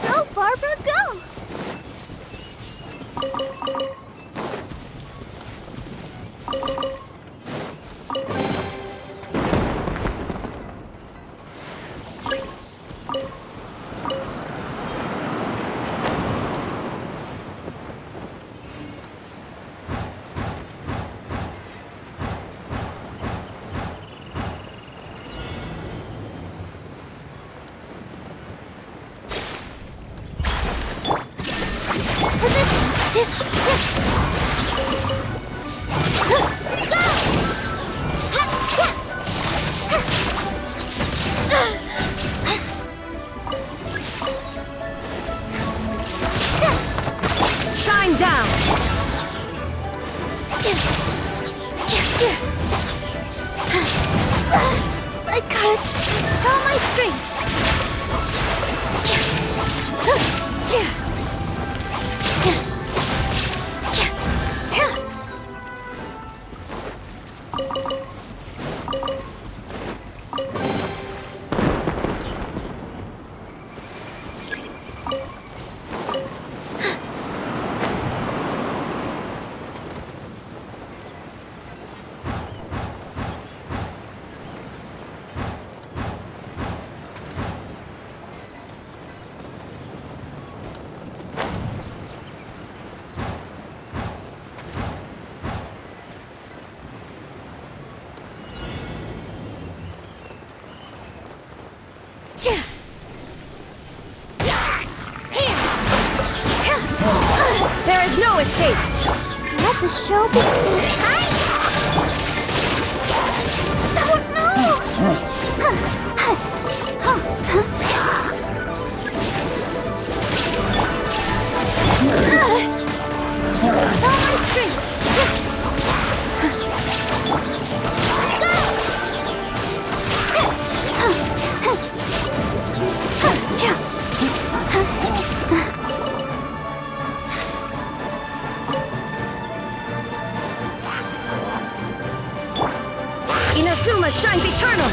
Go, Barbara, go! Shine down! I gotta draw my strength. There is no escape. Let the show begin. With all my strength. Inazuma shines eternal!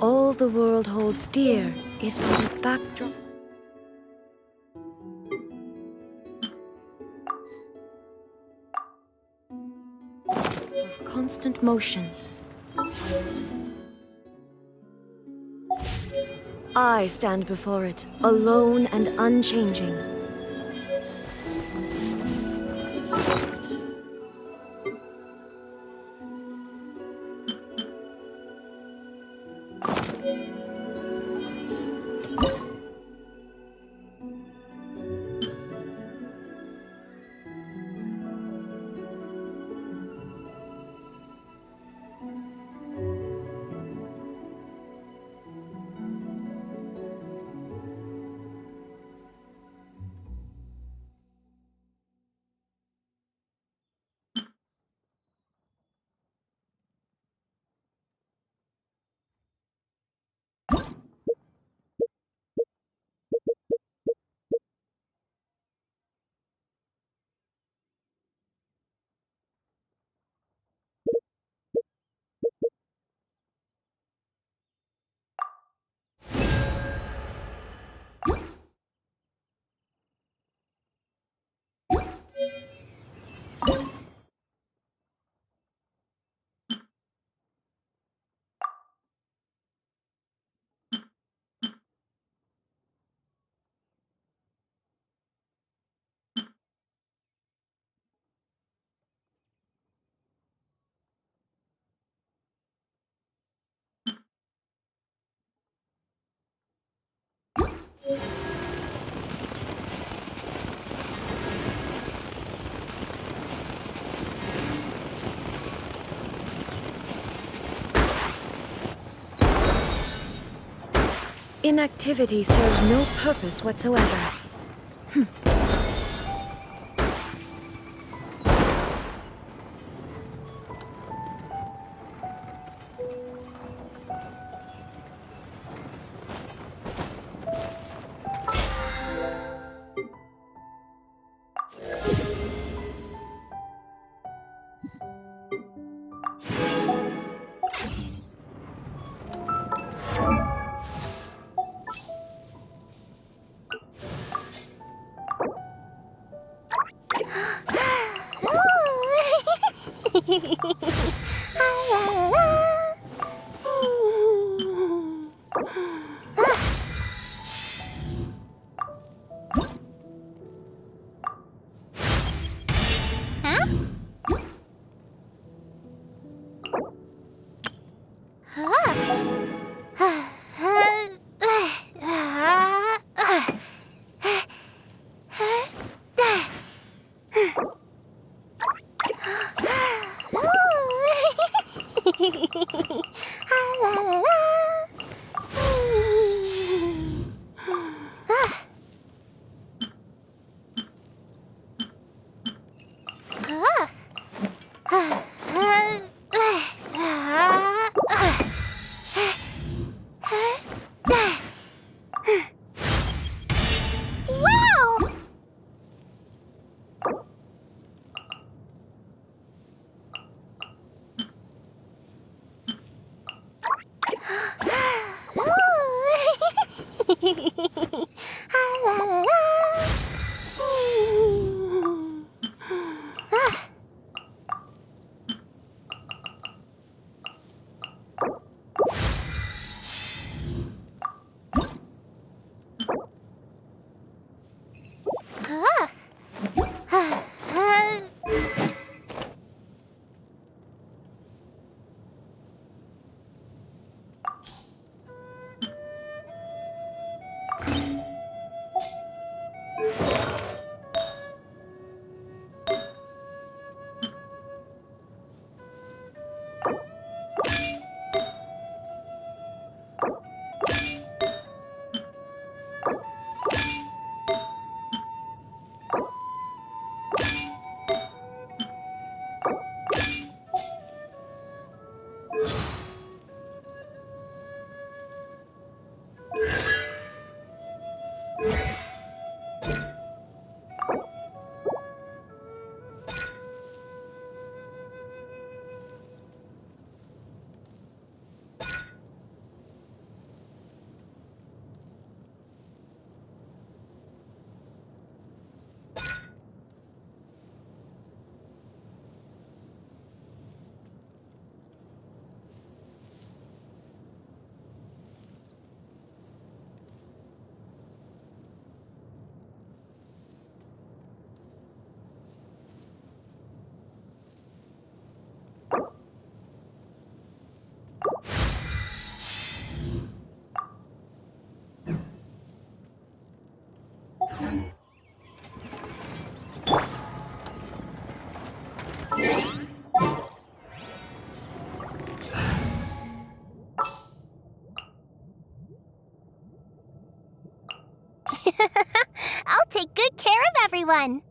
All the world holds dear is but a backdrop of constant motion. I stand before it, alone and unchanging. Inactivity serves no purpose whatsoever. I'll take good care of everyone.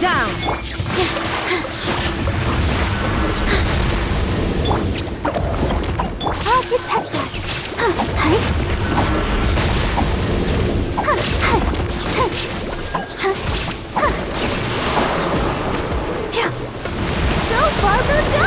Down! I'll protect us. Go, Barber, go!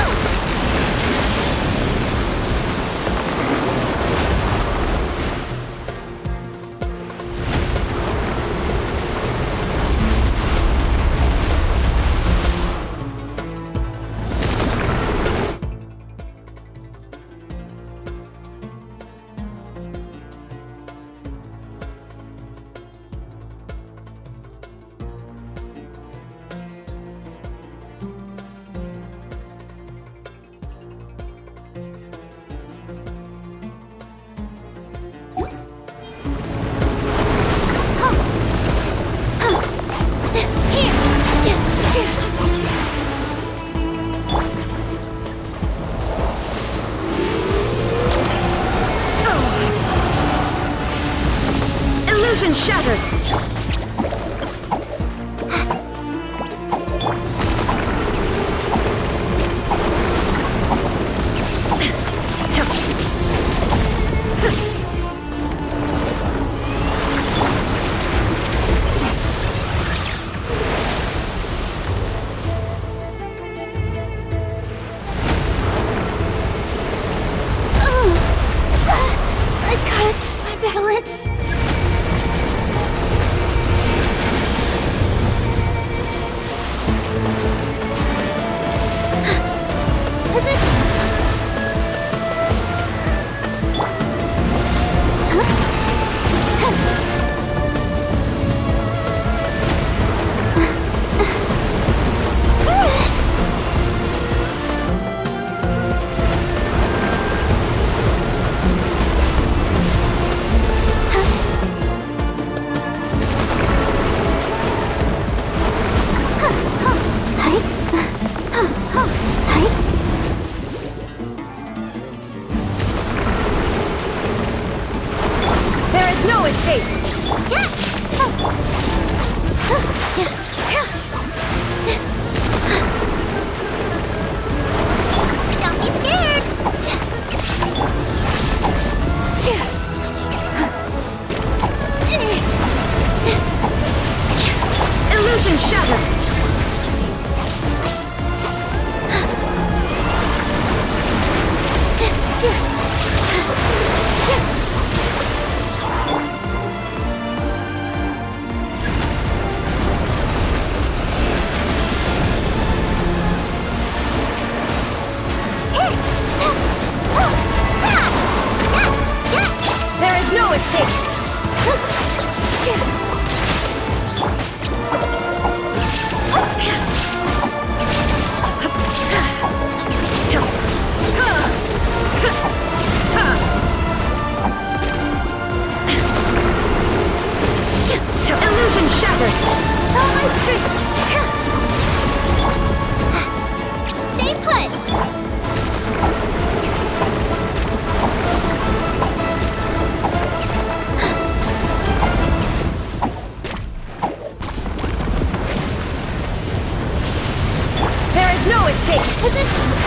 escape! Positions!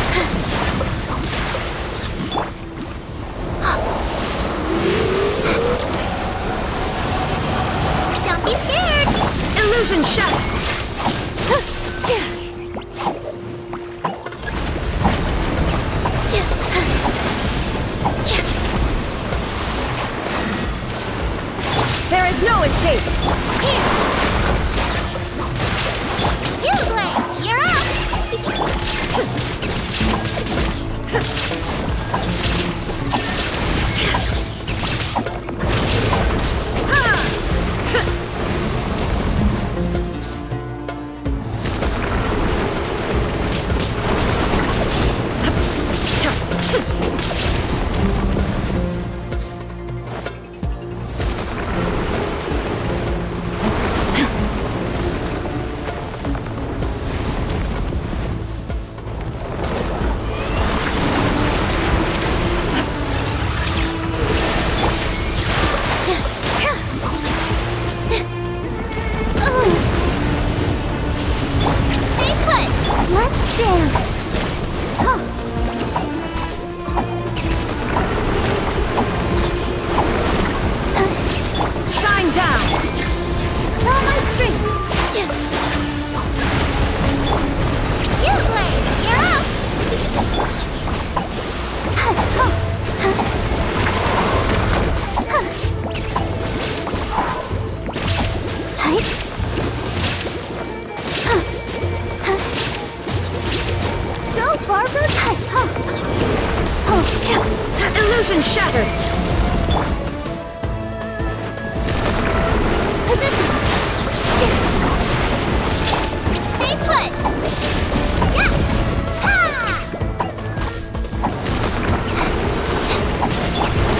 Don't be scared! Illusion shattered! There is no escape! Here! You, Blaze! You're up! Let's dance! Shine down! With all my strength! You, Blaze! You're up! Go, Barbara! Illusion shattered! Positions! Stay put! Yeah! Ha!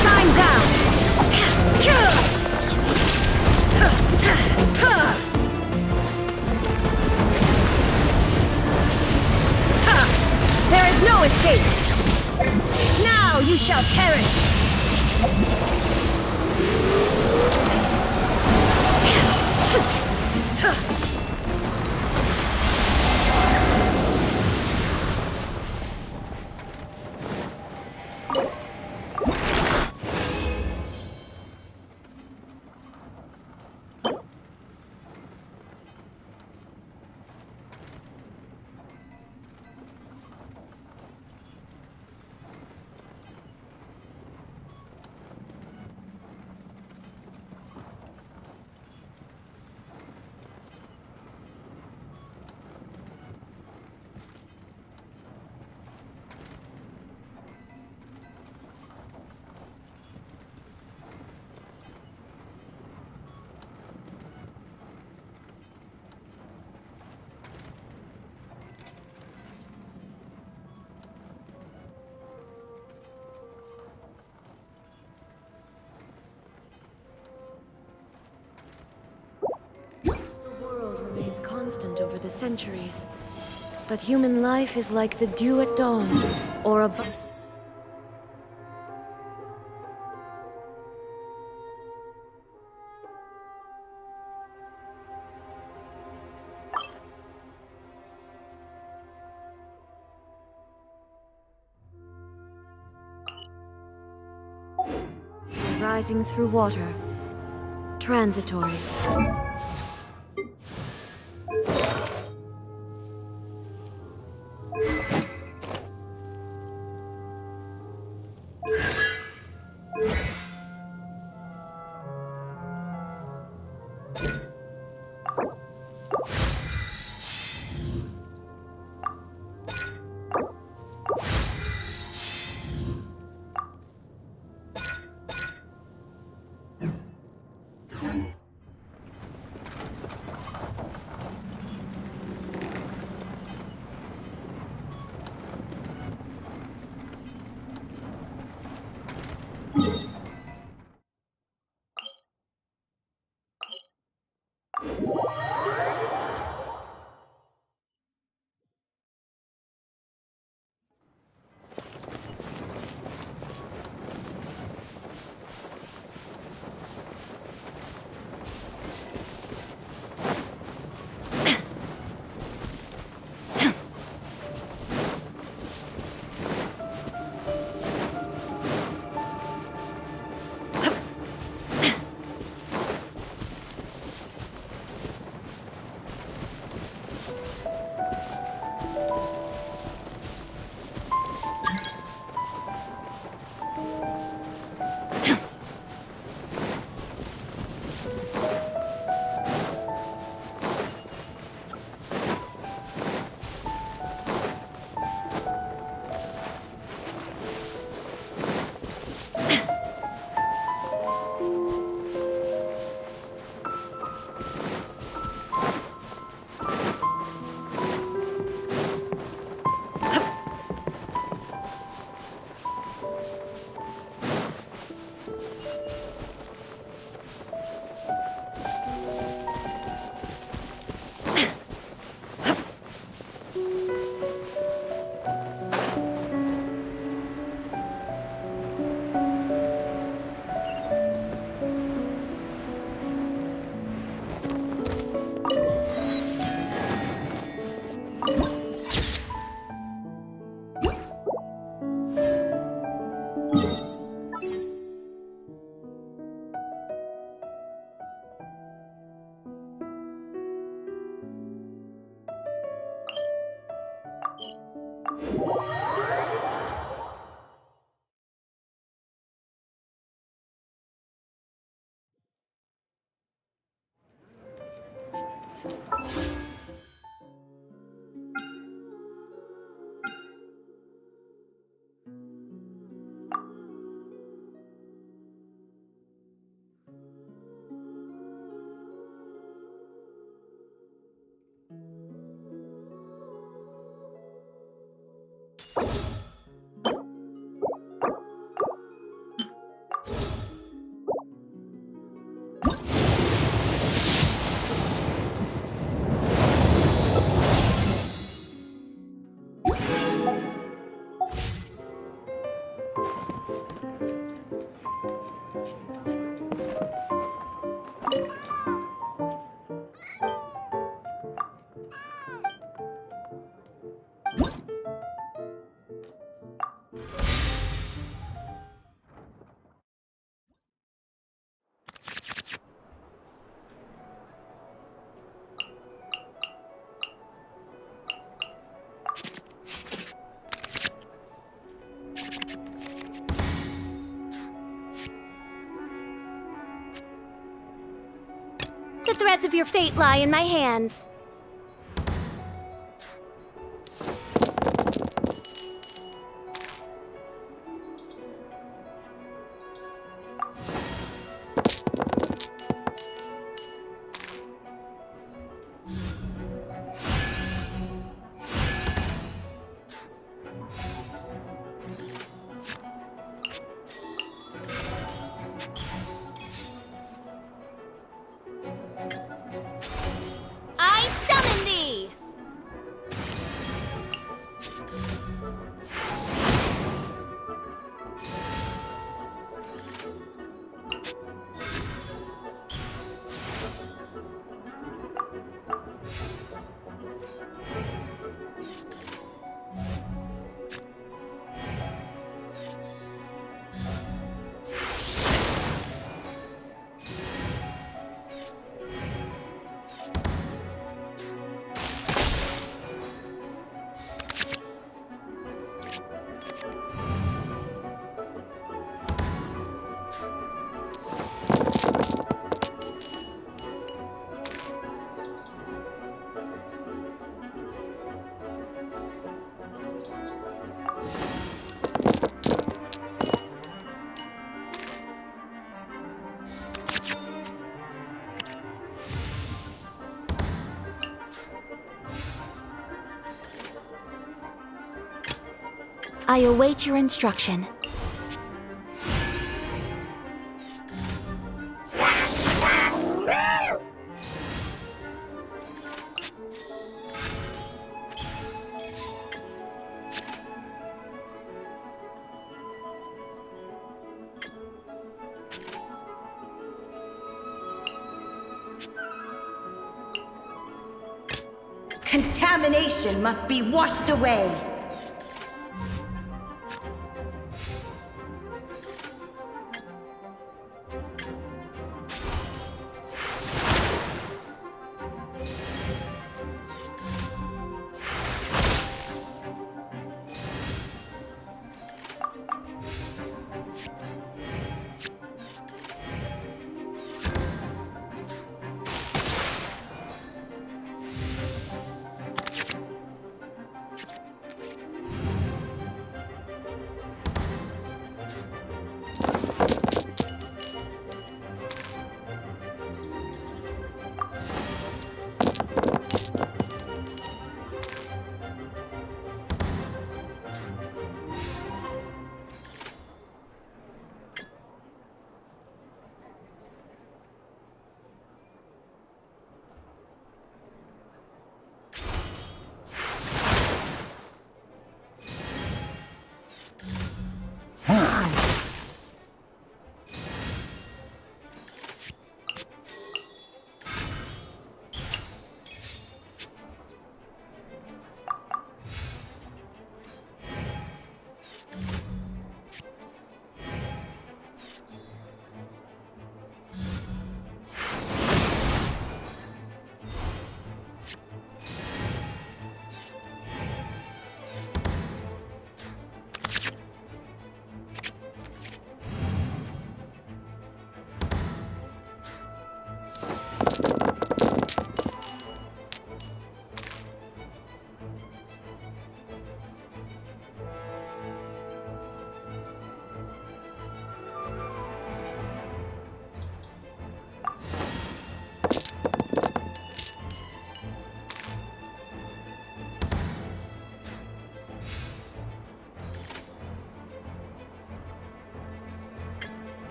Shine down! There is no escape! Now you shall perish! Remains constant over the centuries. But human life is like the dew at dawn, or a rising through water, transitory. The threads of your fate lie in my hands. I summon thee! I await your instruction. Contamination must be washed away.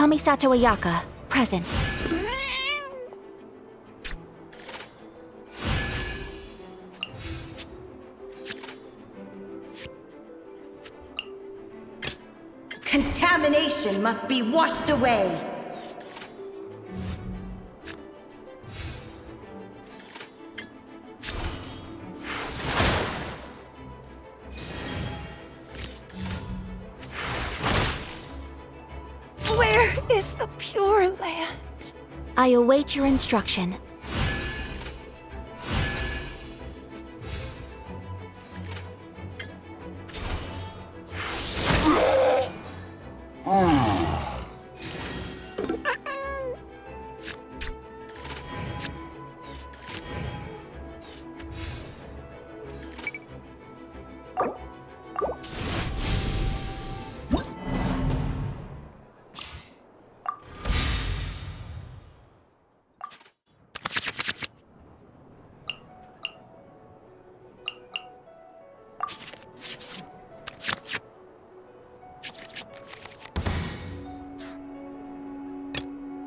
Kamisato Ayaka, present. Contamination must be washed away. Where is the Pure Land? I await your instruction.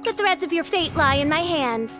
The threads of your fate lie in my hands.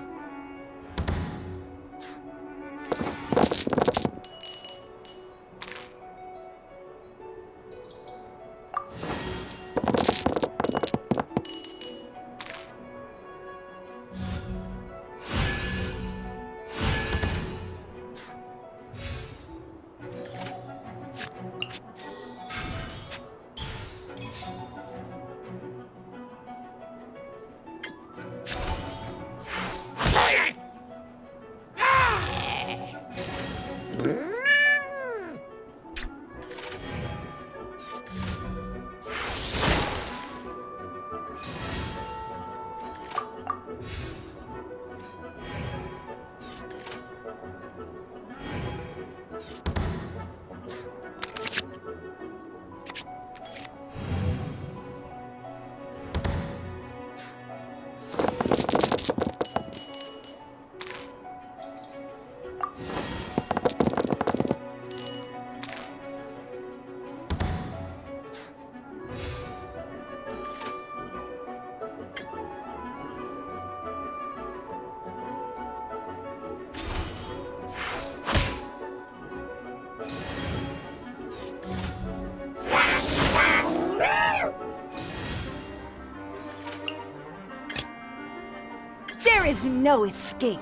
There is no escape.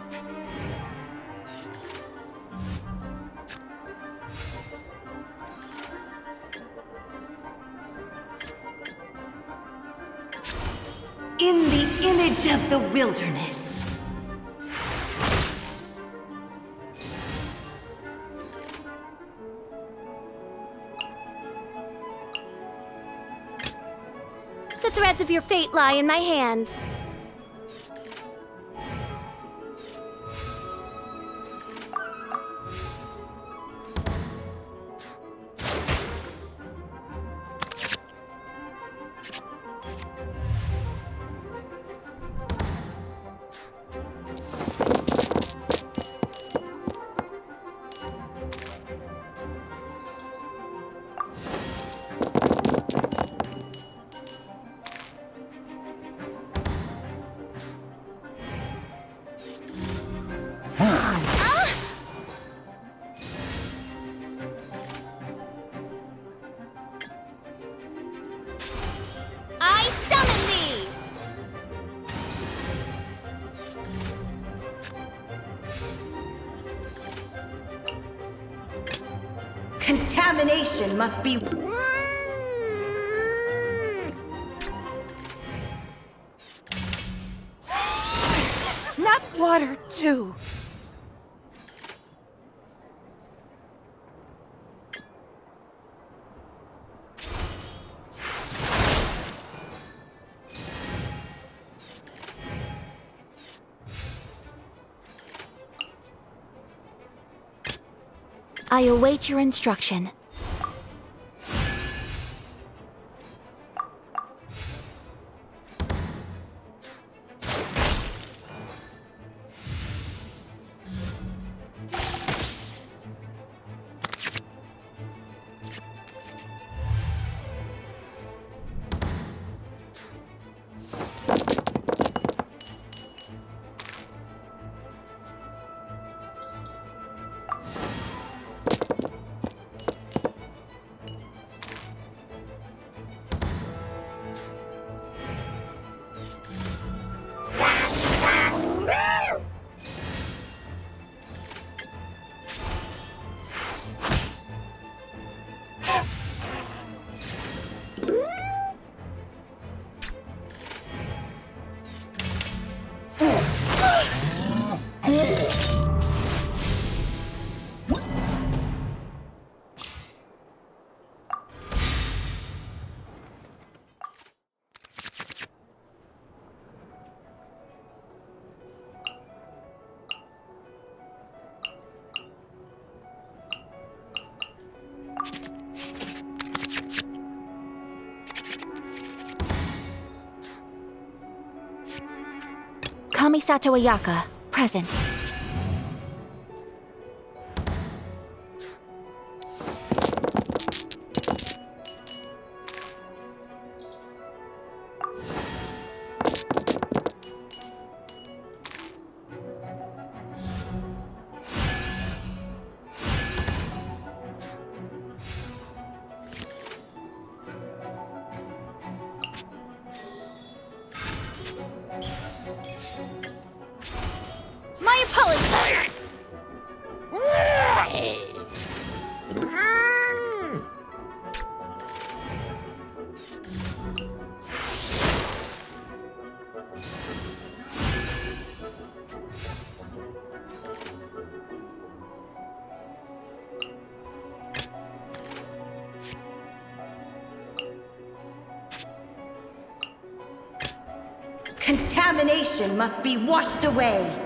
In the image of the wilderness. The threads of your fate lie in my hands. I summon thee! Contamination must be... Not water, too. I await your instruction. Kamisato Ayaka, present. My apologies! Contamination must be washed away.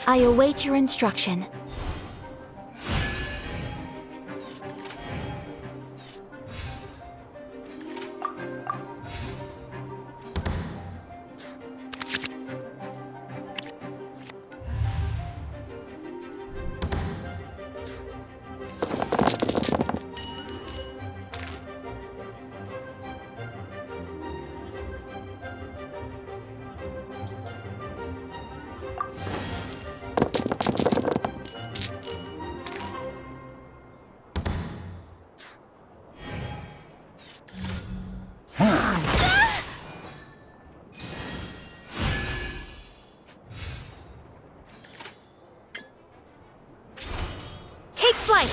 I await your instruction. Take flight!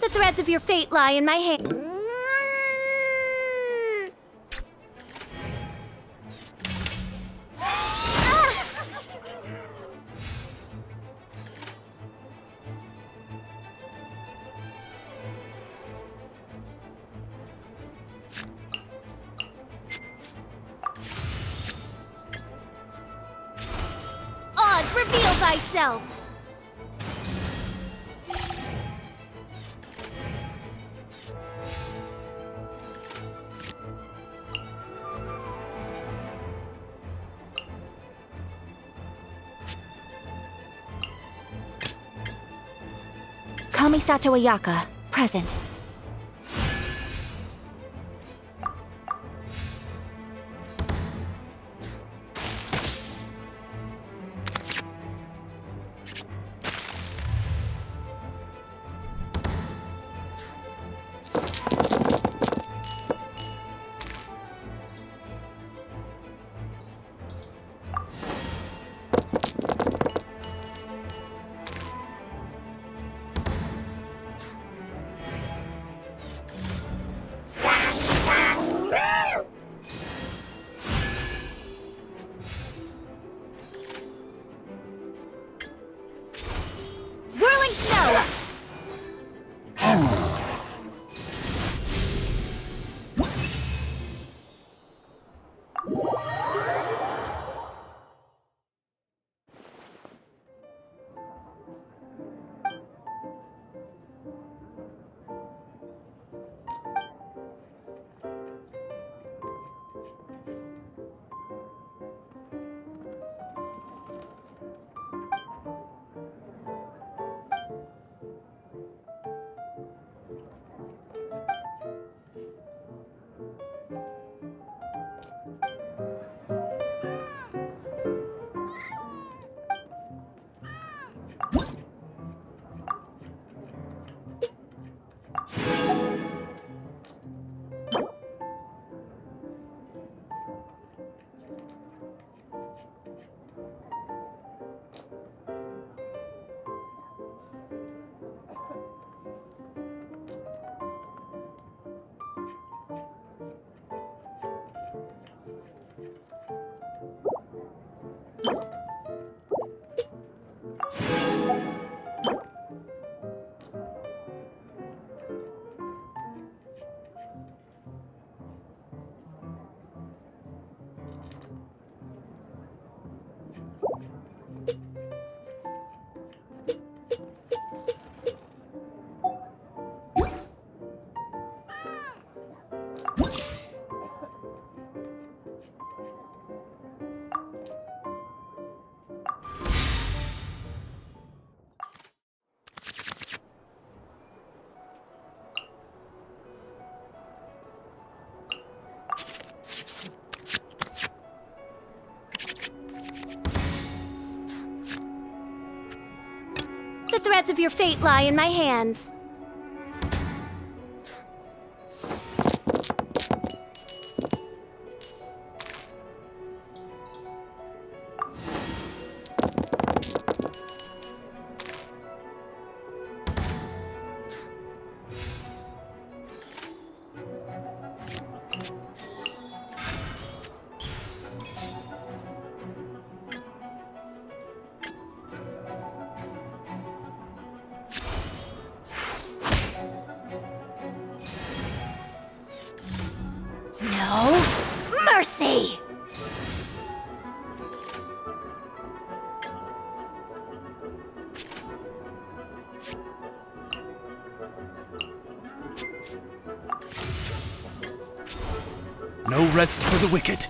The threads of your fate lie in my hand. Oz, reveal thyself! Kamisato Ayaka, present. The threads of your fate lie in my hands. No mercy! No rest for the wicked.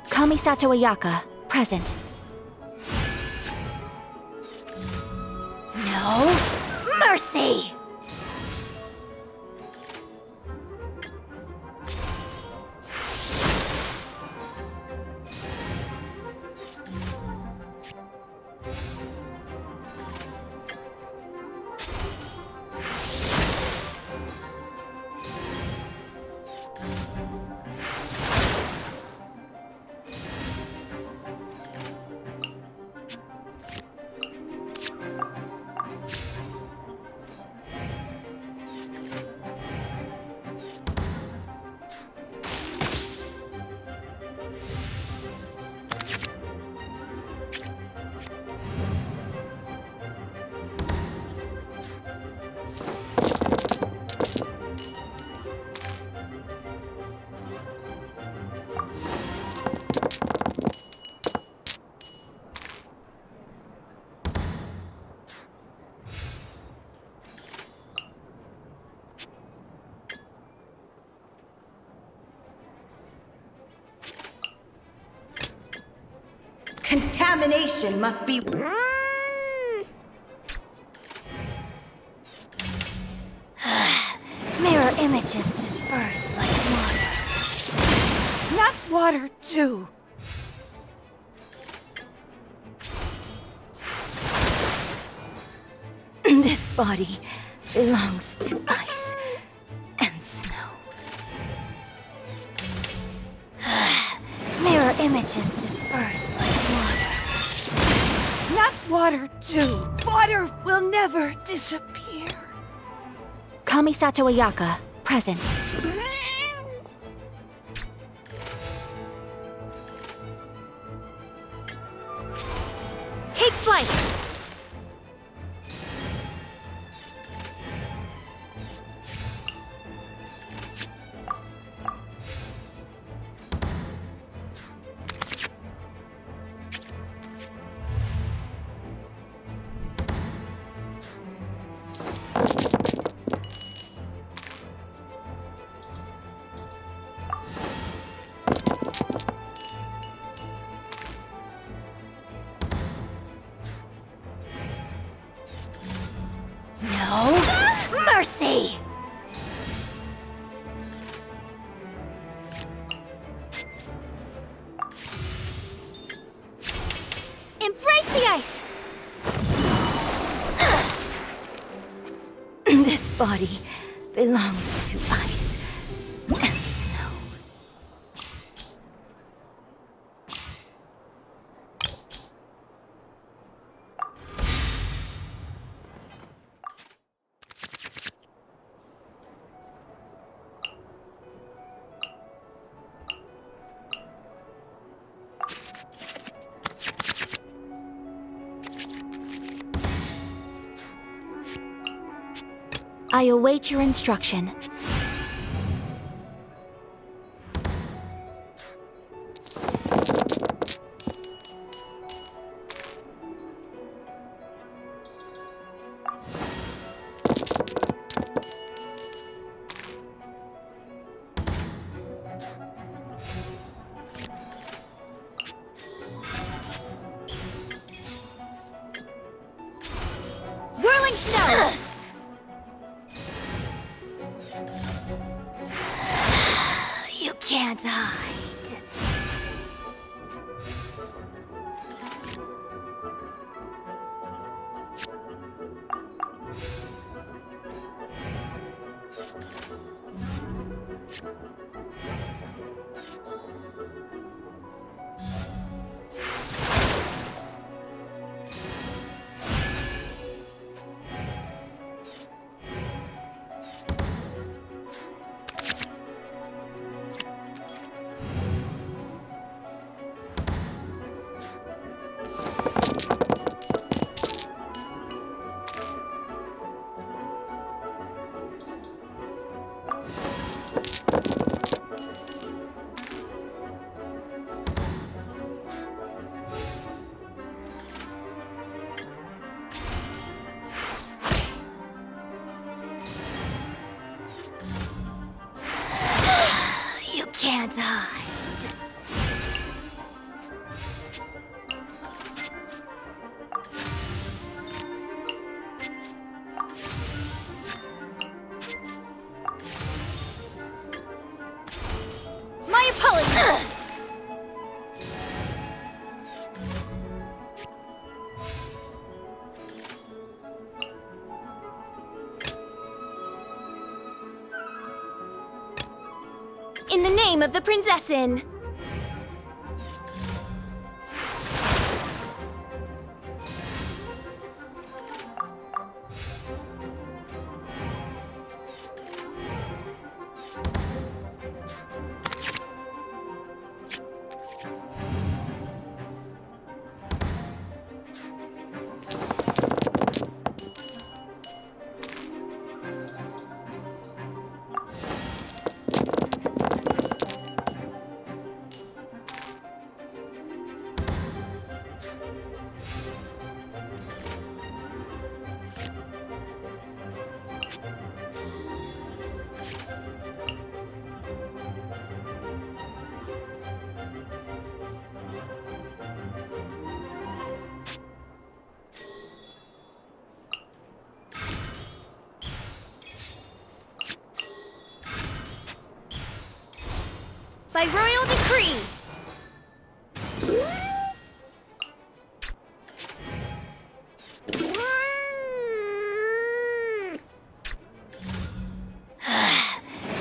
Kamisato Ayaka, present. No mercy! Contamination must be... Mirror images disperse like water. Not water, too. This body belongs to ice and snow. Mirror images disperse like water. Not water, too. Water will never disappear. Kamisato Ayaka, present. Take flight! the ice! This body belongs to ice and snow. I await your instruction. Whirling snow! You can't hide. You can't hide. My apologies! In the name of the Prinzessin! By royal decree!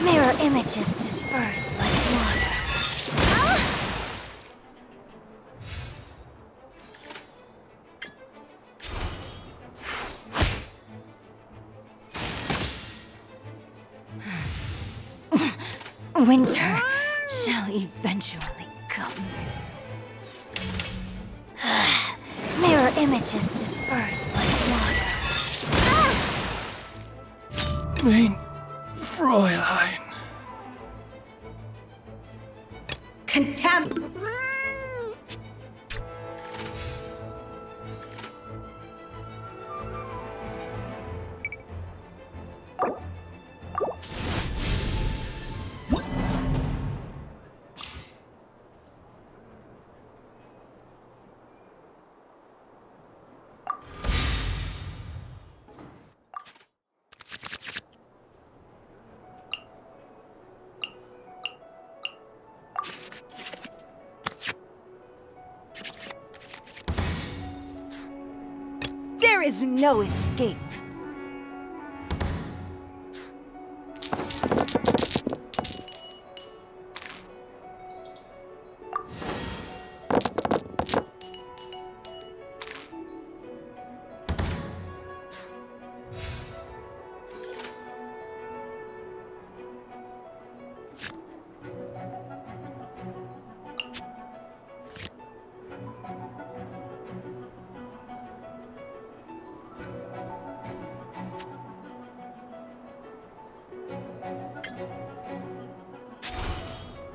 Mirror images disperse like water. Winter shall eventually come. Mirror images disperse like water. Mein Fräulein. Contempt. is no escape.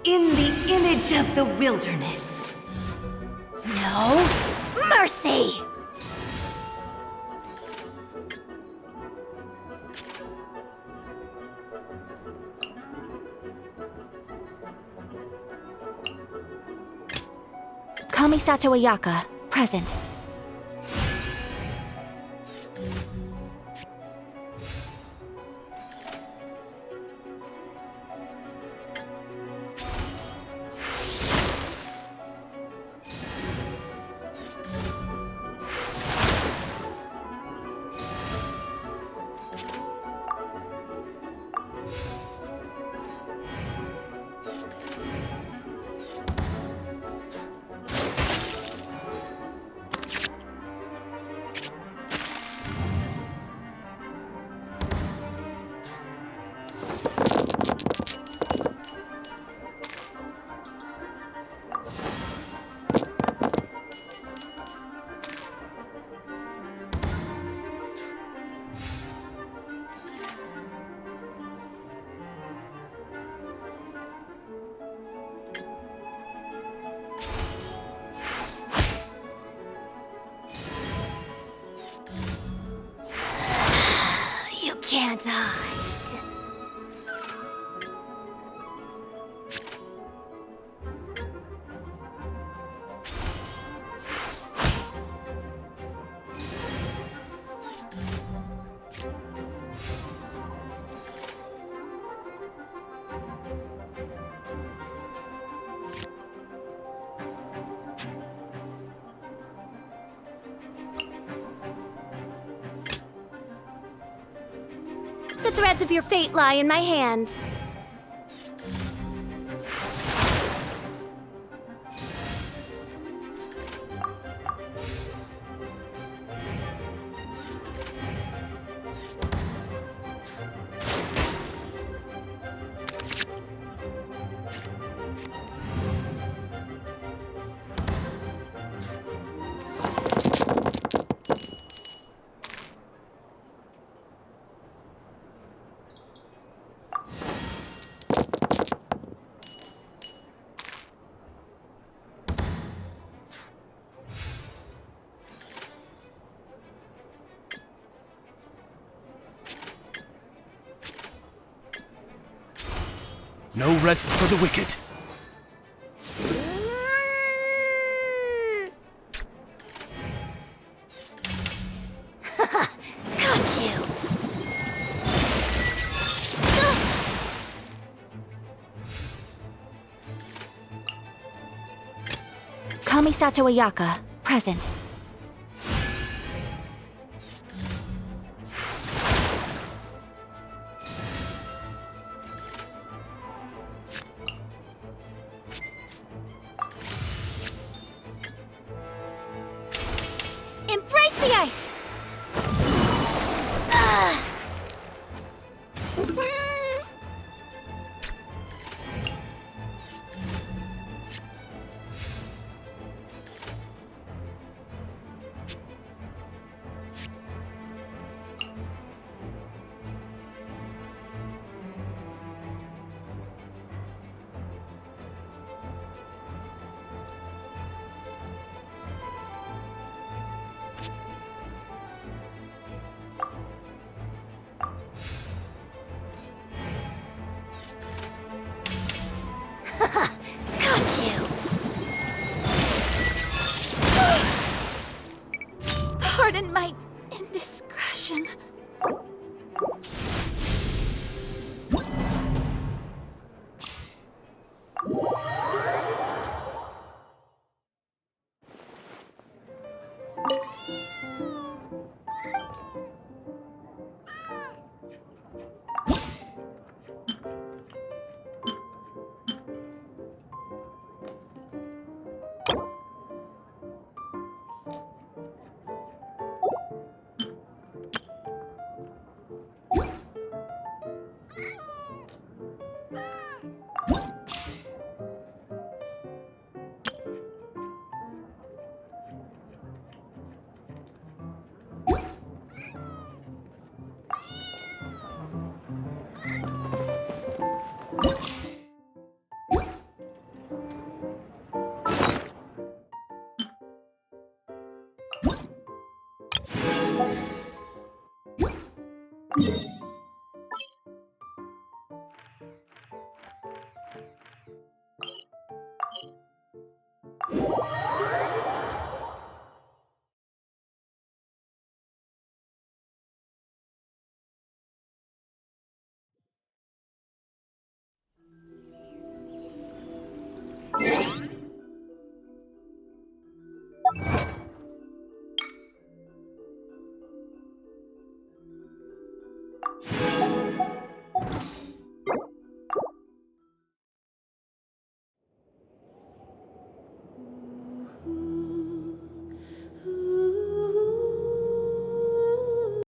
In the image of the wilderness. No mercy! Kamisato Ayaka, present. You can't hide. The threads of your fate lie in my hands. No rest for the wicked. Got you! Kamisato Ayaka, present. Embrace the ice! Got you! Pardon my indiscretion. Paimon.